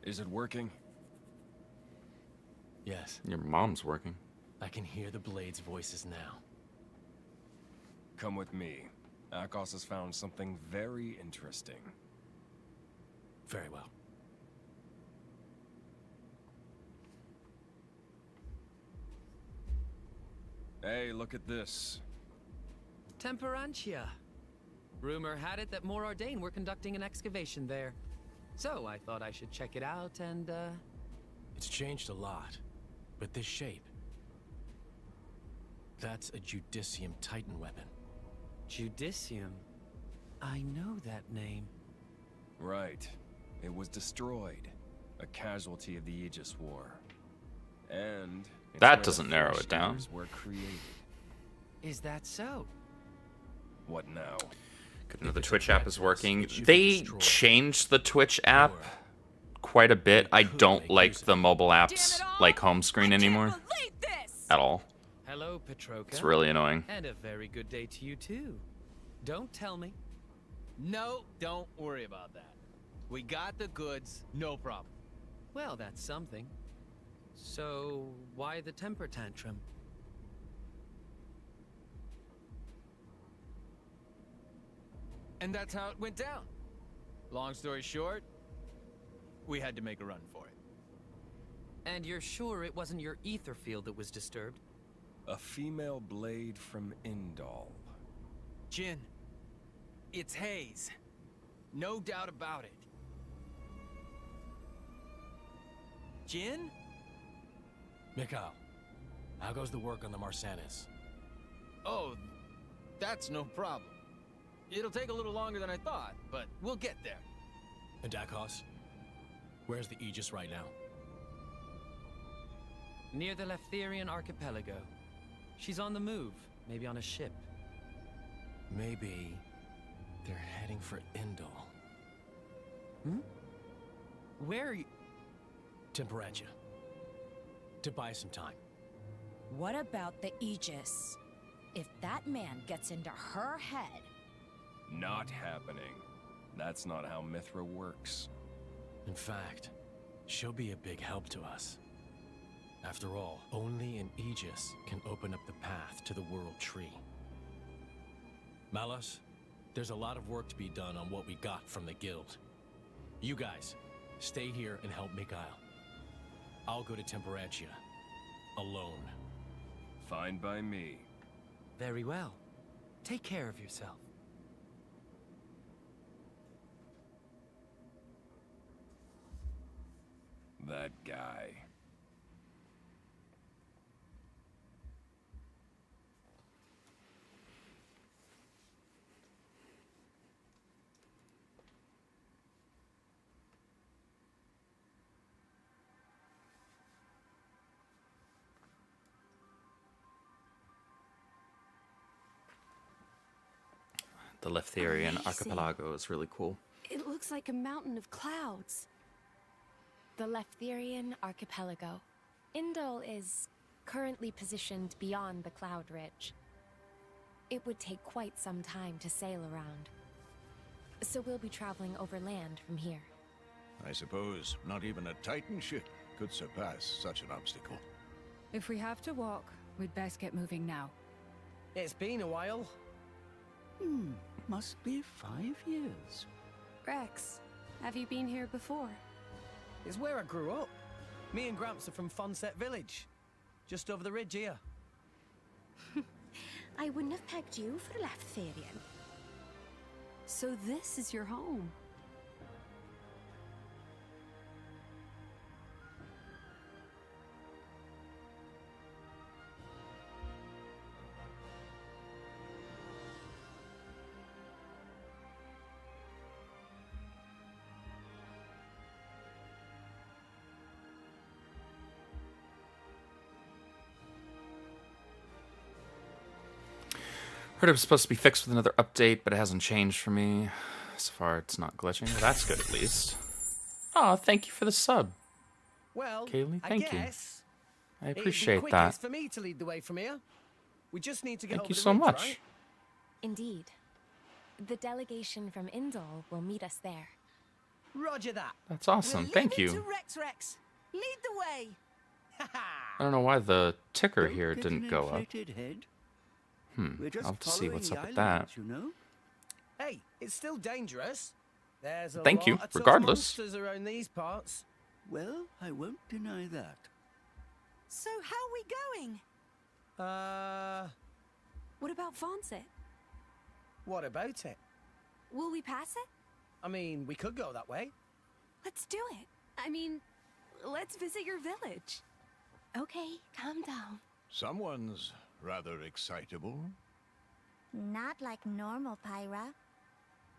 Is it working? Yes. Your mom's working. I can hear the Blade's voices now. Come with me. Akos has found something very interesting. Very well. Hey, look at this. Temperantia. Rumor had it that More Ardain were conducting an excavation there. So I thought I should check it out and, It's changed a lot, but this shape... That's a Judicium Titan weapon. Judicium? I know that name. Right. It was destroyed. A casualty of the Aegis War. And... it's That where doesn't the narrow Force it down. Eaters were created. Is that so? What now? Good to know the Twitch app is working. They changed the Twitch app quite a bit. I don't like the mobile app's like home screen anymore. At all. Hello, Petroka. It's really annoying. And a very good day to you, too. Don't tell me. No, don't worry about that. We got the goods, no problem. Well, that's something. So, why the temper tantrum? And that's how it went down. Long story short, we had to make a run for it. And you're sure it wasn't your ether field that was disturbed? A female blade from Indal. Jin, it's Hayes. No doubt about it. Jin? Mikhail, how goes the work on the Marsanis? Oh, that's no problem. It'll take a little longer than I thought, but we'll get there. And Akos? Where's the Aegis right now? Near the Leftherian archipelago. She's on the move, maybe on a ship. Maybe they're heading for Indal. Hmm? Where are you? Temperantia. To buy some time. What about the Aegis? If that man gets into her head... Not happening. That's not how Mithra works. In fact, she'll be a big help to us. After all, only an Aegis can open up the path to the World Tree. Malos, there's a lot of work to be done on what we got from the Guild. You guys, stay here and help Mikhail. I'll go to Temperantia. Alone. Fine by me. Very well. Take care of yourself. That guy. The Leftherian archipelago is really cool. It looks like a mountain of clouds. The Leftherian archipelago. Indal is currently positioned beyond the Cloud Ridge. It would take quite some time to sail around. So we'll be traveling over land from here. I suppose not even a Titan ship could surpass such an obstacle. If we have to walk, we'd best get moving now. It's been a while. Must be 5 years. Rex, have you been here before? It's where I grew up. Me and Gramps are from Fonset Village. Just over the ridge here. I wouldn't have pegged you for Leftherian. So this is your home? Heard it was supposed to be fixed with another update, but it hasn't changed for me. So far, it's not glitching. Well, that's good, at least. Oh, thank you for the sub. Well, Kaylee, thank you. guess I it'd be appreciate quickest that. for me to lead the way from here. We just need to get Thank over you the so ridge, much. right? Indeed. The delegation from Indol will meet us there. Roger that. That's awesome. Thank you. To Rex. Lead the way. I don't know why the ticker here didn't go up. Head. I'll have to see what's up with the that. islands, you know? Hey, it's still dangerous. There's a Thank you, lot of tough regardless. monsters around these parts. Well, I won't deny that. So how are we going? What about Fonset? What about it? Will we pass it? I mean, we could go that way. Let's do it. I mean, let's visit your village. Okay, calm down. Someone's rather excitable. Not like normal Pyra.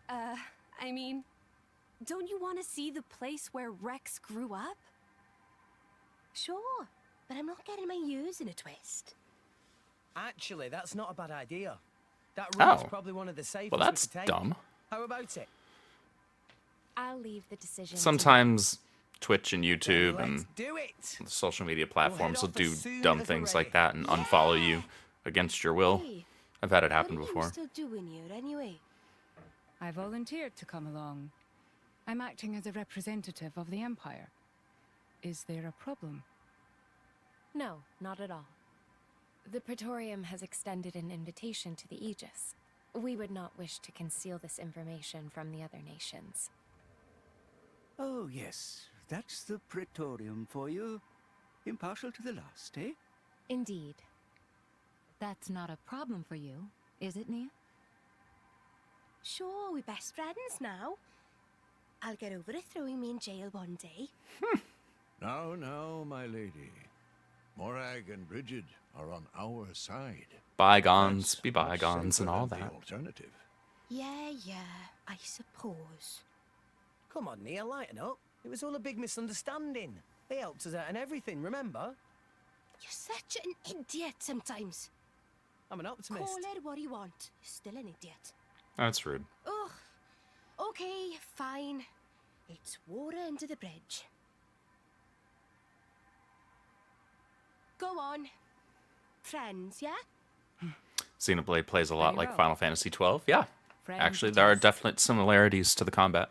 I mean, don't you want to see the place where Rex grew up? Sure, but I'm not getting my ears in a twist. Actually, that's not a bad idea. That route's Oh. probably one of the safest Well, we that's could take. dumb. How about it? I'll leave the decision. to Sometimes Twitch and YouTube Let's and do it. the social media platforms will off do as soon dumb as we're things ready. like that and unfollow you against your will. Hey, I've had it happen what are before. you still doing here anyway? I volunteered to come along. I'm acting as a representative of the Empire. Is there a problem? No, not at all. The Praetorium has extended an invitation to the Aegis. We would not wish to conceal this information from the other nations. Oh, yes. That's the Praetorium for you. Impartial to the last, eh? Indeed. That's not a problem for you, is it, Nia? Sure, we're best friends now. I'll get over it throwing me in jail one day. Now, my lady. Morag and Bridget are on our side. Bygones That's be much bygones safer and all than that. The alternative. Yeah, I suppose. Come on, Nia, lighten up. It was all a big misunderstanding. They helped us out and everything, remember? You're such an idiot sometimes. I'm an optimist. Call it what you want. You're still an idiot. That's rude. Ugh. Okay, fine. It's water under the bridge. Go on. Friends, yeah? Xenoblade plays a lot Very like well. Final Fantasy XII. Yeah. Friends Actually, it there are is. definite similarities to the combat.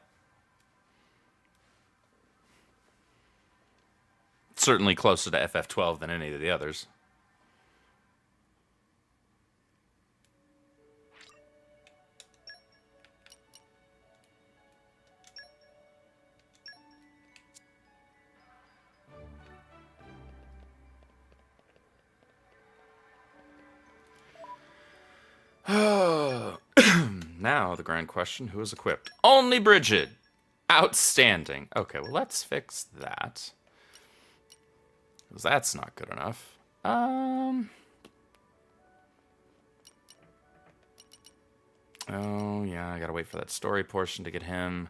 Certainly closer to FF12 than any of the others. Now, the grand question, who is equipped? Only Bridget! Outstanding. Okay, well, let's fix that. Because that's not good enough. Oh, yeah, I gotta wait for that story portion to get him.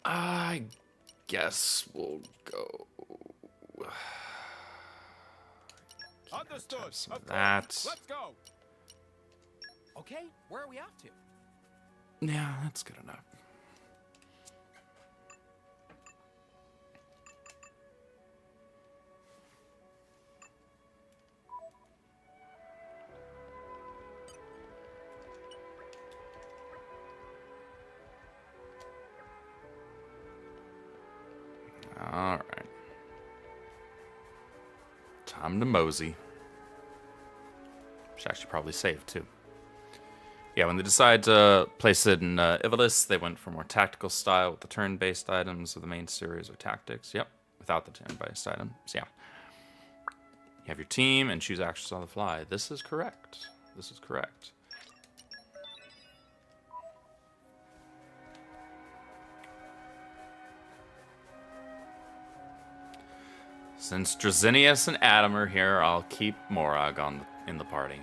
I guess we'll go... Understood. Some Of of that. course. Let's go. Okay, where are we off to? Yeah, that's good enough. All right. Time to mosey. Should actually probably save too. Yeah, when they decide to place it in Ivalice, they went for more tactical style with the turn-based items of the main series of tactics. Yep, without the turn-based items. Yeah. You have your team and choose actions on the fly. This is correct. This is correct. Since Drazinius and Adam are here, I'll keep Morag in the party.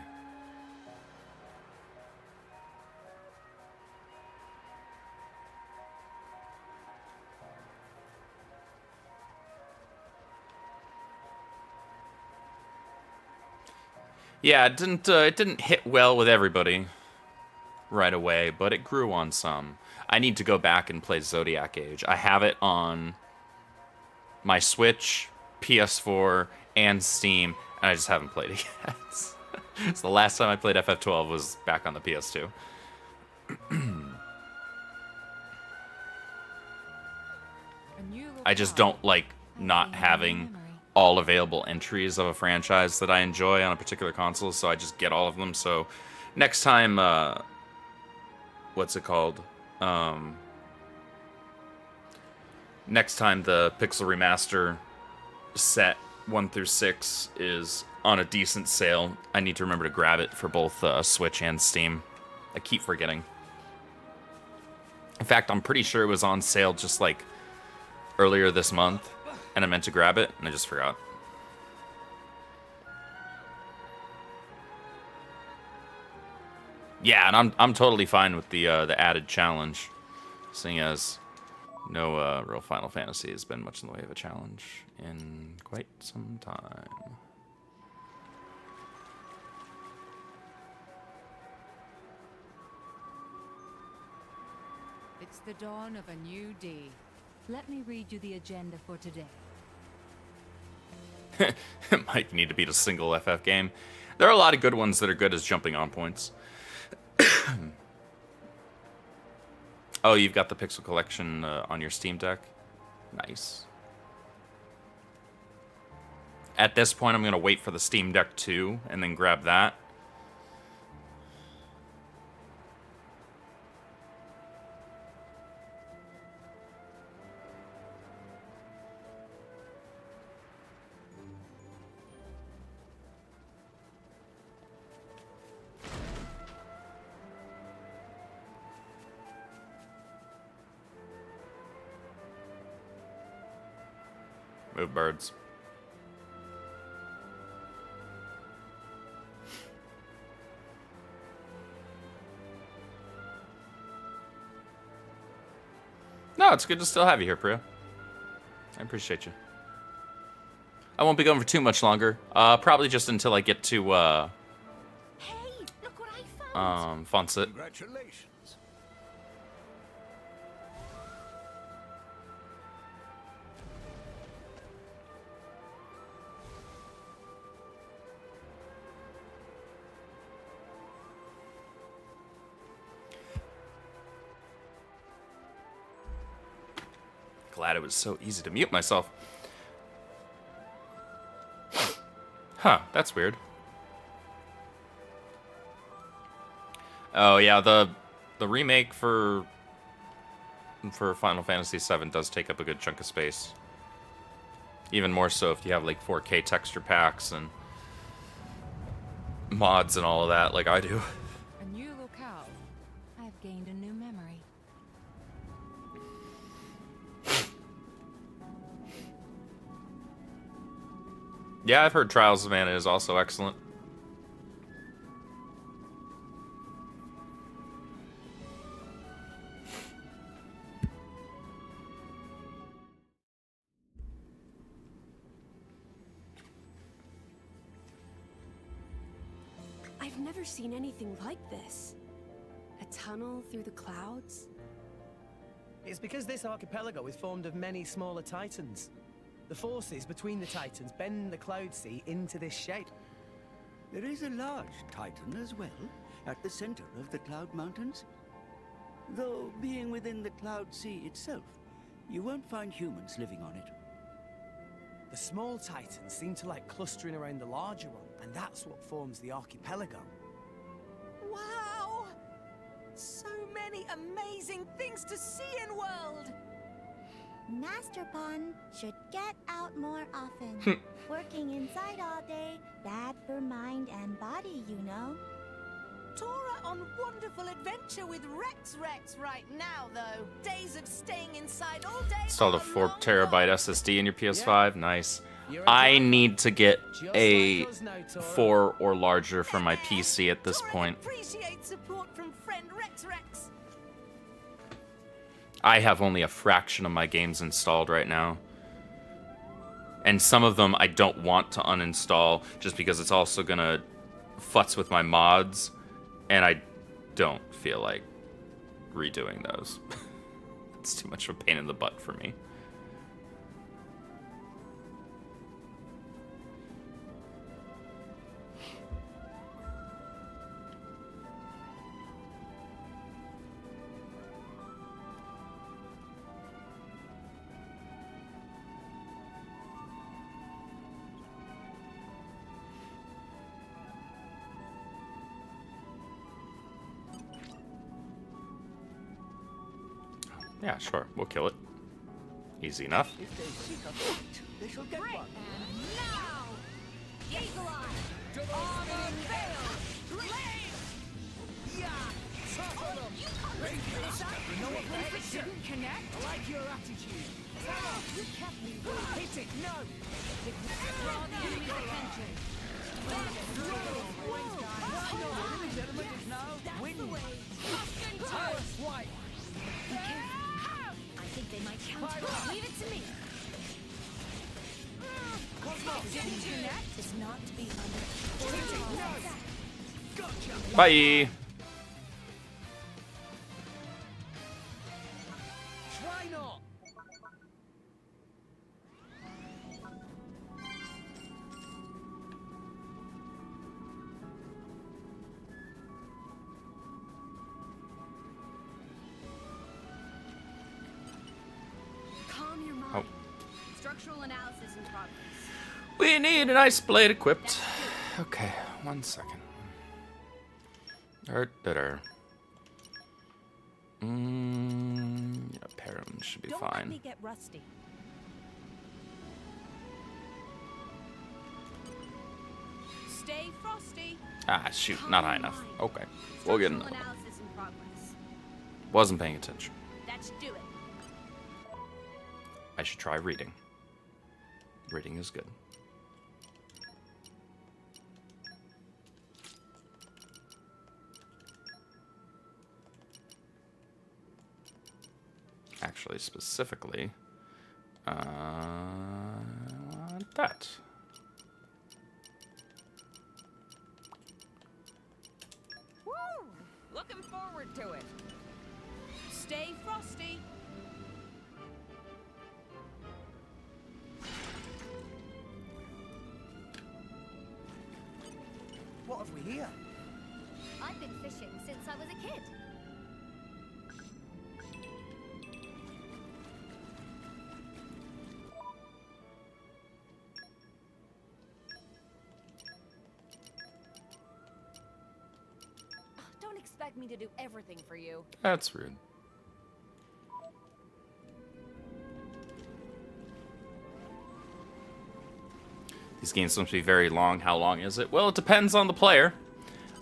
Yeah, it didn't hit well with everybody right away, but it grew on some. I need to go back and play Zodiac Age. I have it on my Switch, PS4, and Steam, and I just haven't played it yet. So the last time I played FF12 was back on the PS2. I just don't like not having all available entries of a franchise that I enjoy on a particular console, so I just get all of them. So next time, what's it called? Next time the Pixel Remaster set 1 through 6 is on a decent sale, I need to remember to grab it for both Switch and Steam. I keep forgetting. In fact, I'm pretty sure it was on sale just like earlier this month, and I meant to grab it, and I just forgot. Yeah, and I'm totally fine with the added challenge, seeing as no real Final Fantasy has been much in the way of a challenge in quite some time. It's the dawn of a new day. Let me read you the agenda for today. It might need to beat a single FF game. There are a lot of good ones that are good as jumping on points. Oh, you've got the Pixel Collection on your Steam Deck? Nice. At this point, I'm going to wait for the Steam Deck 2 and then grab that. Move, birds. No, it's good to still have you here, Priya. I appreciate you. I won't be going for too much longer. Probably just until I get to Hey, look what I found. Fonset. Congratulations. Glad it was so easy to mute myself. Huh, that's weird. Oh yeah, the remake for Final Fantasy VII does take up a good chunk of space. Even more so if you have like 4K texture packs and mods and all of that, like I do. A new locale. I've gained a new memory. Yeah, I've heard Trials of Mana is also excellent. I've never seen anything like this. A tunnel through the clouds? It's because this archipelago is formed of many smaller titans. The forces between the titans bend the cloud sea into this shape. There is a large titan as well, at the center of the Cloud Mountains. Though, being within the Cloud Sea itself, you won't find humans living on it. The small titans seem to like clustering around the larger one, and that's what forms the archipelago. Wow! So many amazing things to see in world! Master Pun should get out more often. Working inside all day, bad for mind and body, you know. Tora on wonderful adventure with Rex right now, though. Days of staying inside all day. Installed a 4 terabyte SSD in your PS5. Nice. I need to get a 4 or larger for my PC at this point. Appreciate support from friend Rex. I have only a fraction of my games installed right now. And some of them I don't want to uninstall just because it's also gonna futz with my mods, and I don't feel like redoing those. It's too much of a pain in the butt for me. Yeah, sure. We'll kill it. Easy enough. If they seek a fight, they shall get one. Now! Eagle Eye! Armor failed! Blade! Yeah! Topple them! You can't this up! You know what, Wolfe? It didn't connect. I like your attitude. You kept me Hit it! No! Draw the enemy's attention. Gentlemen is now winning. White. Be careful. I think they might counter. Leave it to me. Didn't connect is not to be under. Bye. Why not? Calm your mind. Oh. Structural analysis in progress. We need an ice blade equipped. Okay, 1 second. Yeah, Perrin should be Don't fine. let me get rusty. Stay frosty. Ah, shoot, not high enough. Okay, we'll get another one. Analysis in progress. Wasn't paying attention. Let's do it. I should try reading. Reading is good. Actually, specifically, I want that. Woo! Looking forward to it. Stay frosty. What have we here? I've been fishing since I was a kid. Don't expect me to do everything for you. That's rude. These games seem to be very long. How long is it? Well, it depends on the player.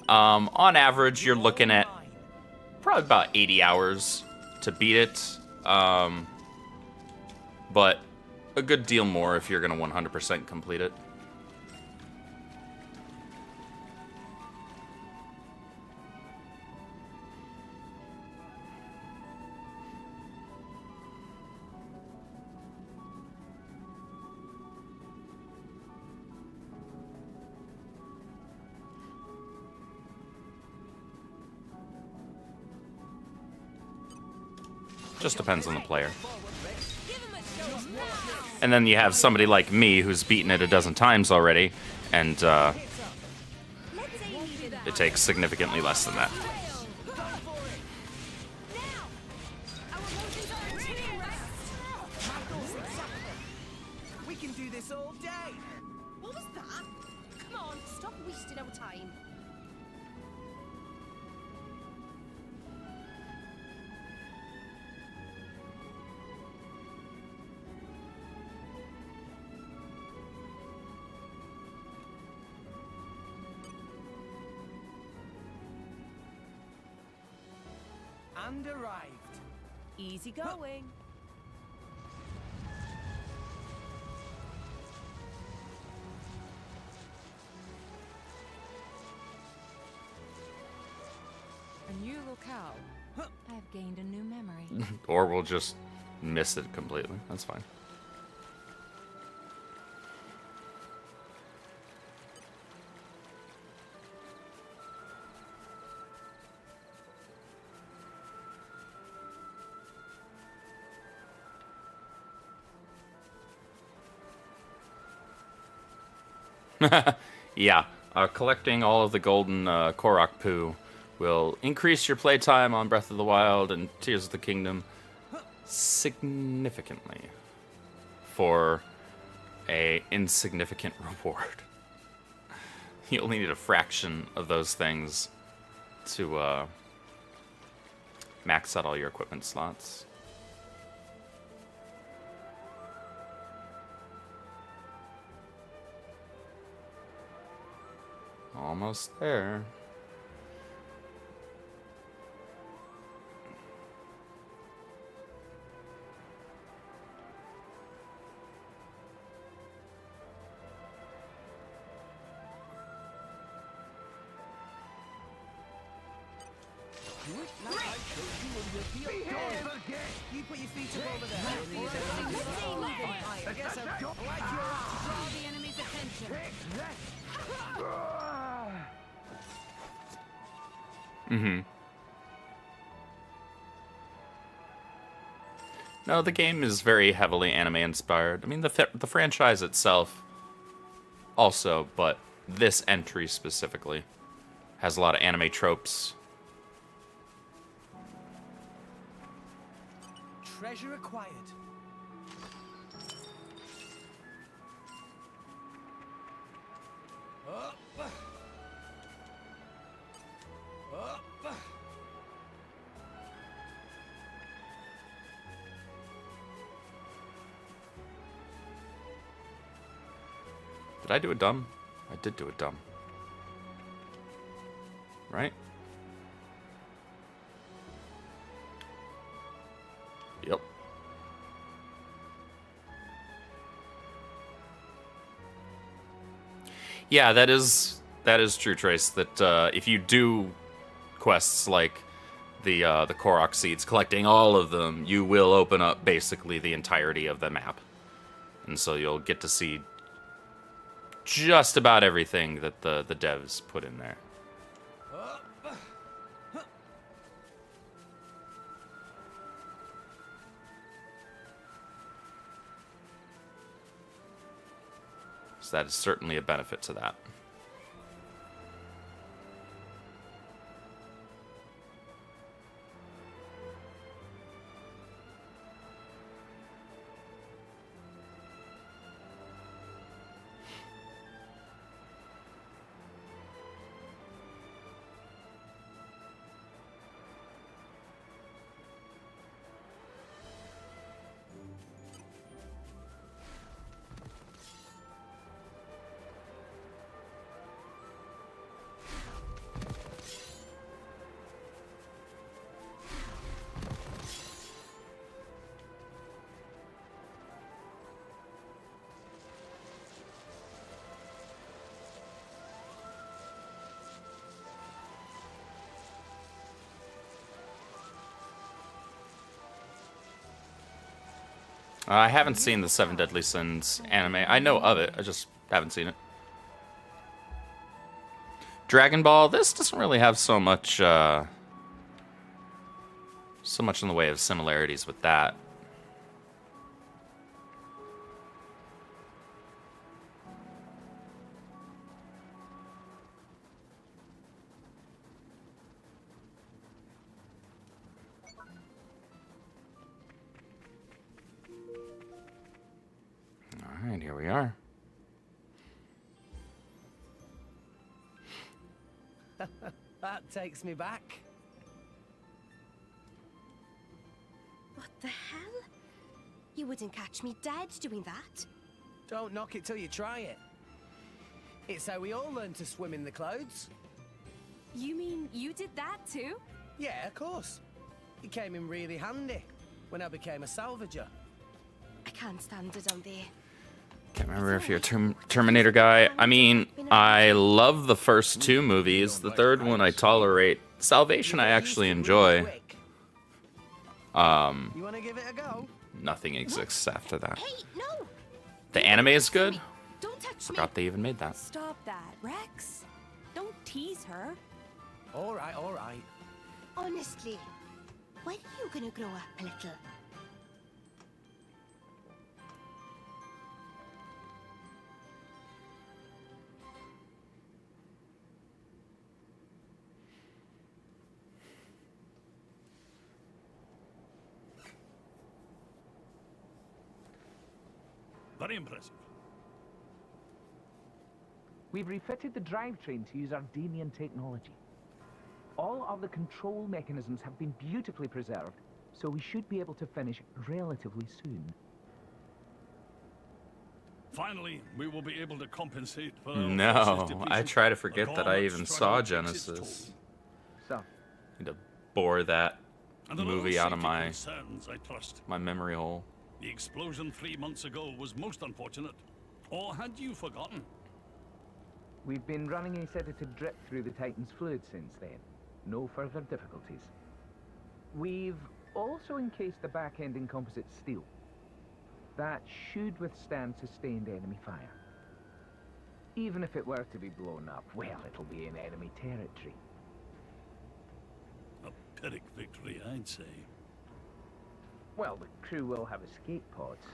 On average, you're looking at probably about 80 hours to beat it. But a good deal more if you're going to 100% complete it. Just depends on the player. And then you have somebody like me who's beaten it a dozen times already, and it takes significantly less than that. We can do this all day. What was that? Come on, stop wasting our time. And arrived. Easy going. A new locale. I've gained a new memory. Or we'll just miss it completely. That's fine. Yeah, collecting all of the golden Korok poo will increase your playtime on Breath of the Wild and Tears of the Kingdom significantly for a insignificant reward. You only need a fraction of those things to max out all your equipment slots. Almost there. You put your feet up over there. I guess I like your Draw the enemy's attention. Mm-hmm. No, the game is very heavily anime inspired. I mean, the franchise itself also, but this entry specifically has a lot of anime tropes. treasure acquired. Up. Up. Did I do a dumb? I did do a dumb. Right? Yep. Yeah, that is true, Trace. That if you do quests like the Korok seeds, collecting all of them, you will open up basically the entirety of the map, and so you'll get to see just about everything that the devs put in there. So that is certainly a benefit to that. I haven't seen the Seven Deadly Sins anime. I know of it, I just haven't seen it. Dragon Ball, this doesn't really have so much in the way of similarities with that. Alright, here we are. That takes me back. What the hell? You wouldn't catch me dead doing that. Don't knock it till you try it. It's how we all learn to swim in the clouds. You mean you did that too? Yeah, of course. It came in really handy when I became a salvager. I can't stand it down there. Can't remember if you're a Terminator guy. I mean, I love the first two movies. The third one I tolerate. Salvation I actually enjoy. You want to give it a go? Nothing exists after that. Hey, no! The anime is good. Don't touch Forgot they even made that. Stop that, Rex. Don't tease her. All right, all right. Honestly, when are you gonna grow up a little? Very impressive. We've refitted the drivetrain to use Ardenian technology. All of the control mechanisms have been beautifully preserved, so we should be able to finish relatively soon. Finally, we will be able to compensate for our No, I try to forget that I even saw Genesis. So, Need to bore that And the movie little out of safety my concerns, I trust. memory hole. The explosion 3 months ago was most unfortunate. Or had you forgotten? we've been running a sedative drip through the Titan's fluid since then. No further difficulties. We've also encased the back end in composite steel. That should withstand sustained enemy fire. Even if it were to be blown up, well, it'll be in enemy territory. A Pyrrhic victory, I'd say. Well, the crew will have escape pods.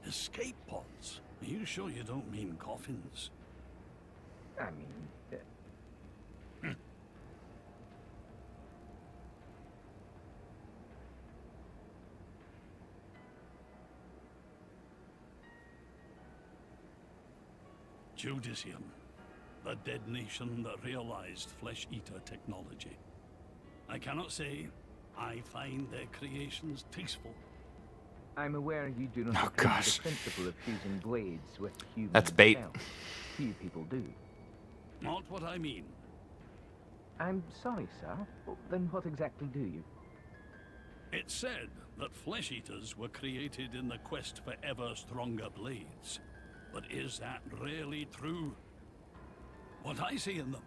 Escape pods? Are you sure you don't mean coffins? I mean... Judicium, the dead nation that realized flesh-eater technology. I cannot say I find their creations tasteful. I'm aware you do not Oh, approve gosh. the principle of fusing blades with human That's bait. cells. Few people do. Not what I mean. I'm sorry, sir. Well, then what exactly do you? It's said that flesh-eaters were created in the quest for ever stronger blades. But is that really true? What I see in them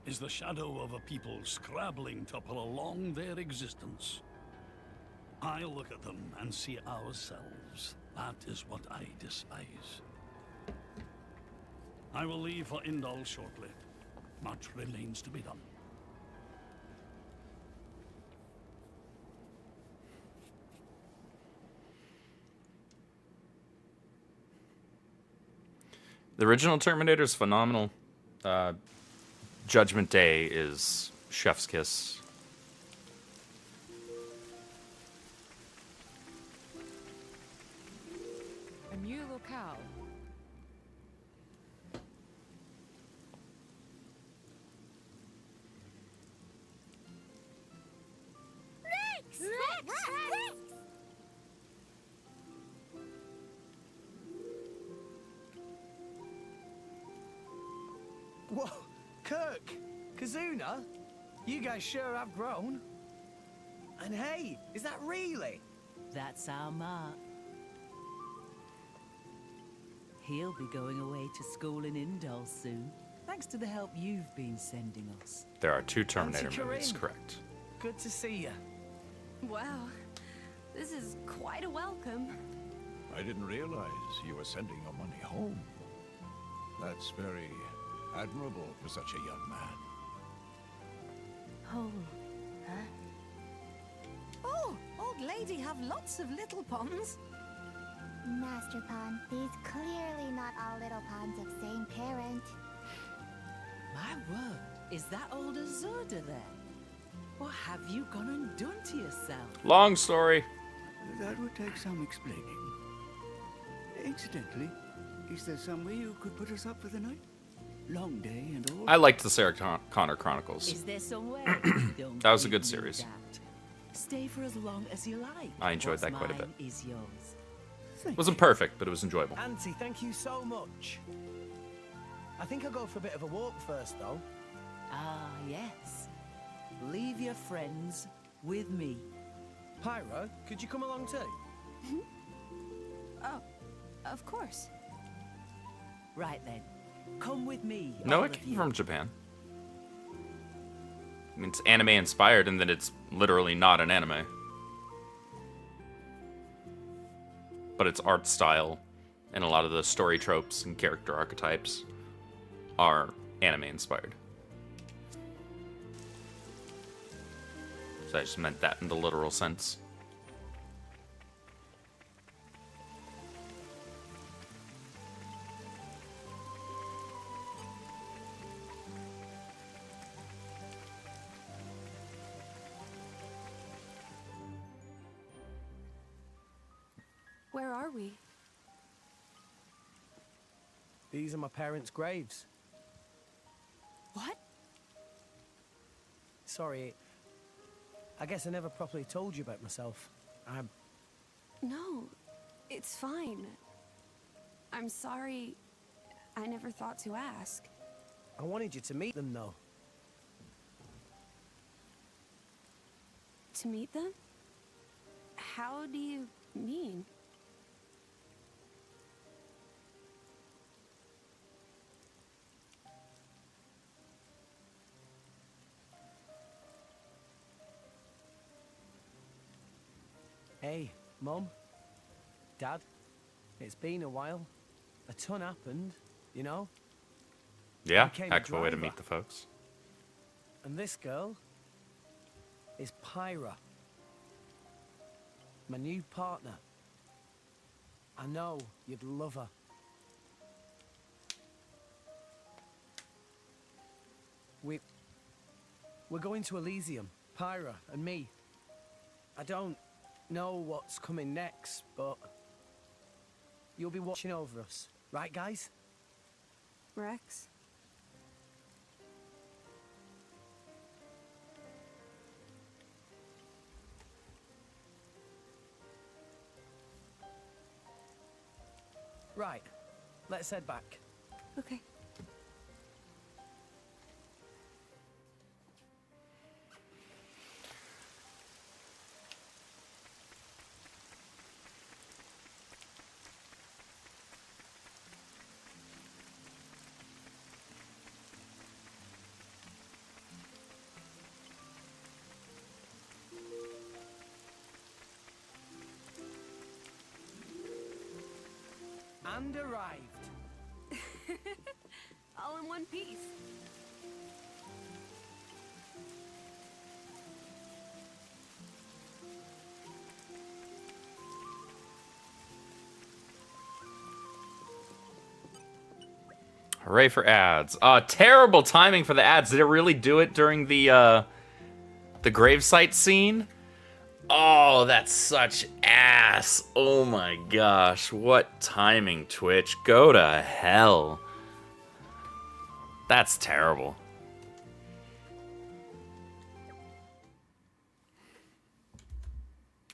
is the shadow of a people scrabbling to prolong their existence. I look at them and see ourselves. That is what I despise. I will leave for Indol shortly. Much remains to be done. The original Terminator is phenomenal. Judgment Day is chef's kiss. A new locale. Rex! Rex! Whoa, Kirk, Kazuna, you guys sure have grown. And hey, is that really? That's our Mark. He'll be going away to school in Indol soon, thanks to the help you've been sending us. There are 2 Terminator Auntie movies, Corinne. correct. Good to see you. Wow, this is quite a welcome. I didn't realize you were sending your money home. That's very admirable for such a young man. Oh, huh? Oh, old lady have lots of little ponds. Master Pond, these clearly not all little ponds of same parent. My word, is that old Azurda there? What have you gone and done to yourself? Long story. That would take some explaining. Incidentally, is there some way you could put us up for the night? Long day and all. I liked the Sarah Connor Chronicles. Is there somewhere? Don't That was a give good me series. that. Stay for as long as you like. I enjoyed What's that quite a bit. mine is yours. It wasn't perfect, but it was enjoyable. Auntie, thank you so much. I think I'll go for a bit of a walk first, though. Ah, yes. Leave your friends with me. Pyro, could you come along too? Oh, of course. Right then. Come with me. No, all it of came you. from Japan. I mean, it's anime inspired, and then it's literally not an anime. But its art style and a lot of the story tropes and character archetypes are anime inspired. So I just meant that in the literal sense. Where are are we? These are my parents' graves. What? Sorry, I guess I never properly told you about myself. No, it's fine. I'm sorry. I never thought to ask. I wanted you to meet them, though. To meet them? How do you mean? Hey, Mum, Dad, it's been a while. A ton happened, you know? Yeah, Became heck of a way to driver. meet the folks. And this girl is Pyra, my new partner. I know you'd love her. We're going to Elysium, Pyra and me. I don't know what's coming next, but you'll be watching over us, right, guys? Rex? Right, let's head back. Okay. And arrived. All in one piece. Hooray for ads. Terrible timing for the ads. Did it really do it during the gravesite scene? Oh, that's such ass. Oh my gosh. What timing, Twitch. Go to hell. That's terrible.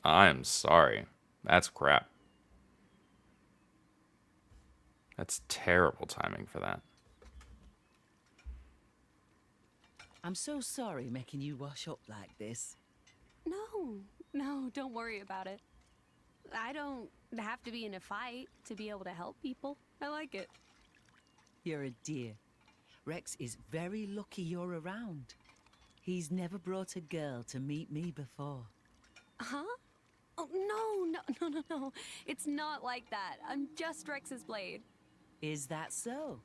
I'm sorry. That's crap. That's terrible timing for that. I'm so sorry making you wash up like this. No, don't worry about it. I don't have to be in a fight to be able to help people. I like it. You're a dear. Rex is very lucky you're around. He's never brought a girl to meet me before. Huh? Oh, no. It's not like that. I'm just Rex's blade. Is that so?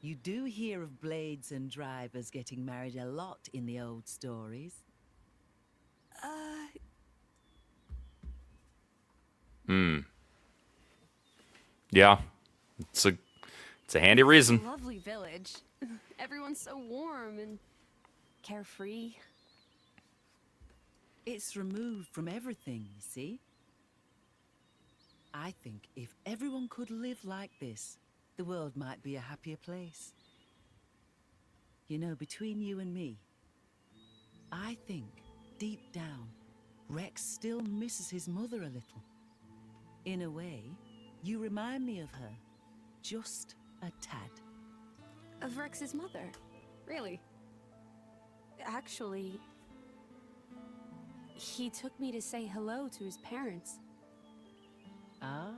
You do hear of blades and drivers getting married a lot in the old stories. Yeah. It's a handy reason. Lovely village. Everyone's so warm and carefree. It's removed from everything, you see? I think if everyone could live like this, the world might be a happier place. You know, between you and me, I think, deep down, Rex still misses his mother a little. In a way, you remind me of her. Just a tad. Of Rex's mother? Really? Actually, he took me to say hello to his parents. Ah.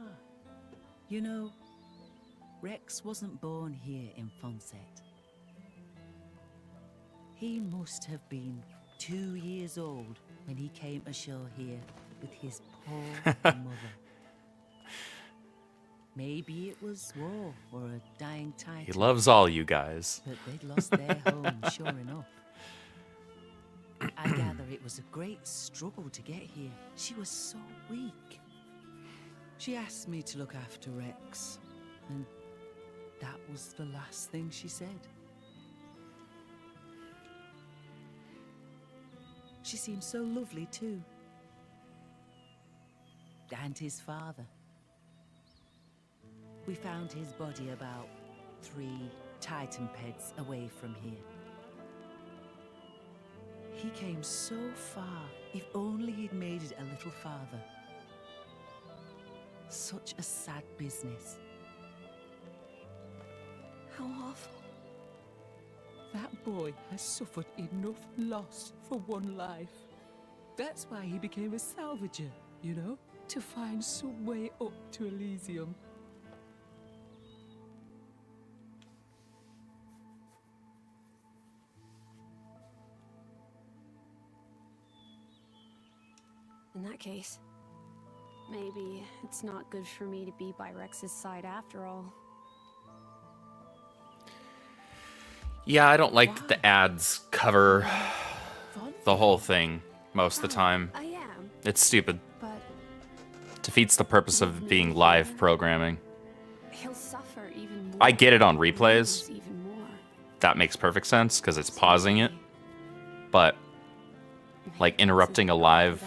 You know, Rex wasn't born here in Fonset. He must have been 2 years old when he came ashore here with his poor mother. Maybe it was war or a dying titan. He loves all you guys. But they'd lost their home, sure enough. I gather it was a great struggle to get here. She was so weak. She asked me to look after Rex, and that was the last thing she said. She seemed so lovely too. And his father. We found his body about 3 Titan peds away from here. He came so far. If only he'd made it a little farther. Such a sad business. How awful. That boy has suffered enough loss for one life. That's why he became a salvager, you know? To find some way up to Elysium. In that case, maybe it's not good for me to be by Rex's side after all. Yeah, I don't like that the ads cover the whole thing most of the time. I am. It's stupid. But Defeats the purpose of being live programming. he'll suffer even more. I get it on replays. Even more. That makes perfect sense because it's pausing it. But like interrupting a live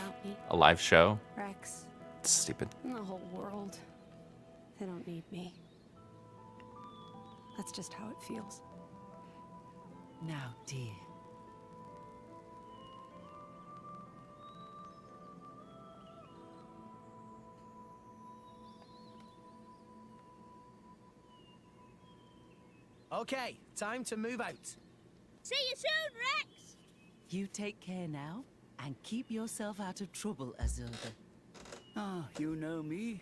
show, Rex. it's stupid. And the whole world. They don't need me. That's just how it feels. Now, dear. Okay, time to move out. See you soon, Rex! You take care now, and keep yourself out of trouble, Azurda. Ah, you know me.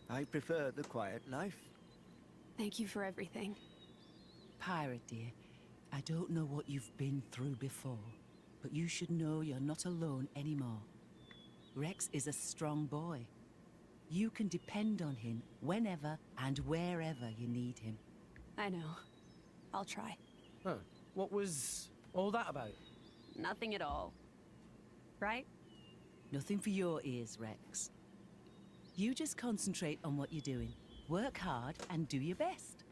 I prefer the quiet life. Thank you for everything. Pirate, dear, I don't know what you've been through before, but you should know you're not alone anymore. Rex is a strong boy. You can depend on him whenever and wherever you need him. I know. I'll try. Huh. What was all that about? Nothing at all. Right? Nothing for your ears, Rex. You just concentrate on what you're doing. Work hard and do your best.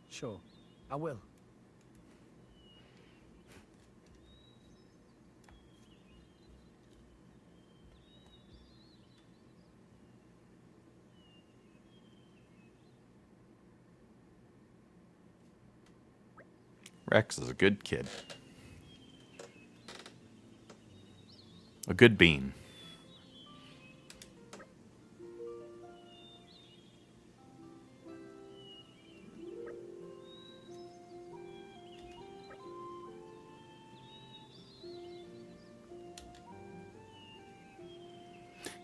Sure, I will. Rex is a good kid. A good bean.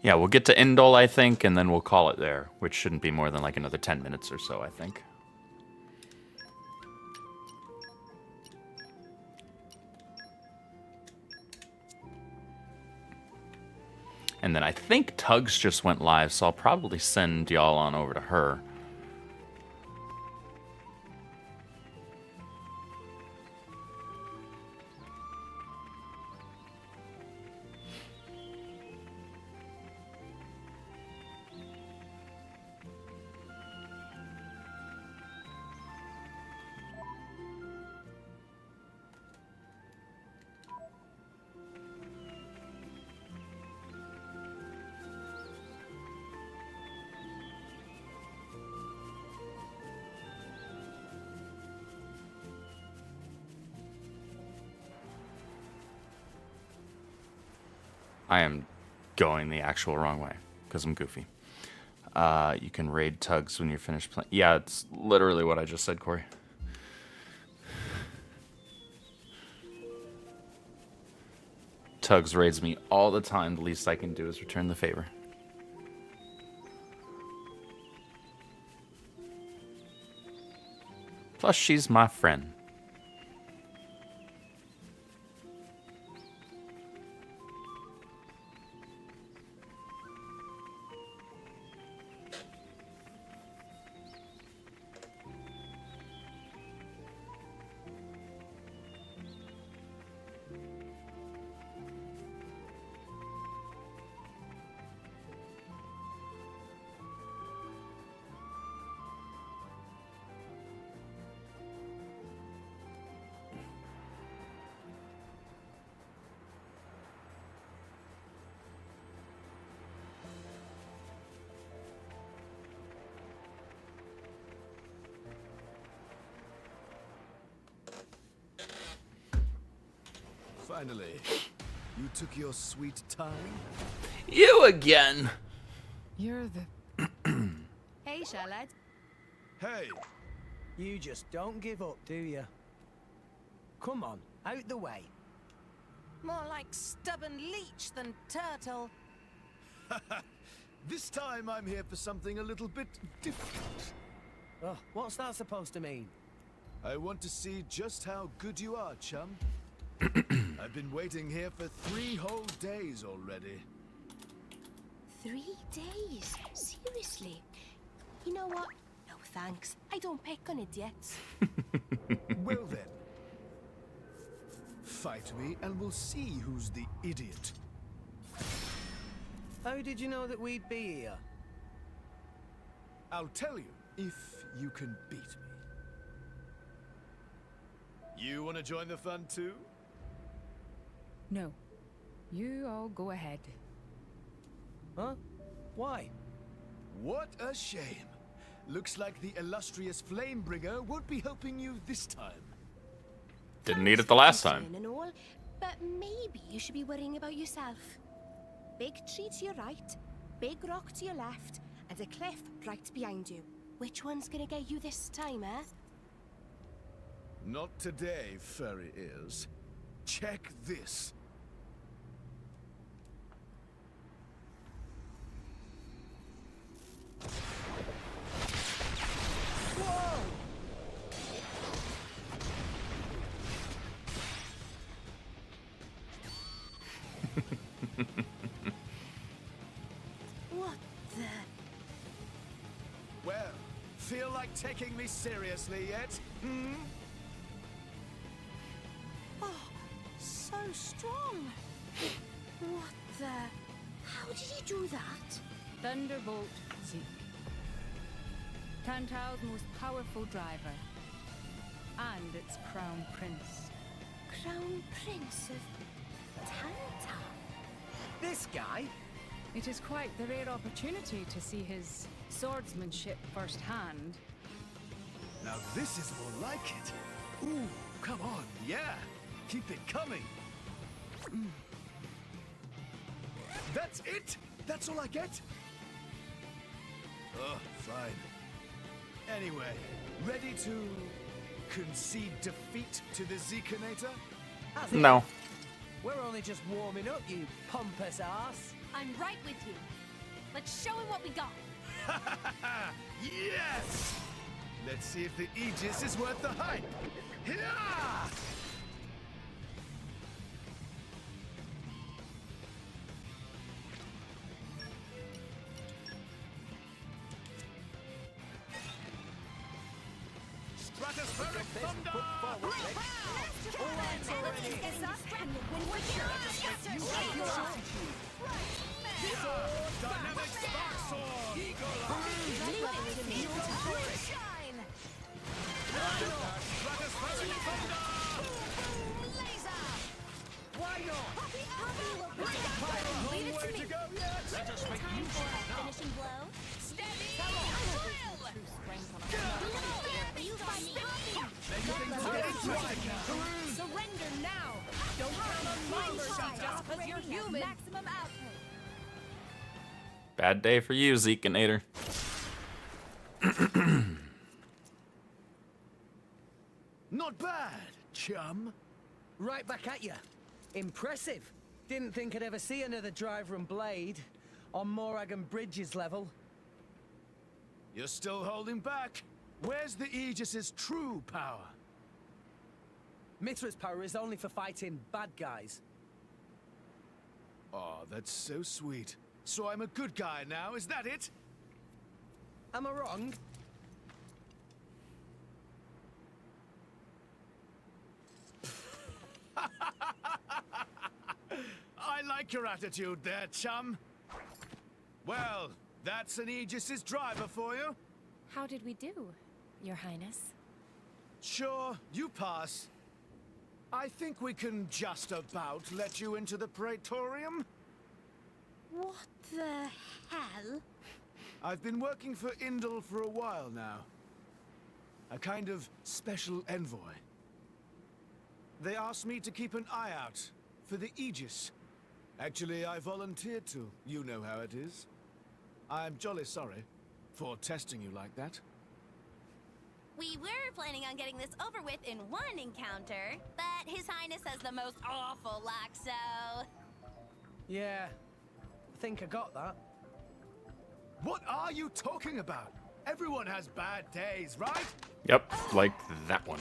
Yeah, we'll get to Indol, I think, and then we'll call it there, which shouldn't be more than like another 10 minutes or so, I think. And then I think Tugs just went live, so I'll probably send y'all on over to her. I am going the actual wrong way because I'm goofy. You can raid Tugs when you're finished playing. Yeah, it's literally what I just said, Corey. Tugs raids me all the time. The least I can do is return the favor. Plus, she's my friend. Finally. You took your sweet time? You again. You're the... Hey, Charlotte. Hey! You just don't give up, do you? Come on, out the way. More like stubborn leech than turtle. This time I'm here for something a little bit different. Oh, what's that supposed to mean? I want to see just how good you are, chum. I've been waiting here for 3 whole days already. 3 days? Seriously? You know what? No thanks. I don't pick on idiots. Well then. Fight me and we'll see who's the idiot. How did you know that we'd be here? I'll tell you if you can beat me. You want to join the fun too? No. You all go ahead. Huh? Why? What a shame. Looks like the illustrious Flamebringer won't be helping you this time. Didn't need it the last time. And all, but maybe you should be worrying about yourself. Big tree to your right, big rock to your left, and a cliff right behind you. Which one's gonna get you this time, eh? Not today, furry ears. Check this. Whoa! What the? Well, feel like taking me seriously yet? Hmm? Oh, so strong. What the? How did you do that? Thunderbolt Zeke. Tantal's most powerful driver. And its crown prince. Crown Prince of Tantal? This guy? It is quite the rare opportunity to see his swordsmanship firsthand. Now this is more like it. Ooh, come on, yeah. Keep it coming. That's it? That's all I get? Oh, fine. Anyway, ready to concede defeat to the Zekinator? No. We're only just warming up, you pompous ass. I'm right with you. Let's show him what we got. Yes! Let's see if the Aegis is worth the hype. Hiya! Stratospheric thunder! Dynamic spark sword! Stratospheric thunder! Why not? Leave it to me. Let us make Time use for of it a now. finishing blow. Steady! Surrender now! Don't count on my mercy just because you're human! Maximum output. Bad day for you, Zekinator. Not bad, chum. Right back at you. Impressive. Didn't think I'd ever see another driver and blade on Morag and Bridges level. You're still holding back. Where's the Aegis's true power? Mithra's power is only for fighting bad guys. Oh, that's so sweet. So I'm a good guy now, is that it? Am I wrong? I like your attitude there, chum. Well, that's an Aegis's driver for you. How did we do, Your Highness? Sure, you pass. I think we can just about let you into the Praetorium. What the hell? I've been working for Indal for a while now. A kind of special envoy. They asked me to keep an eye out For the Aegis. Actually, I volunteered to. You know how it is. I'm jolly sorry for testing you like that. We were planning on getting this over with in one encounter, but His Highness has the most awful luck, so... Yeah, I think I got that. What are you talking about? Everyone has bad days, right? Yep, like that one.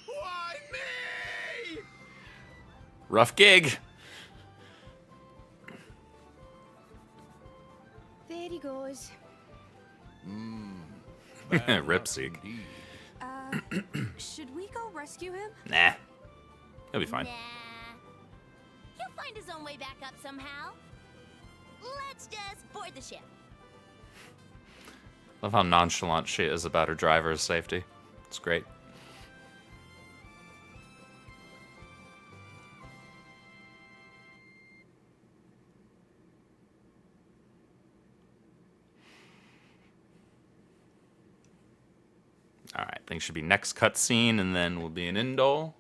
Why me? Rough gig. There he goes. Ripsig. Should we go rescue him? Nah. He'll be fine. Nah. He'll find his own way back up somehow. Let's just board the ship. Love how nonchalant she is about her driver's safety. It's great. Alright, things should be next cutscene, and then we'll be in Indol,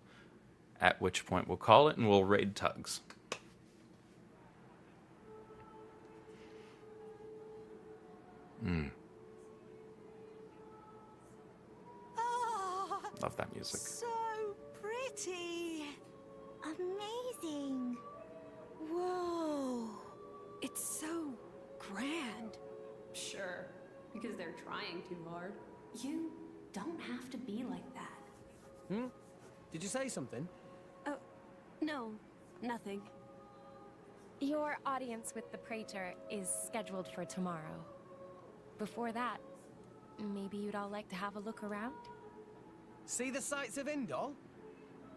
at which point we'll call it, and we'll raid tugs. Oh, Love that music. so pretty. Amazing. Whoa. It's so grand. Sure, because they're trying too hard. You don't have to be like that. Did you say something? Oh, no, nothing. Your audience with the Praetor is scheduled for tomorrow. Before that, maybe you'd all like to have a look around? See the sights of Indol?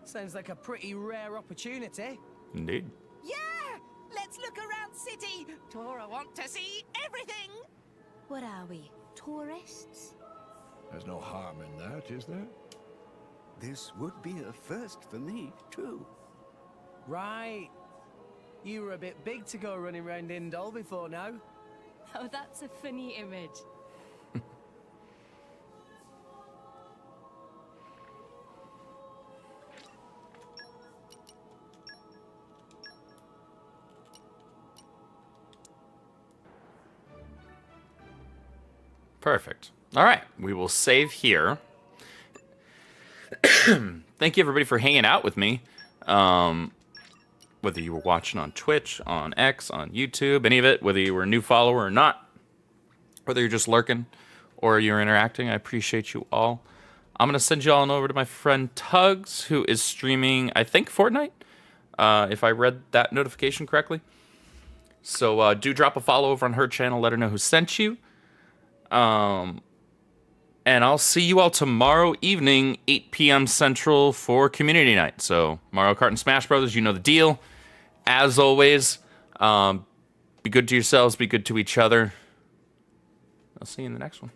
Sounds like a pretty rare opportunity. Indeed. Yeah! Let's look around city. Tora want to see everything. What are we, tourists? There's no harm in that, is there? This would be a first for me, too. Right. You were a bit big to go running around Indol before now. Oh, that's a funny image. Perfect. All right, we will save here. Thank you, everybody, for hanging out with me. Whether you were watching on Twitch, on X, on YouTube, any of it, whether you were a new follower or not, whether you're just lurking or you're interacting, I appreciate you all. I'm going to send you all on over to my friend Tugs, who is streaming, I think, Fortnite, if I read that notification correctly. So do drop a follow over on her channel. Let her know who sent you. And I'll see you all tomorrow evening, 8 p.m. Central for Community Night. So Mario Kart and Smash Brothers, you know the deal. As always, be good to yourselves, be good to each other. I'll see you in the next one.